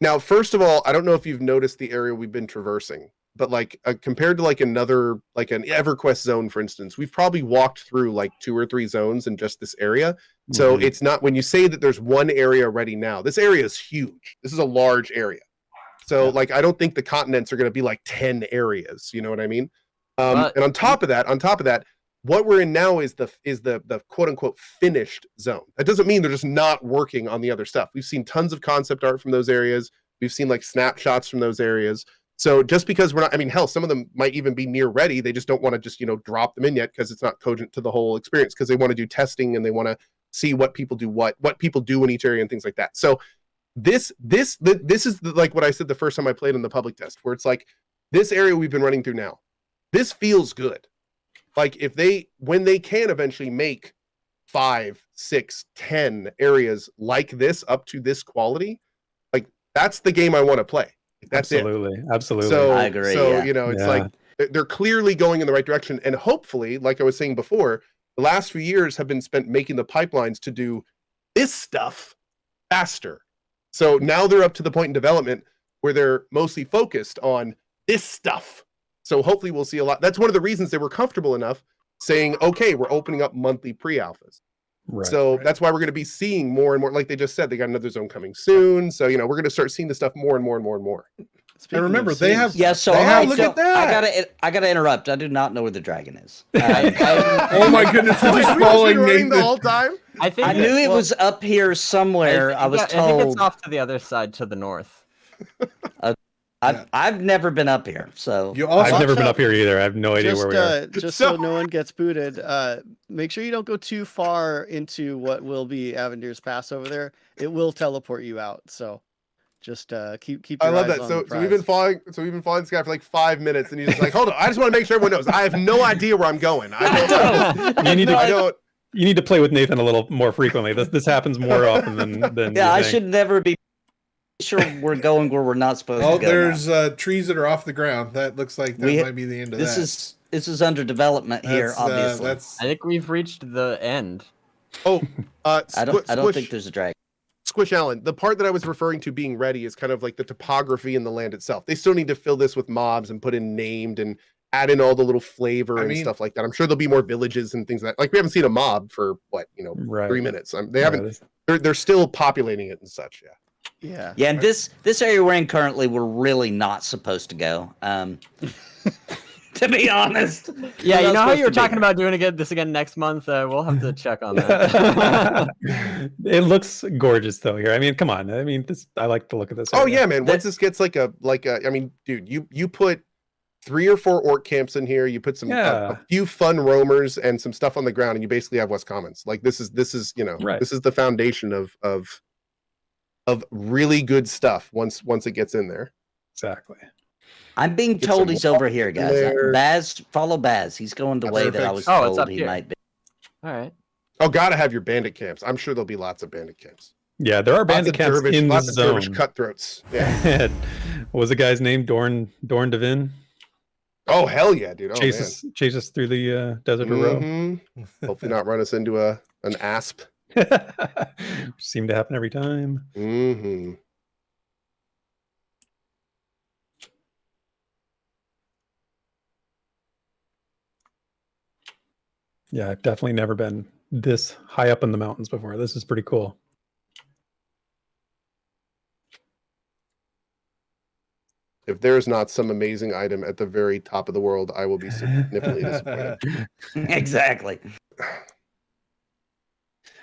S2: Now, first of all, I don't know if you've noticed the area we've been traversing, but like compared to like another, like an EverQuest zone, for instance, we've probably walked through like 2 or 3 zones in just this area. So
S6: Mhm.
S2: it's not, when you say that there's one area ready now, this area is huge. This is a large area. So like, I don't think the continents are going to be like 10 areas. You know what I mean?
S3: But-
S2: And on top of that, what we're in now is the quote unquote finished zone. That doesn't mean they're just not working on the other stuff. We've seen tons of concept art from those areas. We've seen like snapshots from those areas. So just because we're not, I mean, hell, some of them might even be near ready. They just don't want to just, drop them in yet because it's not cogent to the whole experience, because they want to do testing and they want to see what people do, what people do in each area and things like that. So this is like what I said the first time I played in the public test, where it's like this area we've been running through now, this feels good. Like when they can eventually make 5, 6, 10 areas like this up to this quality, like that's the game I want to play. Like, that's
S6: Absolutely.
S2: So
S4: I agree,
S2: So
S4: yeah.
S2: it's
S6: Yeah.
S2: like they're clearly going in the right direction, and hopefully, like I was saying before, the last few years have been spent making the pipelines to do this stuff faster. So now they're up to the point in development where they're mostly focused on this stuff. So hopefully we'll see a lot. That's one of the reasons they were comfortable enough saying, okay, we're opening up monthly pre-alphas.
S6: Right.
S2: So that's why we're going to be seeing more and more. Like they just said, they got another zone coming soon. So, we're going to start seeing this stuff more and more and more and more.
S5: Speaking of
S1: remember, they
S5: Sims,
S1: have-
S4: Yeah, so
S1: They have-
S4: I,
S1: look
S4: so
S1: at that.
S4: I gotta interrupt. I do not know where the dragon is.
S1: Oh my goodness, they're just
S2: We've been
S1: following
S2: running the
S1: Nathan.
S2: whole time.
S3: I think
S4: I knew it
S3: well,
S4: was up here somewhere. I was
S3: I think
S4: told.
S3: it's off to the other side, to the north.
S4: I've never been up here, so
S1: You also
S6: I've never
S5: Watch
S6: been
S5: out.
S6: up here either. I have no idea
S5: just
S6: where we are.
S5: just
S2: So-
S5: so no one gets booted, make sure you don't go too far into what will be Avendir's Pass over there. It will teleport you out. So just keep your
S2: I love
S5: eyes
S2: that.
S5: on
S2: So
S5: the
S2: we've been
S5: prize.
S2: following this guy for like 5 minutes, and he's just like, hold on, I just want to make sure everyone knows. I have no idea where I'm going. I don't.
S6: You need to
S2: I don't.
S6: You need to play with Nathan a little more frequently. This happens more often than
S4: yeah,
S6: you
S4: I
S6: think.
S4: should never be sure we're going where we're not supposed
S1: Oh,
S4: to go. now.
S1: there's trees that are off the ground. That looks like that
S4: We-
S1: might be the end of
S4: This
S1: that.
S4: is under development here,
S1: That's,
S4: obviously.
S1: that's
S3: I think we've reached the end.
S2: Oh,
S4: I don't
S2: Squish,
S4: think there's a dragon.
S2: Squish Allen. The part that I was referring to being ready is kind of like the topography in the land itself. They still need to fill this with mobs and put in named and add in all the little flavor
S1: I
S2: and
S1: mean-
S2: stuff like that. I'm sure there'll be more villages and things like that. Like we haven't seen a mob for what,
S6: Right.
S2: 3 minutes. They
S6: Yeah,
S2: haven't. They're still populating it and such. Yeah.
S5: Yeah.
S4: Yeah, and this area we're in currently, we're really not supposed to go. To be honest.
S3: Yeah,
S4: We're
S3: you
S4: not
S3: know how
S4: supposed
S3: you were
S4: to be
S3: talking
S4: here.
S3: about doing this again next month? We'll have to check on that.
S6: It looks gorgeous though here. I mean, come on. I mean, I like the look of this.
S2: Oh
S6: area.
S2: yeah, man. Once this gets like a I mean, dude, you put 3 or 4 orc camps in here. You put some a few fun roamers and some stuff on the ground, and you basically have West Commons. Like this is
S6: Right.
S2: this is the foundation of really good stuff. Once it gets in there.
S6: Exactly.
S4: I'm being
S2: Get
S4: told
S2: some
S4: he's over here, guys.
S2: there.
S4: Baz, follow Baz. He's going the
S1: That's
S4: way that I
S1: perfect.
S4: was
S3: Oh, it's
S4: told
S3: up
S4: he
S3: here.
S4: might be.
S3: All right.
S2: Oh, gotta have your bandit camps. I'm sure there'll be lots of bandit camps.
S6: Yeah, there are bandit camps in the
S2: lots of dervish
S6: zone.
S2: cutthroats. Yeah.
S6: What was the guy's name? Dorn Devin?
S2: Oh hell yeah, dude. Oh
S6: Chase us through the desert row.
S2: man. Hopefully not run us into an asp.
S6: Seem to happen every time.
S2: Mm-hmm.
S6: Yeah, I've definitely never been this high up in the mountains before. This is pretty cool.
S2: If there is not some amazing item at the very top of the world, I will be significantly disappointed.
S4: Exactly.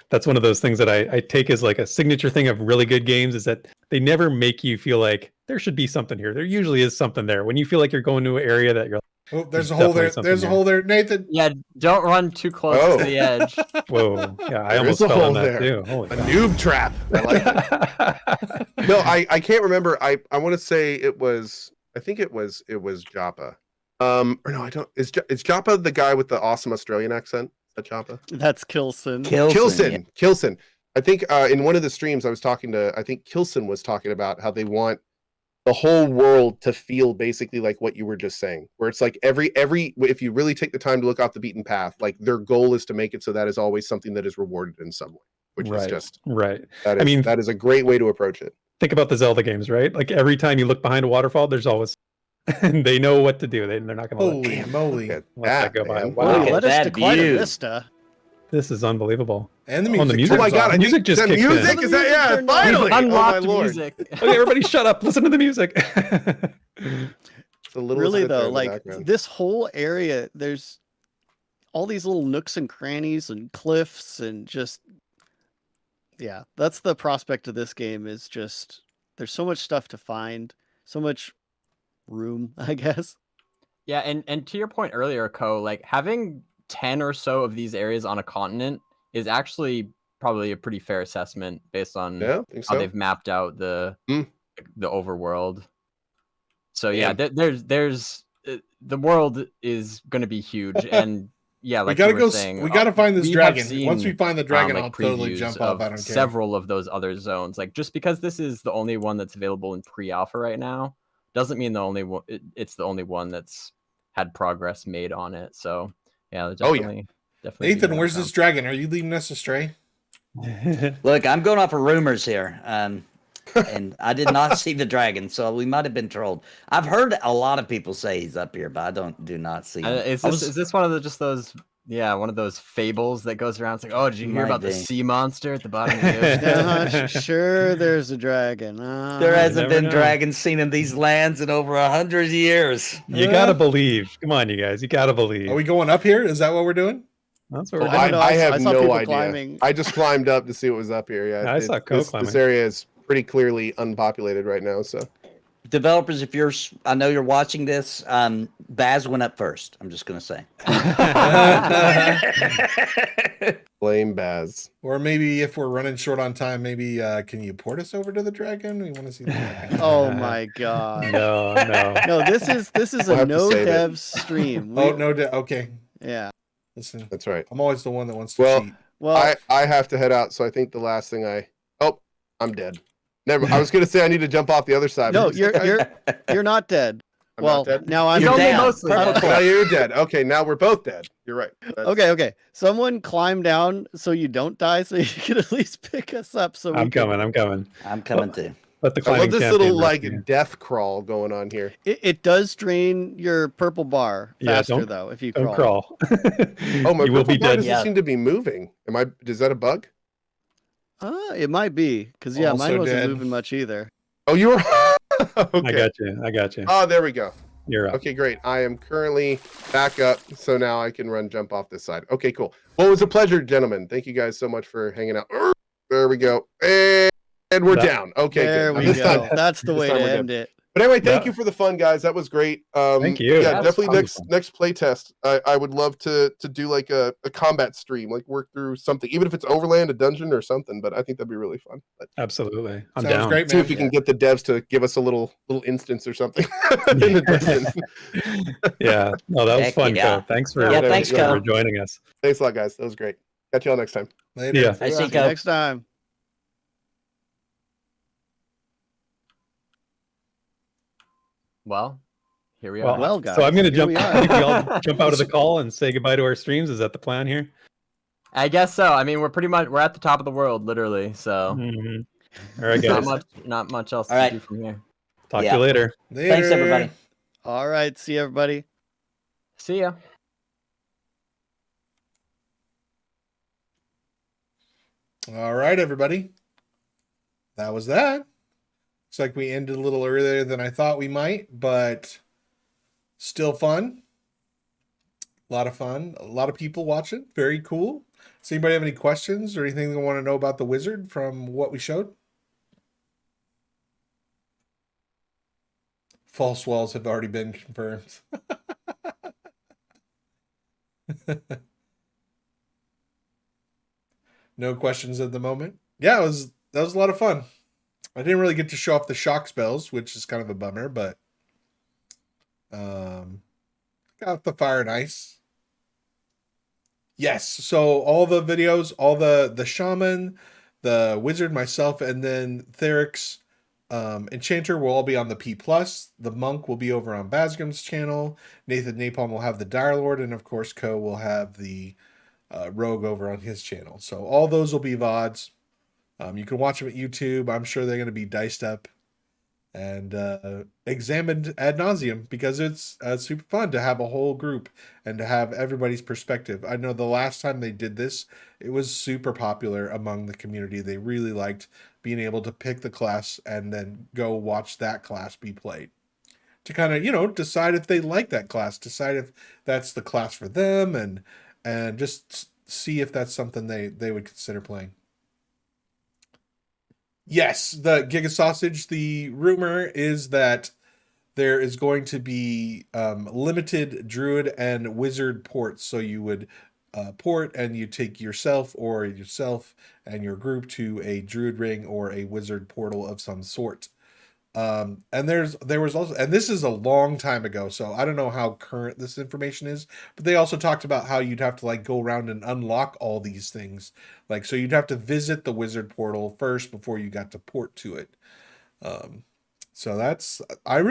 S6: That's one of those things that I take as like a signature thing of really good games is that they never make you feel like there should be something here. There usually is something there. When you feel like you're going to an area that you're
S1: Oh, there's
S6: There's
S1: a hole there.
S6: definitely
S1: There's a
S6: something
S1: hole there, Nathan.
S3: Yeah, don't run too close
S2: Oh.
S3: to the edge.
S6: whoa, yeah, I
S2: There
S6: almost
S2: is a
S6: fell
S2: hole
S6: on that
S2: there.
S6: too. Holy
S2: A
S6: cow.
S2: noob trap. I like it. No, I can't remember. I want to say it was. I think it was Joppa. Or no, I don't. Is Joppa the guy with the awesome Australian accent? Is that Joppa?
S5: That's Kilson.
S2: Kilson. I think in one of the streams I was talking to. I think Kilson was talking about how they want the whole world to feel basically like what you were just saying, where it's like every if you really take the time to look off the beaten path, like their goal is to make it so that is always something that is rewarded in some way, which is just
S6: right.
S2: that is, that is a great way to approach it.
S6: Think about the Zelda games, right? Like every time you look behind a waterfall, there's always and they know what to do. They're not going to
S1: Holy moly!
S2: Look at
S6: let that go by.
S2: man.
S6: Wow.
S4: Look at
S5: Let us
S4: that
S5: to quite
S4: view.
S5: a vista.
S6: This is unbelievable.
S1: And the
S6: Oh,
S1: music.
S6: the music.
S2: Oh my god! I
S6: Music
S2: think
S6: just
S2: the
S6: kicked
S2: music
S6: in.
S2: is that? Yeah,
S5: We've
S2: finally!
S3: We've
S2: Oh my
S3: unlocked
S2: lord!
S3: music.
S6: Okay, everybody, shut up! Listen to the music.
S2: It's a little
S5: Really
S2: bit there
S5: though,
S2: in the
S5: like
S2: background.
S5: this whole area, there's all these little nooks and crannies and cliffs and just yeah, that's the prospect of this game is just there's so much stuff to find, so much room, I guess.
S3: Yeah, and to your point earlier, Cohh, like having 10 or so of these areas on a continent is actually probably a pretty fair assessment based on
S2: Yeah, I think
S3: how
S2: so.
S3: they've mapped out the overworld. So yeah,
S2: Yeah.
S3: there's the world is going to be huge, and yeah, like
S1: we gotta
S3: you were
S1: go.
S3: saying,
S1: We gotta find this
S3: we have
S1: dragon. Once we
S3: seen,
S1: find the dragon,
S3: like
S1: I'll totally
S3: previews
S1: jump off.
S3: of
S1: I don't care.
S3: several of those other zones. Like just because this is the only one that's available in pre-alpha right now, doesn't mean the only one. It's the only one that's had progress made on it. So yeah, definitely.
S1: Nathan, where's this dragon? Are you leading us astray?
S4: Look, I'm going off of rumors here. And I did not see the dragon, so we might have been trolled. I've heard a lot of people say he's up here, but I do not see him.
S3: Is this one of one of those fables that goes around? It's like, oh, did you hear
S4: Might
S3: about the
S4: be.
S3: sea monster at the bottom of the ocean?
S5: Sure, there's a dragon.
S4: There hasn't
S6: never
S4: been
S6: know.
S4: dragons seen in these lands in over 100 years.
S6: You gotta believe. Come on, you guys. You gotta believe.
S1: Are we going up here? Is that what we're doing?
S6: That's what we're
S5: I
S6: doing.
S5: don't know,
S2: I
S5: I
S2: have
S5: saw
S2: no
S5: people
S2: idea.
S5: climbing.
S2: I just climbed up to see what was up here. Yeah,
S6: I saw Cohh climbing.
S2: This area is pretty clearly unpopulated right now. So
S4: Developers, if I know you're watching this, Baz went up first. I'm just going to say.
S2: blame Baz.
S1: Or maybe if we're running short on time, maybe can you port us over to the dragon? We want to see the dragon.
S5: Oh my god.
S6: No.
S5: No, this is
S2: We'll
S5: a
S2: have to
S5: no
S2: save it.
S5: dev stream.
S1: Oh no! Okay,
S5: Yeah.
S1: listen.
S2: That's right.
S1: I'm always the one that wants to
S2: Well,
S1: cheat.
S5: Well,
S2: I have to head out. So I think the last thing I'm dead. Never. I was gonna say I need to jump off the other side.
S5: no,
S2: but-
S5: you're not dead.
S2: I'm
S5: well,
S2: not dead?
S5: now I'm
S3: He's only
S4: down.
S3: mostly
S4: Purple
S3: dead.
S2: Now you're dead. Okay, now we're both dead. You're right. That's-
S5: Okay. Someone climb down so you don't die, so you can at least pick us up. So
S6: I'm coming.
S4: I'm coming too.
S6: Let the
S2: I love
S6: climbing
S2: this
S6: champion
S2: little
S6: rescue.
S2: like death crawl going on here.
S5: It does drain your purple bar
S6: Yeah,
S5: faster
S6: don't-
S5: though if you
S6: Don't
S5: crawl.
S6: crawl.
S2: Oh, my
S6: you will be
S2: purple bar
S6: dead.
S2: doesn't
S4: Yeah.
S2: seem to be moving. Is that a bug?
S5: It might be because
S1: Also
S5: mine wasn't
S1: dead.
S5: moving much either.
S2: Oh, you were.
S6: I
S2: Okay.
S6: got you.
S2: Oh, there we go.
S6: You're up.
S2: Okay, great. I am currently back up, so now I can jump off this side. Okay, cool. Well, it was a pleasure, gentlemen. Thank you guys so much for hanging out. There we go. And we're down. Okay,
S5: There
S2: good.
S5: we
S2: This
S5: go.
S2: time-
S5: That's the
S2: this
S5: way
S2: time
S5: to
S2: we're good.
S5: end it.
S2: But anyway, thank
S6: That-
S2: you for the fun, guys. That was great.
S6: Thank you.
S2: Yeah,
S3: That was
S2: definitely
S3: fun.
S2: next play test. I would love to do like a combat stream, like work through something, even if it's Overland, a dungeon, or something. But I think that'd be really fun. But
S6: Absolutely. I'm
S1: Sounds
S6: down.
S1: great,
S2: see
S1: man.
S2: if we can get the devs to give us a little instance or something in the dungeon.
S6: Yeah. No, that was
S4: Heck
S6: fun,
S4: yeah.
S6: Cohh. Thanks for,
S4: Yeah, thanks,
S2: yeah.
S6: for
S4: Cohh.
S6: joining us.
S2: Thanks a lot, guys. That was great. Catch y'all next time.
S1: Later.
S6: Yeah.
S4: I see,
S5: See you
S4: Cohh.
S5: next time.
S3: Well, here we
S6: Well,
S3: are.
S5: Well, guys,
S6: so I'm going to
S5: here
S6: jump.
S5: we are.
S6: I think we all jump out of the call and say goodbye to our streams. Is that the plan here?
S3: I guess so. I mean, we're at the top of the world, literally. So
S6: Mhm. All right,
S3: not
S6: guys.
S3: much else
S4: All
S3: to
S4: right.
S3: do from here.
S6: Talk to
S4: Yeah.
S6: you later.
S4: Thanks, everybody.
S5: All right. See you, everybody.
S3: See ya.
S1: All right, everybody. That was that. Looks like we ended a little earlier than I thought we might, but still fun. A lot of fun. A lot of people watching. Very cool. Does anybody have any questions or anything they want to know about the wizard from what we showed? False walls have already been confirmed. No questions at the moment. Yeah, that was a lot of fun. I didn't really get to show off the shock spells, which is kind of a bummer, but got the fire and ice. Yes, so all the videos, all the shaman, the wizard, myself, and then Therix, Enchanter will all be on the P+. The monk will be over on Basgrim's channel. Nathan Napalm will have the Dire Lord, and of course Cohh will have the Rogue over on his channel. So all those will be VODs. You can watch them at YouTube. I'm sure they're going to be diced up and examined ad nauseum because it's super fun to have a whole group and to have everybody's perspective. I know the last time they did this, it was super popular among the community. They really liked being able to pick the class and then go watch that class be played to kind of, decide if they like that class, decide if that's the class for them, and just see if that's something they would consider playing. Yes, the Giga Sausage, the rumor is that there is going to be limited Druid and Wizard ports. So you would port and you take yourself and your group to a Druid ring or a Wizard portal of some sort. And there was also, and this is a long time ago, so I don't know how current this information is, but they also talked about how you'd have to go around and unlock all these things. So you'd have to visit the wizard portal first before you got to port to it. So that's, I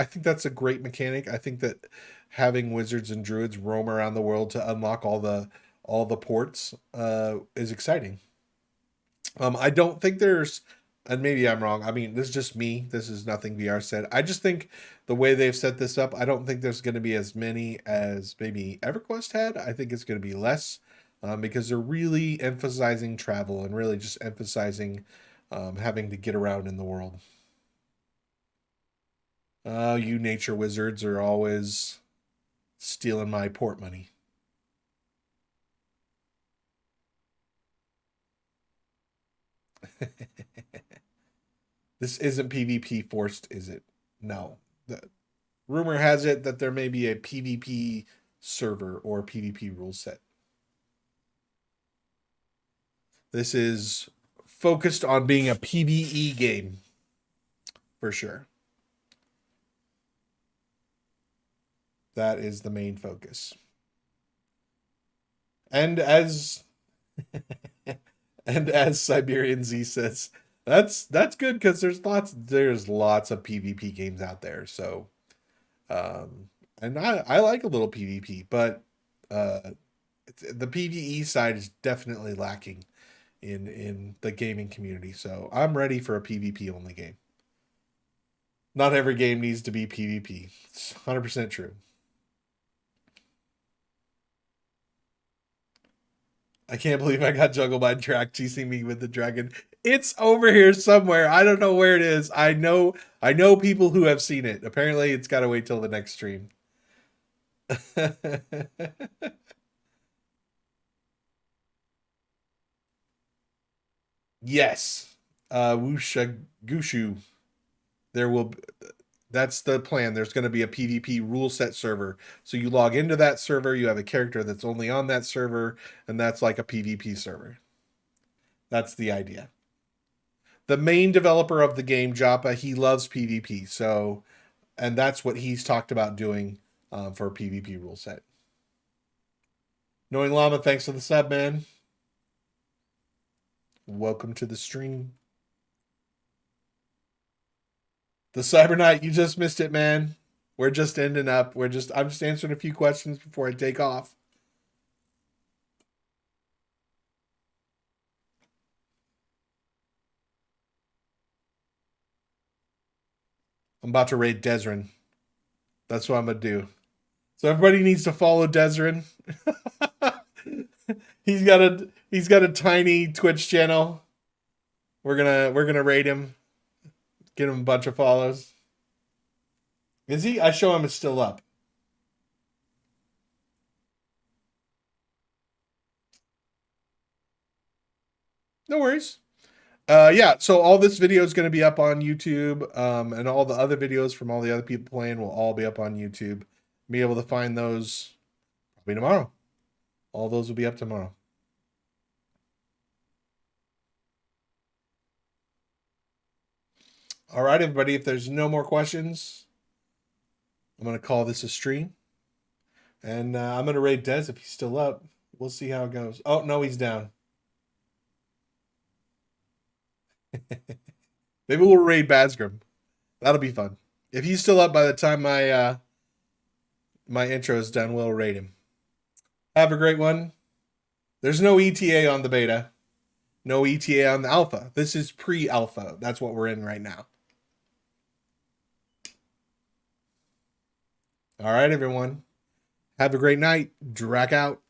S1: think that's a great mechanic. I think that having wizards and druids roam around the world to unlock all the ports is exciting. I don't think there's, and maybe I'm wrong. I mean, this is just me. This is nothing VR said. I just think the way they've set this up, I don't think there's going to be as many as maybe EverQuest had. I think it's going to be less because they're really emphasizing travel and really just emphasizing having to get around in the world. You nature wizards are always stealing my port money. This isn't PvP forced, is it? No. The rumor has it that there may be a PvP server or PvP rule set. This is focused on being a PvE game, for sure. That is the main focus. And as Siberian Z says, that's good because there's lots of PvP games out there. So and I like a little PvP, but the PvE side is definitely lacking in the gaming community. So I'm ready for a PvP only game. Not every game needs to be PvP. It's 100% true. I can't believe I got Juggle Mind track chasing me with the dragon. It's over here somewhere. I don't know where it is. I know people who have seen it. Apparently, it's got to wait till the next stream. Yes. Wusha Gushu. There will that's the plan. There's going to be a PvP rule set server. So you log into that server, you have a character that's only on that server, and that's like a PvP server. That's the idea. The main developer of the game, Joppa, he loves PvP. So, and that's what he's talked about doing for a PvP rule set. Knowing Llama, thanks for the sub, man. Welcome to the stream. The Cyber Knight, you just missed it, man. We're just ending up. I'm just answering a few questions before I take off. I'm about to raid Desrin. That's what I'm gonna do. So everybody needs to follow Desrin. He's got a tiny Twitch channel. We're gonna raid him. Get him a bunch of follows. Is he? I show him it's still up. No worries. Yeah, so all this video is going to be up on YouTube, and all the other videos from all the other people playing will all be up on YouTube. Be able to find those probably tomorrow. All those will be up tomorrow. All right, everybody, if there's no more questions, I'm going to call this a stream. And I'm going to raid Dez if he's still up. We'll see how it goes. Oh, no, he's down. Maybe we'll raid Basgrim. That'll be fun. If he's still up by the time my my intro is done, we'll raid him. Have a great one. There's no ETA on the beta. No ETA on the alpha. This is pre-alpha. That's what we're in right now. All right, everyone. Have a great night. Drac out.